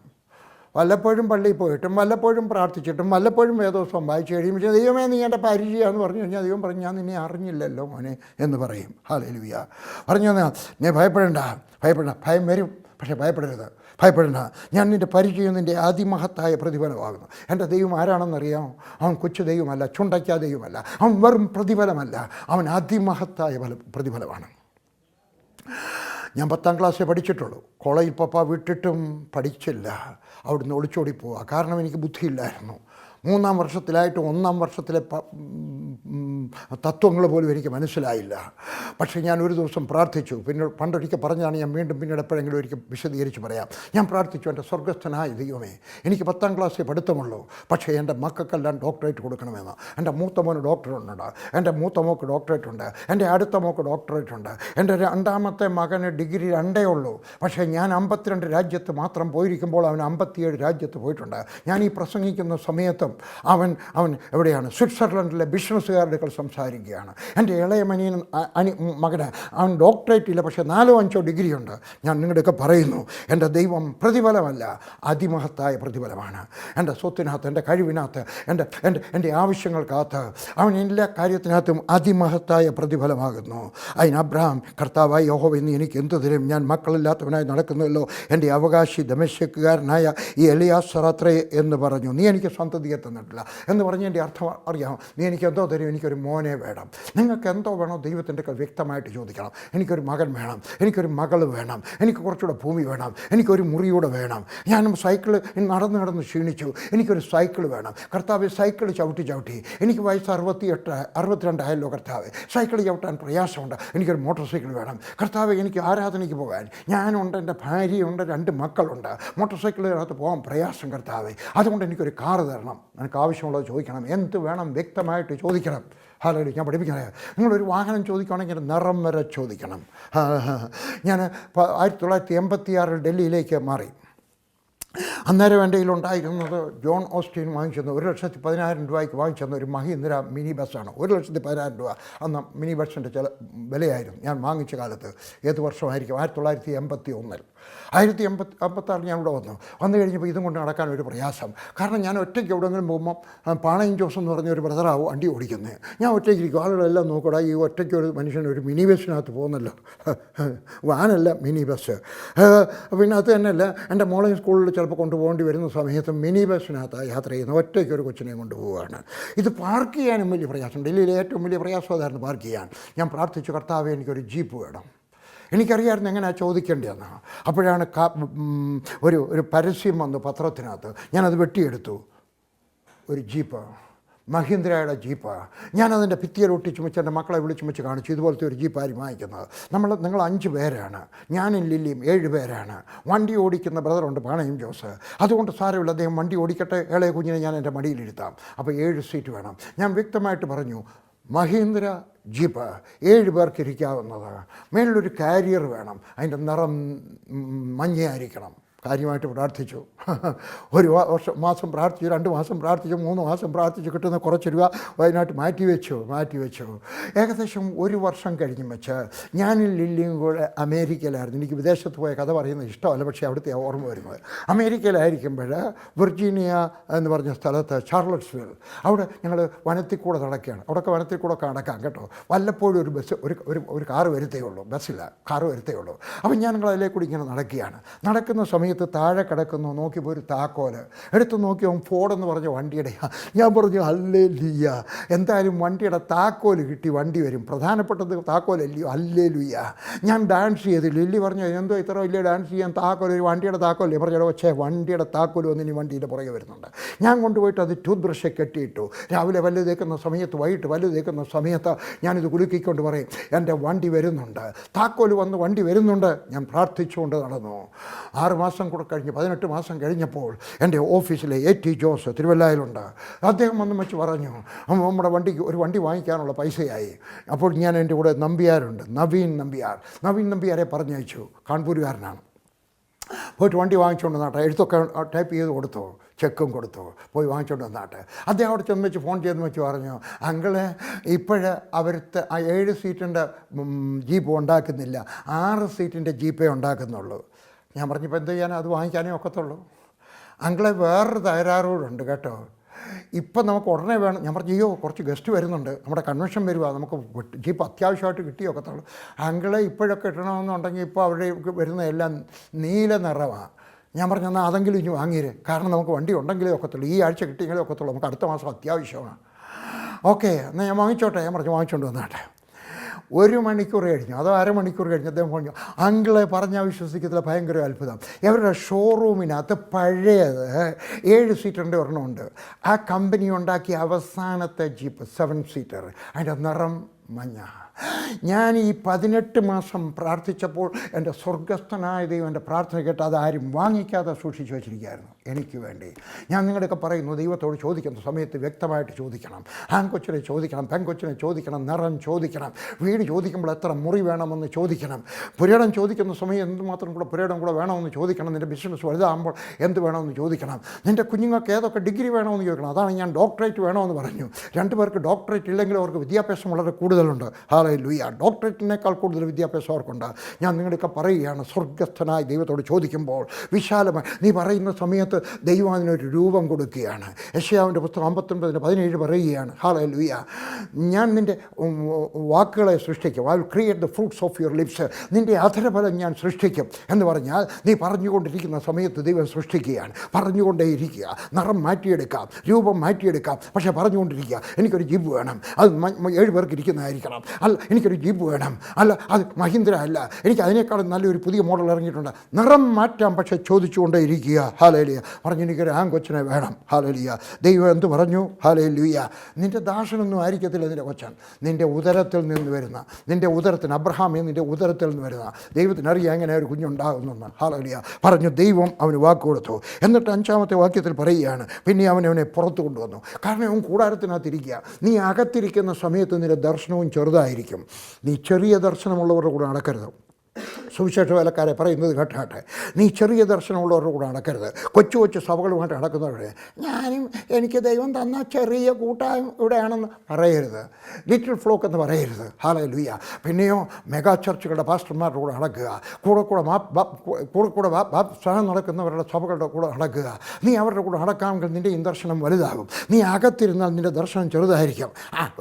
വല്ലപ്പോഴും പള്ളിയിൽ പോയിട്ടും വല്ലപ്പോഴും പ്രാർത്ഥിച്ചിട്ടും വല്ലപ്പോഴും വേദോത്സവം വായിച്ച് കഴിയുമ്പോൾ, ദൈവമേ നീ എൻ്റെ പരിചയമാണെന്ന് പറഞ്ഞു കഴിഞ്ഞാൽ ദൈവം പറഞ്ഞു, ഞാൻ നിന്നെ അറിഞ്ഞില്ലല്ലോ മോനെ എന്ന് പറയും. ഹല്ലേലൂയ. പറഞ്ഞു തന്നാൽ, നീ ഭയപ്പെടേണ്ട. ഭയം വരും, പക്ഷേ ഭയപ്പെടേണ്ട. ഞാൻ നിൻ്റെ പരിചയം നിൻ്റെ അതിമഹത്തായ പ്രതിഫലമാകുന്നു. എൻ്റെ ദൈവം ആരാണെന്നറിയാമോ? അവൻ കൊച്ചു ദൈവമല്ല, ചുണ്ടയ്ക്കാ ദൈവമല്ല, അവൻ വെറും പ്രതിഫലമല്ല, അവൻ അതിമഹത്തായ പ്രതിഫലമാണ്. ഞാൻ 10ാം ക്ലാസ്സിൽ പഠിച്ചിട്ടുള്ളൂ. കോളേജിൽ പപ്പ വിട്ടിട്ടും പഠിച്ചില്ല. അവിടുന്ന് ഒളിച്ചോടി പോവുക. കാരണം എനിക്ക് ബുദ്ധിയില്ലായിരുന്നു. 3ാം വർഷത്തിലായിട്ട് 1ാം വർഷത്തിലെ തത്വങ്ങൾ പോലും എനിക്ക് മനസ്സിലായില്ല. പക്ഷേ ഞാൻ ഒരു ദിവസം പ്രാർത്ഥിച്ചു. പിന്നെ പണ്ടൊരിക്കൽ പറഞ്ഞതാണ്, ഞാൻ വീണ്ടും പിന്നീട് എപ്പോഴെങ്കിലും ഒരിക്കൽ വിശദീകരിച്ച് പറയാം. ഞാൻ പ്രാർത്ഥിച്ചു, എൻ്റെ സ്വർഗസ്ഥനായ ദൈവമേ, എനിക്ക് 10ാം ക്ലാസ്സിൽ പഠിത്തമുള്ളൂ, പക്ഷേ എൻ്റെ മക്കൾക്കെല്ലാം ഡോക്ടറേറ്റ് കൊടുക്കണമെന്ന്. എൻ്റെ മൂത്ത മോന് ഡോക്ടറുണ്ട്, എൻ്റെ മൂത്ത മോക്ക് ഡോക്ടറേറ്റ് ഉണ്ട്, എൻ്റെ അടുത്ത മോക്ക് ഡോക്ടറേറ്റ് ഉണ്ട്, എൻ്റെ 2ാമത്തെ മകന് ഡിഗ്രി 2 ഉള്ളൂ. പക്ഷേ ഞാൻ 52 രാജ്യത്ത് മാത്രം പോയിരിക്കുമ്പോൾ അവൻ 57 രാജ്യത്ത് പോയിട്ടുണ്ട്. ഞാൻ ഈ പ്രസംഗിക്കുന്ന സമയത്തും അവൻ എവിടെയാണ്? സ്വിറ്റ്സർലൻഡിലെ ബിസിനസ്സുകാരുടെ സംസാരിക്കുകയാണ്. എൻ്റെ ഇളയ മകന് അവൻ ഡോക്ടറേറ്റ് ഇല്ല, പക്ഷേ 4-5 ഡിഗ്രിയുണ്ട്. ഞാൻ നിങ്ങളുടെയൊക്കെ പറയുന്നു, എൻ്റെ ദൈവം പ്രതിഫലമല്ല, അതിമഹത്തായ പ്രതിഫലമാണ്. എൻ്റെ സ്വത്തിനകത്ത്, എൻ്റെ കഴിവിനകത്ത്, എൻ്റെ ആവശ്യങ്ങൾക്കകത്ത്, അവൻ എല്ലാ കാര്യത്തിനകത്തും അതിമഹത്തായ പ്രതിഫലമാകുന്നു. അതിന് അബ്രഹാം, കർത്താവായ യഹോവ നീ എനിക്ക് എന്ത് തരും? ഞാൻ മക്കളില്ലാത്തവനായി നടക്കുന്നുവല്ലോ. എൻ്റെ അവകാശി ദമശ്യക്കുകാരനായ ഈ എലിയാസറത്രേ എന്ന് പറഞ്ഞു. നീ എനിക്ക് സന്തതിയെ തന്നിട്ടില്ല എന്ന് പറഞ്ഞ് എൻ്റെ അർത്ഥം അറിയാം. നീ എനിക്ക് എന്തോ തരും? എനിക്കൊരു മോനെ വേണം. നിങ്ങൾക്ക് എന്തോ വേണോ ദൈവത്തിൻ്റെ വ്യക്തമായിട്ട് ചോദിക്കണം. എനിക്കൊരു മകൻ വേണം, എനിക്കൊരു മകൾ വേണം, എനിക്ക് കുറച്ചുകൂടെ ഭൂമി വേണം, എനിക്കൊരു മുറിയൂടെ വേണം. ഞാനും സൈക്കിൾ നടന്ന് ക്ഷീണിച്ചു, എനിക്കൊരു സൈക്കിൾ വേണം. കർത്താവ് സൈക്കിൾ ചവിട്ടി എനിക്ക് വയസ്സ് 62 ആയല്ലോ കർത്താവ്. സൈക്കിൾ ചവിട്ടാൻ പ്രയാസമുണ്ട്, എനിക്കൊരു മോട്ടോർ സൈക്കിൾ വേണം. കർത്താവ് എനിക്ക് ആരാധനയ്ക്ക് പോകാൻ ഞാനുണ്ട്, എൻ്റെ ഭാര്യയുണ്ട്, 2 മക്കളുണ്ട്. മോട്ടോർ സൈക്കിളിനകത്ത് പോകാൻ പ്രയാസം കർത്താവ്. അതുകൊണ്ട് എനിക്കൊരു കാറ് തരണം. എനിക്ക് ആവശ്യമുള്ളത് ചോദിക്കണം. എന്ത് വേണം വ്യക്തമായിട്ട് ചോദിക്കണം. ഹാലയിലൂയ. ഞാൻ പഠിപ്പിക്കണേ, നിങ്ങളൊരു വാഹനം ചോദിക്കുകയാണെങ്കിൽ നിറം വരെ ചോദിക്കണം. ഞാൻ 1986 ഡൽഹിയിലേക്ക് മാറി. അന്നേരം എൻ്റെ കയ്യിലുണ്ടായിരുന്നത് ജോൺ ഓസ്റ്റിൻ വാങ്ങിച്ചെന്ന് 1,10,000 രൂപയ്ക്ക് വാങ്ങിച്ചെന്ന ഒരു മഹീന്ദ്ര മിനി ബസ്സാണ്. 1,10,000 രൂപ അന്ന് മിനി ബസ്സിൻ്റെ ചില വിലയായിരുന്നു ഞാൻ വാങ്ങിച്ച കാലത്ത്. ഏത് വർഷമായിരിക്കും? 1981. 1986 ഞാൻ ഇവിടെ വന്നു കഴിഞ്ഞപ്പോൾ ഇതും കൊണ്ട് നടക്കാൻ ഒരു പ്രയാസം. കാരണം ഞാൻ ഒറ്റയ്ക്ക് എവിടെയെങ്കിലും പോകുമ്പം പാണയും ജോസ് എന്ന് പറഞ്ഞ ഒരു ബ്രദറാവും വണ്ടി ഓടിക്കുന്നത്. ഞാൻ ഒറ്റയ്ക്കിരിക്കും. ആളുകളെല്ലാം നോക്കൂടാ, ഈ ഒറ്റയ്ക്ക് ഒരു മനുഷ്യൻ ഒരു മിനി ബസ്സിനകത്ത് പോകുന്നല്ലോ, വാനല്ല മിനി ബസ്. പിന്നെ അത് തന്നെയല്ല, എൻ്റെ മോളെ സ്കൂളിൽ ചിലപ്പോൾ കൊണ്ടുപോകേണ്ടി വരുന്ന സമയത്ത് മിനി ബസ്സിനകത്ത് യാത്ര ചെയ്യുന്ന ഒറ്റയ്ക്ക് ഒരു കൊച്ചിനെയും കൊണ്ടുപോവുകയാണ്. ഇത് പാർക്ക് ചെയ്യാനും വലിയ പ്രയാസം. ഡൽഹിയിലെ ഏറ്റവും വലിയ പ്രയാസം അതായിരുന്നു പാർക്ക് ചെയ്യാൻ. ഞാൻ പ്രാർത്ഥിച്ചു, കർത്താവേ എനിക്കൊരു ജീപ്പ് വേണം. എനിക്കറിയാമായിരുന്നു എങ്ങനെയാണ് ചോദിക്കേണ്ടതെന്ന്. അപ്പോഴാണ് ഒരു പരസ്യം വന്നു പത്രത്തിനകത്ത്. ഞാനത് വെട്ടിയെടുത്തു. ഒരു ജീപ്പ്, മഹീന്ദ്രയുടെ ജീപ്പ്. ഞാനതിൻ്റെ ഭിത്തിയിൽ ഒട്ടിച്ച് വെച്ച് എൻ്റെ മക്കളെ വിളിച്ച് വെച്ച് കാണിച്ചു, ഇതുപോലത്തെ ഒരു ജീപ്പായി വാങ്ങിക്കുന്നത്. നിങ്ങൾ 5 പേരാണ്, ഞാനും ലില്ലിയും 7 പേരാണ്. വണ്ടി ഓടിക്കുന്ന ബ്രദറുണ്ട് പാണയും ജോസ്. അതുകൊണ്ട് സാരമില്ല, അദ്ദേഹം വണ്ടി ഓടിക്കട്ടെ, ഇളയ കുഞ്ഞിനെ ഞാൻ എൻ്റെ മടിയിലിരുത്താം. അപ്പോൾ 7 സീറ്റ് വേണം. ഞാൻ വ്യക്തമായിട്ട് പറഞ്ഞു, മഹീന്ദ്ര ജീപ്പ് 7 പേർക്ക് ഇരിക്കാവുന്നത്. മേളിലൊരു കാരിയർ വേണം, അതിൻ്റെ നിറം മഞ്ഞയായിരിക്കണം. കാര്യമായിട്ട് പ്രാർത്ഥിച്ചു. ഒരു മാസം പ്രാർത്ഥിച്ചു, 2 മാസം പ്രാർത്ഥിച്ചു, 3 മാസം പ്രാർത്ഥിച്ചു. കിട്ടുന്ന കുറച്ച് രൂപ അതിനായിട്ട് മാറ്റി വെച്ചു. ഏകദേശം 1 വർഷം കഴിഞ്ഞ് വെച്ച് ഞാനും ലില്ലിയും കൂടെ അമേരിക്കയിലായിരുന്നു. എനിക്ക് വിദേശത്ത് പോയ കഥ പറയുന്നത് ഇഷ്ടമല്ല, പക്ഷേ അവിടുത്തെ ഓർമ്മ വരുന്നത്. അമേരിക്കയിലായിരിക്കുമ്പോൾ വിർജീനിയ എന്ന് പറഞ്ഞ സ്ഥലത്ത് ചാർലറ്റ്സ്വിൽ, അവിടെ ഞങ്ങൾ വനത്തിൽ കൂടെ നടക്കുകയാണ്. അവിടെയൊക്കെ വനത്തിൽ കൂടെ ഒക്കെ നടക്കാം കേട്ടോ. വല്ലപ്പോഴും ഒരു ബസ് ഒരു കാറ് വരുത്തേ ഉള്ളൂ, ബസ്സില്ല, കാറ് വരുത്തേ ഉള്ളൂ. അപ്പം ഞങ്ങൾ അതിലേക്കൂടി ഇങ്ങനെ നടക്കുകയാണ്. നടക്കുന്ന സമയത്ത് താഴെ കിടക്കുന്നു, നോക്കിയപ്പോൾ ഒരു താക്കോല് എടുത്ത് നോക്കി, അവൻ ഫോർഡ് എന്ന് പറഞ്ഞ വണ്ടിയുടെയാണ്. ഞാൻ പറഞ്ഞു, ഹല്ലേലൂയ, എന്തായാലും വണ്ടിയുടെ താക്കോല് കിട്ടി, വണ്ടി വരും. പ്രധാനപ്പെട്ടത് താക്കോലല്ലയോ, ഹല്ലേലൂയ. ഞാൻ ഡാൻസ് ചെയ്തു. ലില്ലി പറഞ്ഞു, എന്തോ ഇത്ര വലിയ ഡാൻസ് ചെയ്യാൻ താക്കോല്, ഒരു വണ്ടിയുടെ താക്കോലല്ലേ? പറഞ്ഞോ, പക്ഷേ വണ്ടിയുടെ താക്കോല് വന്ന് ഇനി വണ്ടിയുടെ പുറകെ വരുന്നുണ്ട്. ഞാൻ കൊണ്ടുപോയിട്ട് അത് ടൂത്ത് ബ്രഷെ കെട്ടിയിട്ടു. രാവിലെ വല്ലു തേക്കുന്ന സമയത്ത്, വൈകിട്ട് വല്ലു തേക്കുന്ന സമയത്ത് ഞാനിത് കുലുക്കിക്കൊണ്ട് പറയും, എൻ്റെ വണ്ടി വരുന്നുണ്ട്, താക്കോല് വന്ന് വണ്ടി വരുന്നുണ്ട്. ഞാൻ പ്രാർത്ഥിച്ചുകൊണ്ട് നടന്നു. 6 മാസം കൂടെ കഴിഞ്ഞ് 18 മാസം കഴിഞ്ഞപ്പോൾ എൻ്റെ ഓഫീസിലെ A.T. ജോസ് തിരുവല്ലയിലുണ്ട്. അദ്ദേഹം വന്ന് വെച്ച് പറഞ്ഞു, നമ്മുടെ വണ്ടിക്ക് ഒരു വണ്ടി വാങ്ങിക്കാനുള്ള പൈസയായി. അപ്പോൾ ഞാൻ എൻ്റെ കൂടെ നമ്പ്യാരുണ്ട്, നവീൻ നമ്പ്യാരെ പറഞ്ഞയച്ചു. കാൺപൂരുകാരനാണ്. പോയിട്ട് വണ്ടി വാങ്ങിച്ചുകൊണ്ട് വന്നാട്ടെ, എഴുത്തൊക്കെ ടൈപ്പ് ചെയ്ത് കൊടുത്തു, ചെക്കും കൊടുത്തു, പോയി വാങ്ങിച്ചുകൊണ്ട് വന്നാട്ടെ. അദ്ദേഹം അവിടെ ചെന്ന് വെച്ച് ഫോൺ ചെയ്തെന്ന് വെച്ച് പറഞ്ഞു, അങ്കിള് അവരത്തെ ആ 7 സീറ്റിൻ്റെ ജീപ്പ് ഉണ്ടാക്കുന്നില്ല, 6 സീറ്റിൻ്റെ ജീപ്പേ ഉണ്ടാക്കുന്നുള്ളൂ. ഞാൻ പറഞ്ഞപ്പോൾ എന്ത് ചെയ്യാനോ, അത് വാങ്ങിക്കാനേ ഒക്കത്തുള്ളൂ. അങ്കിളെ വേറൊരു തകരാറോടുണ്ട് കേട്ടോ, ഇപ്പം നമുക്ക് ഉടനെ വേണം. ഞാൻ പറഞ്ഞു, അയ്യോ കുറച്ച് ഗസ്റ്റ് വരുന്നുണ്ട്, നമ്മുടെ കൺവെൻഷൻ വരുക, നമുക്ക് ജീപ്പ് അത്യാവശ്യമായിട്ട് കിട്ടിയൊക്കത്തുള്ളൂ. അങ്കിളെ ഇപ്പോഴൊക്കെ കിട്ടണമെന്നുണ്ടെങ്കിൽ ഇപ്പോൾ അവിടെ വരുന്ന എല്ലാം നീല നിറമാണ്. ഞാൻ പറഞ്ഞു, എന്നാൽ അതെങ്കിലും ഇനി വാങ്ങിയത്, കാരണം നമുക്ക് വണ്ടി ഉണ്ടെങ്കിലേ ഒക്കത്തുള്ളൂ, ഈ ആഴ്ച കിട്ടിയെങ്കിലേ ഒക്കത്തുള്ളൂ, നമുക്ക് അടുത്ത മാസം അത്യാവശ്യമാണ്. ഓക്കെ, എന്നാൽ ഞാൻ വാങ്ങിച്ചോട്ടെ. ഞാൻ പറഞ്ഞു, വാങ്ങിച്ചുകൊണ്ട് വന്നാട്ടെ. 1 മണിക്കൂർ കഴിഞ്ഞു, അതോ അരമണിക്കൂർ കഴിഞ്ഞ് അദ്ദേഹം പറഞ്ഞു, അങ്കിളെ പറഞ്ഞാൽ വിശ്വസിക്കത്തില്ല, ഭയങ്കര അത്ഭുതം. ഇവരുടെ ഷോറൂമിനകത്ത് പഴയത് 7 സീറ്ററിൻ്റെ ഒരെണ്ണമുണ്ട്. ആ കമ്പനി ഉണ്ടാക്കിയ അവസാനത്തെ ജീപ്പ് 7 സീറ്റർ, അതിൻ്റെ നിറം മഞ്ഞ. ഞാൻ ഈ 18 മാസം പ്രാർത്ഥിച്ചപ്പോൾ എൻ്റെ സ്വർഗസ്ഥനായ ദൈവം എൻ്റെ പ്രാർത്ഥന കേട്ട് അതാരും വാങ്ങിക്കാതെ സൂക്ഷിച്ചു വച്ചിരിക്കുകയായിരുന്നു എനിക്ക് വേണ്ടി. ഞാൻ നിങ്ങളുടെയൊക്കെ പറയുന്നു, ദൈവത്തോട് ചോദിക്കുന്ന സമയത്ത് വ്യക്തമായിട്ട് ചോദിക്കണം. ആൺകൊച്ചിനെ ചോദിക്കണം, പെൺകൊച്ചിനെ ചോദിക്കണം, നിറം ചോദിക്കണം, വീട് ചോദിക്കുമ്പോൾ എത്ര മുറി വേണമെന്ന് ചോദിക്കണം, പുരയിടം ചോദിക്കുന്ന സമയം എന്തുമാത്രം കൂടെ പുരയിടം കൂടെ വേണമെന്ന് ചോദിക്കണം, നിൻ്റെ ബിസിനസ് വലുതാകുമ്പോൾ എന്ത് വേണമെന്ന് ചോദിക്കണം, നിൻ്റെ കുഞ്ഞുങ്ങൾക്ക് ഏതൊക്കെ ഡിഗ്രി വേണമെന്ന് ചോദിക്കണം. അതാണ് ഞാൻ ഡോക്ടറേറ്റ് വേണമെന്ന് പറഞ്ഞു. 2 പേർക്ക് ഡോക്ടറേറ്റ് ഇല്ലെങ്കിലും അവർക്ക് വിദ്യാഭ്യാസം വളരെ കൂടുതലുണ്ട്. ഹല്ലേലൂയ. ഡോക്ടറേറ്റിനേക്കാൾ കൂടുതൽ വിദ്യാഭ്യാസം അവർക്കുണ്ട്. ഞാൻ നിങ്ങളൊക്കെ പറയുകയാണ്, സ്വർഗസ്ഥനായ ദൈവത്തോട് ചോദിക്കുമ്പോൾ വിശാലമായി നീ പറയുന്ന സമയത്ത് ദൈവം അതിനൊരു രൂപം കൊടുക്കുകയാണ്. യെശയ്യാവിൻ്റെ പുസ്തകം 59:17 പറയുകയാണ്, ഹല്ലേലൂയ, ഞാൻ നിൻ്റെ വാക്കുകളെ സൃഷ്ടിക്കും. I will create the fruits of your lips. നിൻ്റെ അധരഫലം ഞാൻ സൃഷ്ടിക്കും എന്ന് പറഞ്ഞാൽ നീ പറഞ്ഞുകൊണ്ടിരിക്കുന്ന സമയത്ത് ദൈവം സൃഷ്ടിക്കുകയാണ്. പറഞ്ഞുകൊണ്ടേയിരിക്കുക, നിറം മാറ്റിയെടുക്കാം, രൂപം മാറ്റിയെടുക്കാം, പക്ഷേ പറഞ്ഞുകൊണ്ടിരിക്കുക. എനിക്കൊരു ജീപ്പ് വേണം, അത് 7 പേർക്ക് ഇരിക്കുന്നതായിരിക്കണം. അല്ല, എനിക്കൊരു ജീപ്പ് വേണം, അല്ല അത് മഹീന്ദ്ര അല്ല, എനിക്ക് അതിനേക്കാളും നല്ലൊരു പുതിയ മോഡൽ ഇറങ്ങിയിട്ടുണ്ട്. നിറം മാറ്റാം, പക്ഷേ ചോദിച്ചുകൊണ്ടേ ഇരിക്കുക. ഹല്ലേലൂയ. പറഞ്ഞു എനിക്കൊരു ആൺകൊച്ചിനെ വേണം. ഹാലലുയ. ദൈവം എന്ത് പറഞ്ഞു? ഹാലലുയ. നിൻ്റെ ദാസനൊന്നും ആയിരിക്കത്തില്ല നിൻ്റെ കൊച്ചൻ, നിൻ്റെ ഉദരത്തിൽ നിന്ന് വരുന്ന, നിൻ്റെ ഉദരത്തിന്, അബ്രഹാമേ നിൻ്റെ ഉദരത്തിൽ നിന്ന് വരുന്ന, ദൈവത്തിനറിയാം എങ്ങനെ ഒരു കുഞ്ഞുണ്ടാകുന്നെന്ന്. ഹാലലുയ. പറഞ്ഞു. ദൈവം അവന് വാക്ക് കൊടുത്തു. എന്നിട്ട് 5-ാമത്തെ വാക്യത്തിൽ പറയുകയാണ്, പിന്നെ അവനെ പുറത്തു കൊണ്ടുവന്നു. കാരണം അവൻ കൂടാരത്തിനകത്തിരിക്കുക. നീ അകത്തിരിക്കുന്ന സമയത്ത് നിൻ്റെ ദർശനവും ചെറുതായിരിക്കും. നീ ചെറിയ ദർശനമുള്ളവരുടെ കൂടെ നടക്കരുത്. സുവിശേഷ വേലക്കാരെ പറയുന്നത് കേട്ടാട്ടെ, നീ ചെറിയ ദർശനമുള്ളവരുടെ കൂടെ നടക്കരുത്. കൊച്ചു കൊച്ചു സഭകളുമായിട്ട് നടക്കുന്നവരെ എനിക്ക് ദൈവം തന്ന ചെറിയ കൂട്ടായ്മ ഇവിടെയാണെന്ന് പറയരുത്. ലിറ്റിൽ ഫ്ലോക്ക് എന്ന് പറയരുത്. ഹല്ലേലൂയ. പിന്നെയോ മെഗാ ചർച്ചുകളുടെ പാസ്റ്റർമാരുടെ കൂടെ നടക്കുക, കൂടെ സ്ഥലം നടക്കുന്നവരുടെ സഭകളുടെ കൂടെ നടക്കുക. നീ അവരുടെ കൂടെ നടക്കാമെങ്കിൽ നിൻ്റെ ഈ ദർശനം വലുതാകും. നീ അകത്തിരുന്നാൽ നിൻ്റെ ദർശനം ചെറുതായിരിക്കും.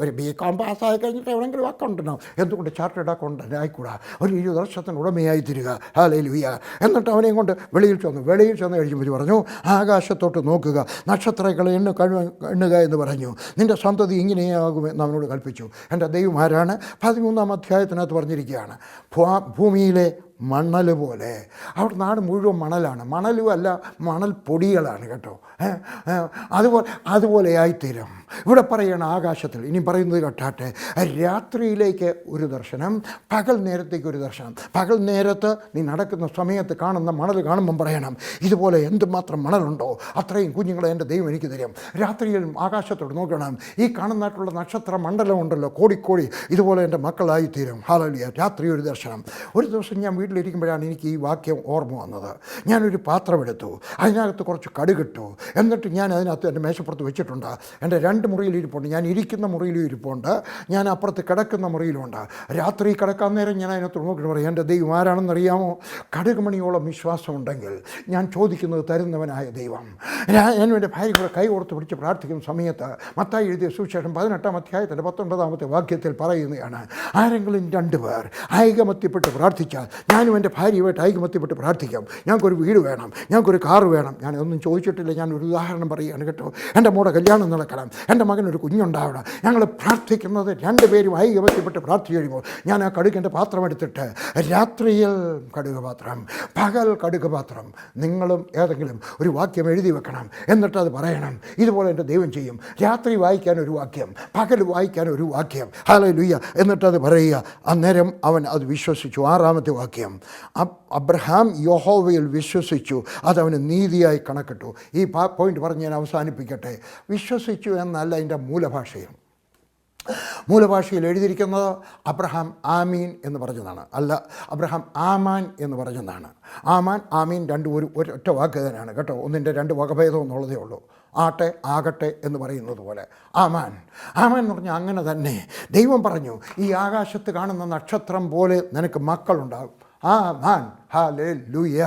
ഒരു BCom പാസ്സായി കഴിഞ്ഞിട്ട് എവിടെയെങ്കിലും വാക്കുണ്ടോ? എന്തുകൊണ്ട് ചാർട്ടേഡ് അക്കൗണ്ടൻ്റ് ആയിക്കൂടാ? ഒരു 20 വർഷത്തിന് ഉടമയായി തീരുക. ഹല്ലേലൂയ. എന്നിട്ട് അവനെയും കൊണ്ട് വെളിയിൽ ചെന്ന് കഴിയുമ്പോൾ പറഞ്ഞു, ആകാശത്തോട്ട് നോക്കുക, നക്ഷത്രങ്ങളെ എണ്ണുക എന്ന് പറഞ്ഞു. നിൻ്റെ സന്തതി ഇങ്ങനെയാകുമെന്ന് അവനോട് കൽപ്പിച്ചു. എൻ്റെ ദൈവം ആരാണ്? 13-ാം അധ്യായത്തിനകത്ത് പറഞ്ഞിരിക്കുകയാണ്, ഭൂമിയിലെ മണൽ പോലെ. അവിടെ നാട് മുഴുവൻ മണലാണ്. മണലും അല്ല, മണൽ പൊടികളാണ് കേട്ടോ. അതുപോലെ ആയിത്തീരും. ഇവിടെ പറയുകയാണ് ആകാശത്തിൽ. ഇനി പറയുന്നത് കേട്ടാട്ടെ, രാത്രിയിലേക്ക് ഒരു ദർശനം, പകൽ നേരത്തേക്ക് ഒരു ദർശനം. പകൽ നേരത്ത് നീ നടക്കുന്ന സമയത്ത് കാണുന്ന മണൽ കാണുമ്പം പറയണം, ഇതുപോലെ എന്തുമാത്രം മണലുണ്ടോ അത്രയും കുഞ്ഞുങ്ങളെ എൻ്റെ ദൈവം എനിക്ക് തരും. രാത്രിയിൽ ആകാശത്തോട് നോക്കണം, ഈ കാണുന്നതായിട്ടുള്ള നക്ഷത്ര മണ്ഡലമുണ്ടല്ലോ, കോടിക്കോടി, ഇതുപോലെ എൻ്റെ മക്കളായിത്തീരും. ഹല്ലേലൂയ. രാത്രി ഒരു ദർശനം. ഒരു ദിവസം ഞാൻ വീട്ടിലിരിക്കുമ്പോഴാണ് എനിക്ക് ഈ വാക്യം ഓർമ്മ വന്നത്. ഞാനൊരു പാത്രമെടുത്തു, അതിനകത്ത് കുറച്ച് കടുകിട്ടു, എന്നിട്ട് ഞാൻ അതിനകത്ത് എൻ്റെ മേശപ്പുറത്ത് വെച്ചിട്ടുണ്ട്. എൻ്റെ 2 മുറിയിൽ ഇരിപ്പുണ്ട്. ഞാൻ ഇരിക്കുന്ന മുറിയിലും ഇരിപ്പുണ്ട്, ഞാൻ അപ്പുറത്ത് കിടക്കുന്ന മുറിയിലുമുണ്ട്. രാത്രി കിടക്കാൻ നേരം ഞാൻ അതിനകത്ത് നോക്കിയിട്ട് പറയും, എൻ്റെ ദൈവം ആരാണെന്നറിയാമോ? കടുകുമണിയോളം വിശ്വാസമുണ്ടെങ്കിൽ ഞാൻ ചോദിക്കുന്നത് തരുന്നവനായ ദൈവം. ഞാൻ എൻ്റെ ഭാര്യ കൂടെ കൈ ഓർത്ത് പിടിച്ച് പ്രാർത്ഥിക്കുന്ന സമയത്ത് മത്തായി എഴുതിയ സുവിശേഷം 18-ാം അധ്യായത്തിൻ്റെ 19-ാമത്തെ വാക്യത്തിൽ പറയുന്നതാണ്, ആരെങ്കിലും 2 പേർ ഐകമത്യപ്പെട്ട് പ്രാർത്ഥിച്ചാൽ ഞാനും എൻ്റെ ഭാര്യയുമായിട്ട് ഐകമത്യപ്പെട്ട് പ്രാർത്ഥിക്കാം. ഞങ്ങൾക്കൊരു വീട് വേണം, ഞങ്ങൾക്കൊരു കാറ് വേണം. ഞാനൊന്നും ചോദിച്ചിട്ടില്ല, ഞാനൊരു ഉദാഹരണം പറയുകയാണ് കേട്ടോ. എൻ്റെ മോടെ കല്യാണം നടക്കണം, എൻ്റെ മകനൊരു കുഞ്ഞുണ്ടാവണം. ഞങ്ങൾ പ്രാർത്ഥിക്കുന്നത് 2 പേരും ഐകമത്യപ്പെട്ട് പ്രാർത്ഥിച്ചു കഴിയുമ്പോൾ ഞാൻ ആ കടുകിൻ്റെ പാത്രം എടുത്തിട്ട്, രാത്രിയിൽ കടുക് പാത്രം, പകൽ കടുക് പാത്രം. നിങ്ങളും ഏതെങ്കിലും ഒരു വാക്യം എഴുതി വെക്കണം, എന്നിട്ടത് പറയണം. ഇതുപോലെ എൻ്റെ ദൈവം ചെയ്യും. രാത്രി വായിക്കാൻ ഒരു വാക്യം, പകൽ വായിക്കാൻ ഒരു വാക്യം. ഹല്ലേലൂയ. എന്നിട്ടത് പറയുക. അന്നേരം അവൻ അത് വിശ്വസിച്ചു. 6-ാമത്തെ വാക്യം, അബ്രഹാം യഹോവയിൽ വിശ്വസിച്ചു, അതവന് നീതിയായി കണക്കിട്ടു. ഈ പോയിന്റ് പറഞ്ഞ് ഞാൻ അവസാനിപ്പിക്കട്ടെ. വിശ്വസിച്ചു എന്നല്ല അതിൻ്റെ മൂലഭാഷയിൽ എഴുതിയിരിക്കുന്നത് അബ്രഹാം ആമീൻ എന്ന് പറഞ്ഞതാണ്, അല്ല അബ്രഹാം ആമാൻ എന്ന് പറഞ്ഞതാണ്. ആമാൻ ആമീൻ രണ്ടും ഒരൊറ്റ വാക്ക് തന്നെയാണ് കേട്ടോ. ഒന്നിൻ്റെ 2 വകഭേദം എന്നുള്ളതേ ഉള്ളൂ. ആട്ടെ ആകട്ടെ എന്ന് പറയുന്നത് പോലെ ആമാൻ എന്ന് പറഞ്ഞാൽ അങ്ങനെ തന്നെ. ദൈവം പറഞ്ഞു, ഈ ആകാശത്ത് കാണുന്ന നക്ഷത്രം പോലെ നിനക്ക് മക്കളുണ്ടാകും. ആമാൻ. ഹല്ലേലൂയ.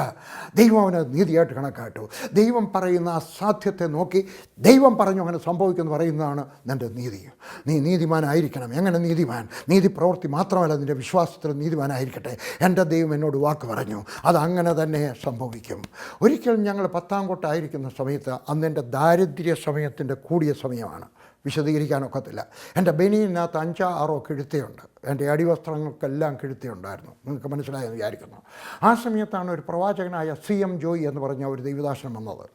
ദൈവം അവനെ നീതിയായിട്ട് കണക്കാട്ടു. ദൈവം പറയുന്ന അസാധ്യത്തെ നോക്കി ദൈവം പറഞ്ഞു അങ്ങനെ സംഭവിക്കുമെന്ന് പറയുന്നതാണ് നിൻ്റെ നീതി. നീ നീതിമാനായിരിക്കണം. എങ്ങനെ നീതിമാൻ? നീതി പ്രവൃത്തി മാത്രമല്ല, നിൻ്റെ വിശ്വാസത്തിൽ നീതിമാനായിരിക്കട്ടെ. എൻ്റെ ദൈവം എന്നോട് വാക്ക് പറഞ്ഞു, അതങ്ങനെ തന്നെ സംഭവിക്കും. ഒരിക്കലും ഞങ്ങൾ 10-ാം കൊട്ടായിരിക്കുന്ന സമയത്ത്, അന്ന് എൻ്റെ ദാരിദ്ര്യ സമയത്തിൻ്റെ കൂടിയ സമയമാണ്, വിശദീകരിക്കാനൊക്കത്തില്ല. എൻ്റെ ബനിയനകത്ത് 5-6 കിഴുത്തയുണ്ട്. എൻ്റെ അടിവസ്ത്രങ്ങൾക്കെല്ലാം കിഴുത്തയുണ്ടായിരുന്നു. നിങ്ങൾക്ക് മനസ്സിലായെന്ന് വിചാരിക്കുന്നു. ആ സമയത്താണ് ഒരു പ്രവാചകനായ CM ജോയി എന്ന് പറഞ്ഞ ഒരു ദൈവദാസനം വന്നത്.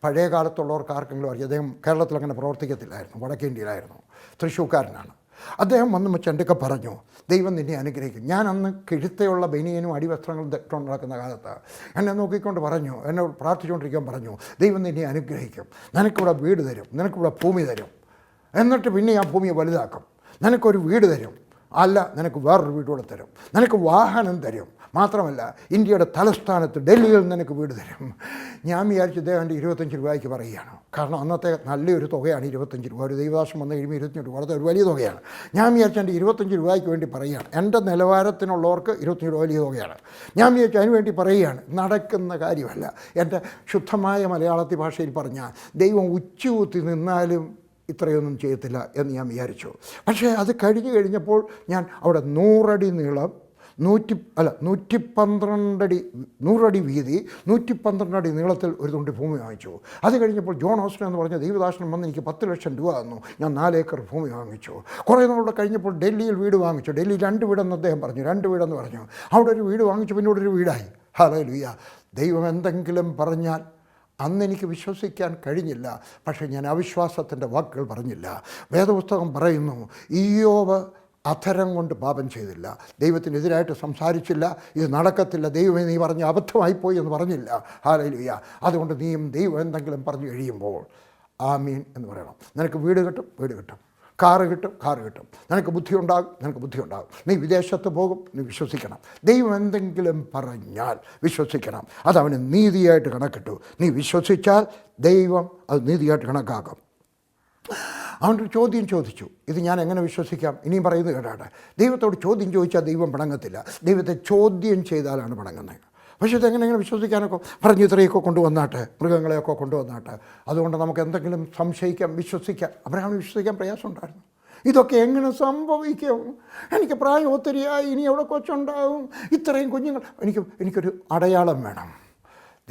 പഴയ കാലത്തുള്ളവർക്ക് ആർക്കെങ്കിലും അറിയാം. അദ്ദേഹം കേരളത്തിൽ അങ്ങനെ പ്രവർത്തിക്കത്തില്ലായിരുന്നു, വടക്കേ ഇന്ത്യയിലായിരുന്നു, തൃശ്ശൂർക്കാരനാണ്. അദ്ദേഹം വന്ന് വെച്ചെൻ്റെയൊക്കെ പറഞ്ഞു, ദൈവം നിന്നെ അനുഗ്രഹിക്കും. ഞാൻ അന്ന് കിഴുത്തയുള്ള ബനിയനും അടിവസ്ത്രങ്ങളും ഇട്ടുകൊണ്ട് നടക്കുന്ന കാലത്ത് എന്നെ നോക്കിക്കൊണ്ട് പറഞ്ഞു, എന്നെ പ്രാർത്ഥിച്ചുകൊണ്ടിരിക്കാൻ പറഞ്ഞു, ദൈവം നിന്നെ അനുഗ്രഹിക്കും, നിനക്കിവിടെ വീട് തരും, നിനക്കിവിടെ ഭൂമി തരും, എന്നിട്ട് പിന്നെ ആ ഭൂമിയെ വലുതാക്കും, നിനക്കൊരു വീട് തരും, അല്ല നിനക്ക് വേറൊരു വീട് കൂടെ തരും, നിനക്ക് വാഹനം തരും, മാത്രമല്ല ഇന്ത്യയുടെ തലസ്ഥാനത്ത് ഡൽഹിയിൽ നിനക്ക് വീട് തരും. ഞാൻ വിചാരിച്ചു ഇദ്ദേഹം 25 രൂപയ്ക്ക് പറയുകയാണ്. കാരണം അന്നത്തെ നല്ലൊരു തുകയാണ് 25 രൂപ. ഒരു ദൈവദാസം വന്ന് കഴിയുമ്പോൾ 25 രൂപ ഒരു വലിയ തുകയാണ്. ഞാൻ വിചാരിച്ചു എൻ്റെ 25 രൂപയ്ക്ക് വേണ്ടി പറയുകയാണ്. എൻ്റെ നിലവാരത്തിനുള്ളവർക്ക് 25 രൂപ വലിയ തുകയാണ്. ഞാൻ വിചാരിച്ചു അതിന് വേണ്ടി പറയുകയാണ്. നടക്കുന്ന കാര്യമല്ല. എൻ്റെ ശുദ്ധമായ മലയാളത്തി ഭാഷയിൽ പറഞ്ഞാൽ ദൈവം ഉച്ചകുത്തി നിന്നാലും ഇത്രയൊന്നും ചെയ്യത്തില്ല എന്ന് ഞാൻ വിചാരിച്ചു. പക്ഷേ അത് കഴിഞ്ഞപ്പോൾ ഞാൻ അവിടെ 100 അടി നീളം, 112 അടി 100 അടി വീതി, 112 അടി നീളത്തിൽ ഒരു തുണ്ടി ഭൂമി വാങ്ങിച്ചു. അത് കഴിഞ്ഞപ്പോൾ ജോൺ ഓസ്റ്റിൻ എന്ന് പറഞ്ഞ ദൈവദാസനം വന്ന് എനിക്ക് 10 ലക്ഷം രൂപ തന്നു. ഞാൻ 4 ഏക്കർ ഭൂമി വാങ്ങിച്ചു. കുറേ നാളുകൂടെ കഴിഞ്ഞപ്പോൾ ഡൽഹിയിൽ വീട് വാങ്ങിച്ചു. ഡൽഹി 2 വീടെന്ന് അദ്ദേഹം പറഞ്ഞു, 2 വീടെന്ന് പറഞ്ഞു. അവിടെ ഒരു വീട് വാങ്ങിച്ചു, പിന്നീട് ഒരു വീടായി. ഹല്ലേലൂയ. ദൈവം എന്തെങ്കിലും പറഞ്ഞാൽ അന്ന് എനിക്ക് വിശ്വസിക്കാൻ കഴിഞ്ഞില്ല, പക്ഷേ ഞാൻ അവിശ്വാസത്തിൻ്റെ വാക്കുകൾ പറഞ്ഞില്ല. വേദപുസ്തകം പറയുന്നു, ഇയ്യോബ് അധരം കൊണ്ട് പാപം ചെയ്തില്ല, ദൈവത്തിനെതിരായിട്ട് സംസാരിച്ചില്ല, ഇത് നടക്കത്തില്ല, ദൈവമേ നീ പറഞ്ഞ അബദ്ധമായിപ്പോയി എന്ന് പറഞ്ഞില്ല. ഹല്ലേലൂയ. അതുകൊണ്ട് നീയും ദൈവം എന്തെങ്കിലും പറഞ്ഞു കഴിയുമ്പോൾ ആമീൻ എന്ന് പറയണം. നിനക്ക് വീട് കിട്ടും, വീട് കിട്ടും. കാറ് കിട്ടും, കാറ് കിട്ടും. നിനക്ക് ബുദ്ധി ഉണ്ടാകും, നിനക്ക് ബുദ്ധി ഉണ്ടാകും. നീ വിദേശത്ത് പോകും, നീ വിശ്വസിക്കണം. ദൈവം എന്തെങ്കിലും പറഞ്ഞാൽ വിശ്വസിക്കണം. അതവന് നീതിയായിട്ട് കണക്കിട്ടു. നീ വിശ്വസിച്ചാൽ ദൈവം അത് നീതിയായിട്ട് കണക്കാക്കും. അവനൊരു ചോദ്യം ചോദിച്ചു, ഇത് ഞാൻ എങ്ങനെ വിശ്വസിക്കാം? ഇനിയും പറയുന്നത് കേട്ടാട്ടെ. ദൈവത്തോട് ചോദ്യം ചോദിച്ചാൽ ദൈവം പിണങ്ങത്തില്ല, ദൈവത്തെ ചോദ്യം ചെയ്താലാണ് പിണങ്ങുന്നത്. പക്ഷേ ഇതെങ്ങനെ വിശ്വസിക്കാനൊക്കെ പറഞ്ഞു, ഇത്രയൊക്കെ കൊണ്ടുവന്നാട്ടെ, മൃഗങ്ങളെയൊക്കെ കൊണ്ടുവന്നാട്ടെ, അതുകൊണ്ട് നമുക്ക് എന്തെങ്കിലും സംശയിക്കാം, വിശ്വസിക്കാം. അബ്രഹാമിന് വിശ്വസിക്കാൻ പ്രയാസമുണ്ടായിരുന്നു. ഇതൊക്കെ എങ്ങനെ സംഭവിക്കും? എനിക്ക് പ്രായം ഒത്തിരിയായി, ഇനി എവിടെ കൊച്ചുണ്ടാവും, ഇത്രയും കുഞ്ഞുങ്ങൾ, എനിക്കൊരു അടയാളം വേണം.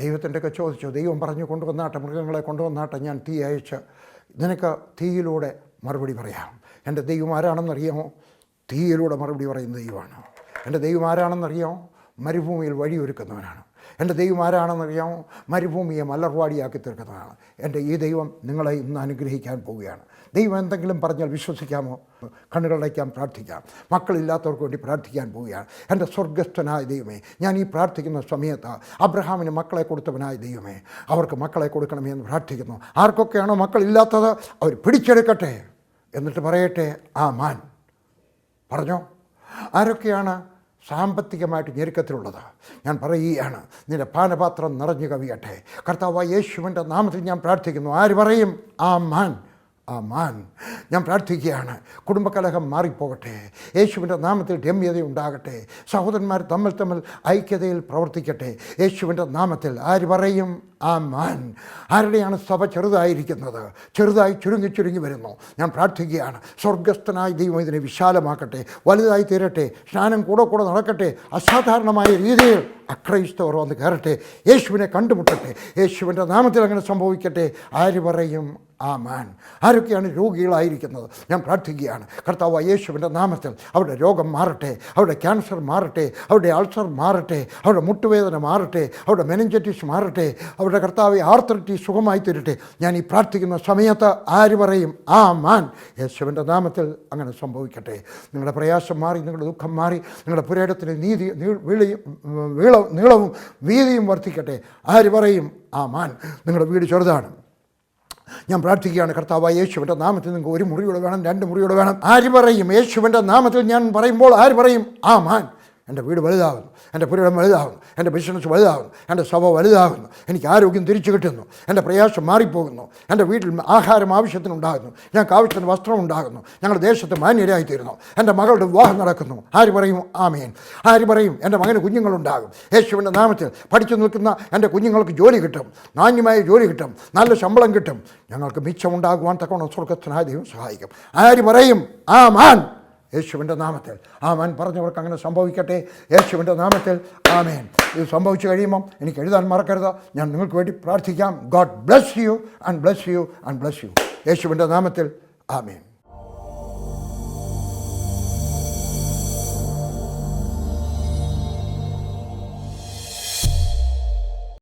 ദൈവത്തിൻ്റെയൊക്കെ ചോദിച്ചു. ദൈവം പറഞ്ഞു, കൊണ്ടുവന്നാട്ടെ, മൃഗങ്ങളെ കൊണ്ടുവന്നാട്ടെ, ഞാൻ തീ അയച്ച് നിനക്ക് തീയിലൂടെ മറുപടി പറയാം. എൻ്റെ ദൈവം ആരാണെന്നറിയാമോ? തീയിലൂടെ മറുപടി പറയുന്ന ദൈവമാണ്. എൻ്റെ ദൈവം ആരാണെന്നറിയാമോ? മരുഭൂമിയിൽ വഴിയൊരുക്കുന്നവനാണ്. എൻ്റെ ദൈവം ആരാണെന്നറിയാമോ? മരുഭൂമിയെ മലർവാടിയാക്കി തീർക്കുന്നതാണ്. എൻ്റെ ഈ ദൈവം നിങ്ങളെ ഇന്ന് അനുഗ്രഹിക്കാൻ പോവുകയാണ്. ദൈവം എന്തെങ്കിലും പറഞ്ഞാൽ വിശ്വസിക്കാമോ? കണ്ണുകളടയ്ക്കാൻ പ്രാർത്ഥിക്കാം. മക്കളില്ലാത്തവർക്ക് വേണ്ടി പ്രാർത്ഥിക്കാൻ പോവുകയാണ്. എൻ്റെ സ്വർഗസ്ഥനായ ദൈവമേ, ഞാൻ ഈ പ്രാർത്ഥിക്കുന്ന സമയത്ത് അബ്രഹാമിന് മക്കളെ കൊടുത്തവനായ ദൈവമേ, അവർക്ക് മക്കളെ കൊടുക്കണമേ എന്ന് പ്രാർത്ഥിക്കുന്നു. ആർക്കൊക്കെയാണോ മക്കളില്ലാത്തത് അവർ പിടിച്ചെടുക്കട്ടെ, എന്നിട്ട് പറയട്ടെ ആമേൻ. പറഞ്ഞോ? ആരൊക്കെയാണ് സാമ്പത്തികമായിട്ട് ഞെരുക്കത്തിലുള്ളത്? ഞാൻ പറയുകയാണ്, നിന്റെ പാനപാത്രം നിറഞ്ഞു കവിയട്ടെ. കർത്താവായ യേശുവിൻ്റെ നാമത്തിൽ ഞാൻ പ്രാർത്ഥിക്കുന്നു. ആര് പറയും ആമേൻ? ആമേൻ. ഞാൻ പ്രാർത്ഥിക്കുകയാണ്, കുടുംബകലഹം മാറിപ്പോകട്ടെ, യേശുവിൻ്റെ നാമത്തിൽ രമ്യത ഉണ്ടാകട്ടെ, സഹോദരന്മാർ തമ്മിൽ ഐക്യതയിൽ പ്രവർത്തിക്കട്ടെ, യേശുവിൻ്റെ നാമത്തിൽ. ആര് പറയും ആമേൻ? ആരുടെയാണ് സഭ ചെറുതായിരിക്കുന്നത്? ചെറുതായി ചുരുങ്ങി വരുന്നു. ഞാൻ പ്രാർത്ഥിക്കുകയാണ്, സ്വർഗസ്ഥനായ ദൈവം ഇതിനെ വിശാലമാക്കട്ടെ, വലുതായി തീരട്ടെ, സ്നാനം കൂടെ നടക്കട്ടെ, അസാധാരണമായ രീതിയിൽ അക്രൈസ്തവർ വന്ന് കയറട്ടെ, യേശുവിനെ കണ്ടുമുട്ടട്ടെ, യേശുവിൻ്റെ നാമത്തിൽ അങ്ങനെ സംഭവിക്കട്ടെ. ആര് പറയും ആമേൻ? ആരൊക്കെയാണ് രോഗികളായിരിക്കുന്നത്? ഞാൻ പ്രാർത്ഥിക്കുകയാണ്, കർത്താവ് യേശുവിൻ്റെ നാമത്തിൽ അവരുടെ രോഗം മാറട്ടെ, അവരുടെ ക്യാൻസർ മാറട്ടെ, അവരുടെ അൾസർ മാറട്ടെ, അവരുടെ മുട്ടുവേദന മാറട്ടെ, അവരുടെ മെനിഞ്ചൈറ്റിസ് മാറട്ടെ, അവരുടെ കർത്താവ് ആർത്രൈറ്റിസ് സുഖമായി തീരട്ടെ. ഞാൻ ഈ പ്രാർത്ഥിക്കുന്ന സമയത്ത് ആര് പറയും ആമേൻ? യേശുവിൻ്റെ നാമത്തിൽ അങ്ങനെ സംഭവിക്കട്ടെ. നിങ്ങളുടെ പ്രയാസം മാറി, നിങ്ങളുടെ ദുഃഖം മാറി, നിങ്ങളുടെ പുരയിടത്തിന് നീളവും വീതിയും വർദ്ധിക്കട്ടെ. ആര് പറയും ആമേൻ? നിങ്ങളുടെ വീട് ചെറുതാണ്. ഞാൻ പ്രാർത്ഥിക്കുകയാണ്, കർത്താവായ യേശുവിൻ്റെ നാമത്തിൽ നിങ്ങൾക്ക് 1 മുറിയൂടെ വേണം, 2 മുറിയൂടെ വേണം. ആര് പറയും? യേശുവിൻ്റെ നാമത്തിൽ ഞാൻ പറയുമ്പോൾ ആര് പറയും ആമേൻ? എൻ്റെ വീട് വലുതാകുന്നു, എൻ്റെ പുരയിടം വലുതാകുന്നു, എൻ്റെ ബിസിനസ് വലുതാകുന്നു, എൻ്റെ സഭ വലുതാകുന്നു, എനിക്ക് ആരോഗ്യം തിരിച്ചു കിട്ടുന്നു, എൻ്റെ പ്രയാസം മാറിപ്പോകുന്നു, എൻ്റെ വീട്ടിൽ ആഹാരം ആവശ്യത്തിനുണ്ടാകുന്നു, ഞങ്ങൾക്ക് ആവശ്യത്തിന് വസ്ത്രം ഉണ്ടാകുന്നു, ഞങ്ങളുടെ ദേശത്ത് മാന്യരായിത്തീരുന്നു, എൻ്റെ മകളുടെ വിവാഹം നടക്കുന്നു. ആര് പറയും ആമേൻ? ആര് പറയും എൻ്റെ മകന് കുഞ്ഞുങ്ങളുണ്ടാകും? യേശുവിൻ്റെ നാമത്തിൽ പഠിച്ചു നിൽക്കുന്ന എൻ്റെ കുഞ്ഞുങ്ങൾക്ക് ജോലി കിട്ടും, നാണ്യമായ ജോലി കിട്ടും, നല്ല ശമ്പളം കിട്ടും, ഞങ്ങൾക്ക് മിച്ചമുണ്ടാകുവാൻ തക്കവണ്ണം സ്വർഗസ്ഥനായ ദൈവം സഹായിക്കും. ആര് പറയും ആമേൻ? യേശുവിൻ്റെ നാമത്തിൽ ആമേൻ. പറഞ്ഞവർക്ക് അങ്ങനെ സംഭവിക്കട്ടെ, യേശുവിൻ്റെ നാമത്തിൽ ആമേൻ. ഇത് സംഭവിച്ചു കഴിയുമ്പം എനിക്ക് എഴുതാൻ മറക്കരുത്, ഞാൻ നിങ്ങൾക്ക് വേണ്ടി പ്രാർത്ഥിക്കാം. God bless you and bless you and bless you. യേശുവിൻ്റെ നാമത്തിൽ ആമേൻ.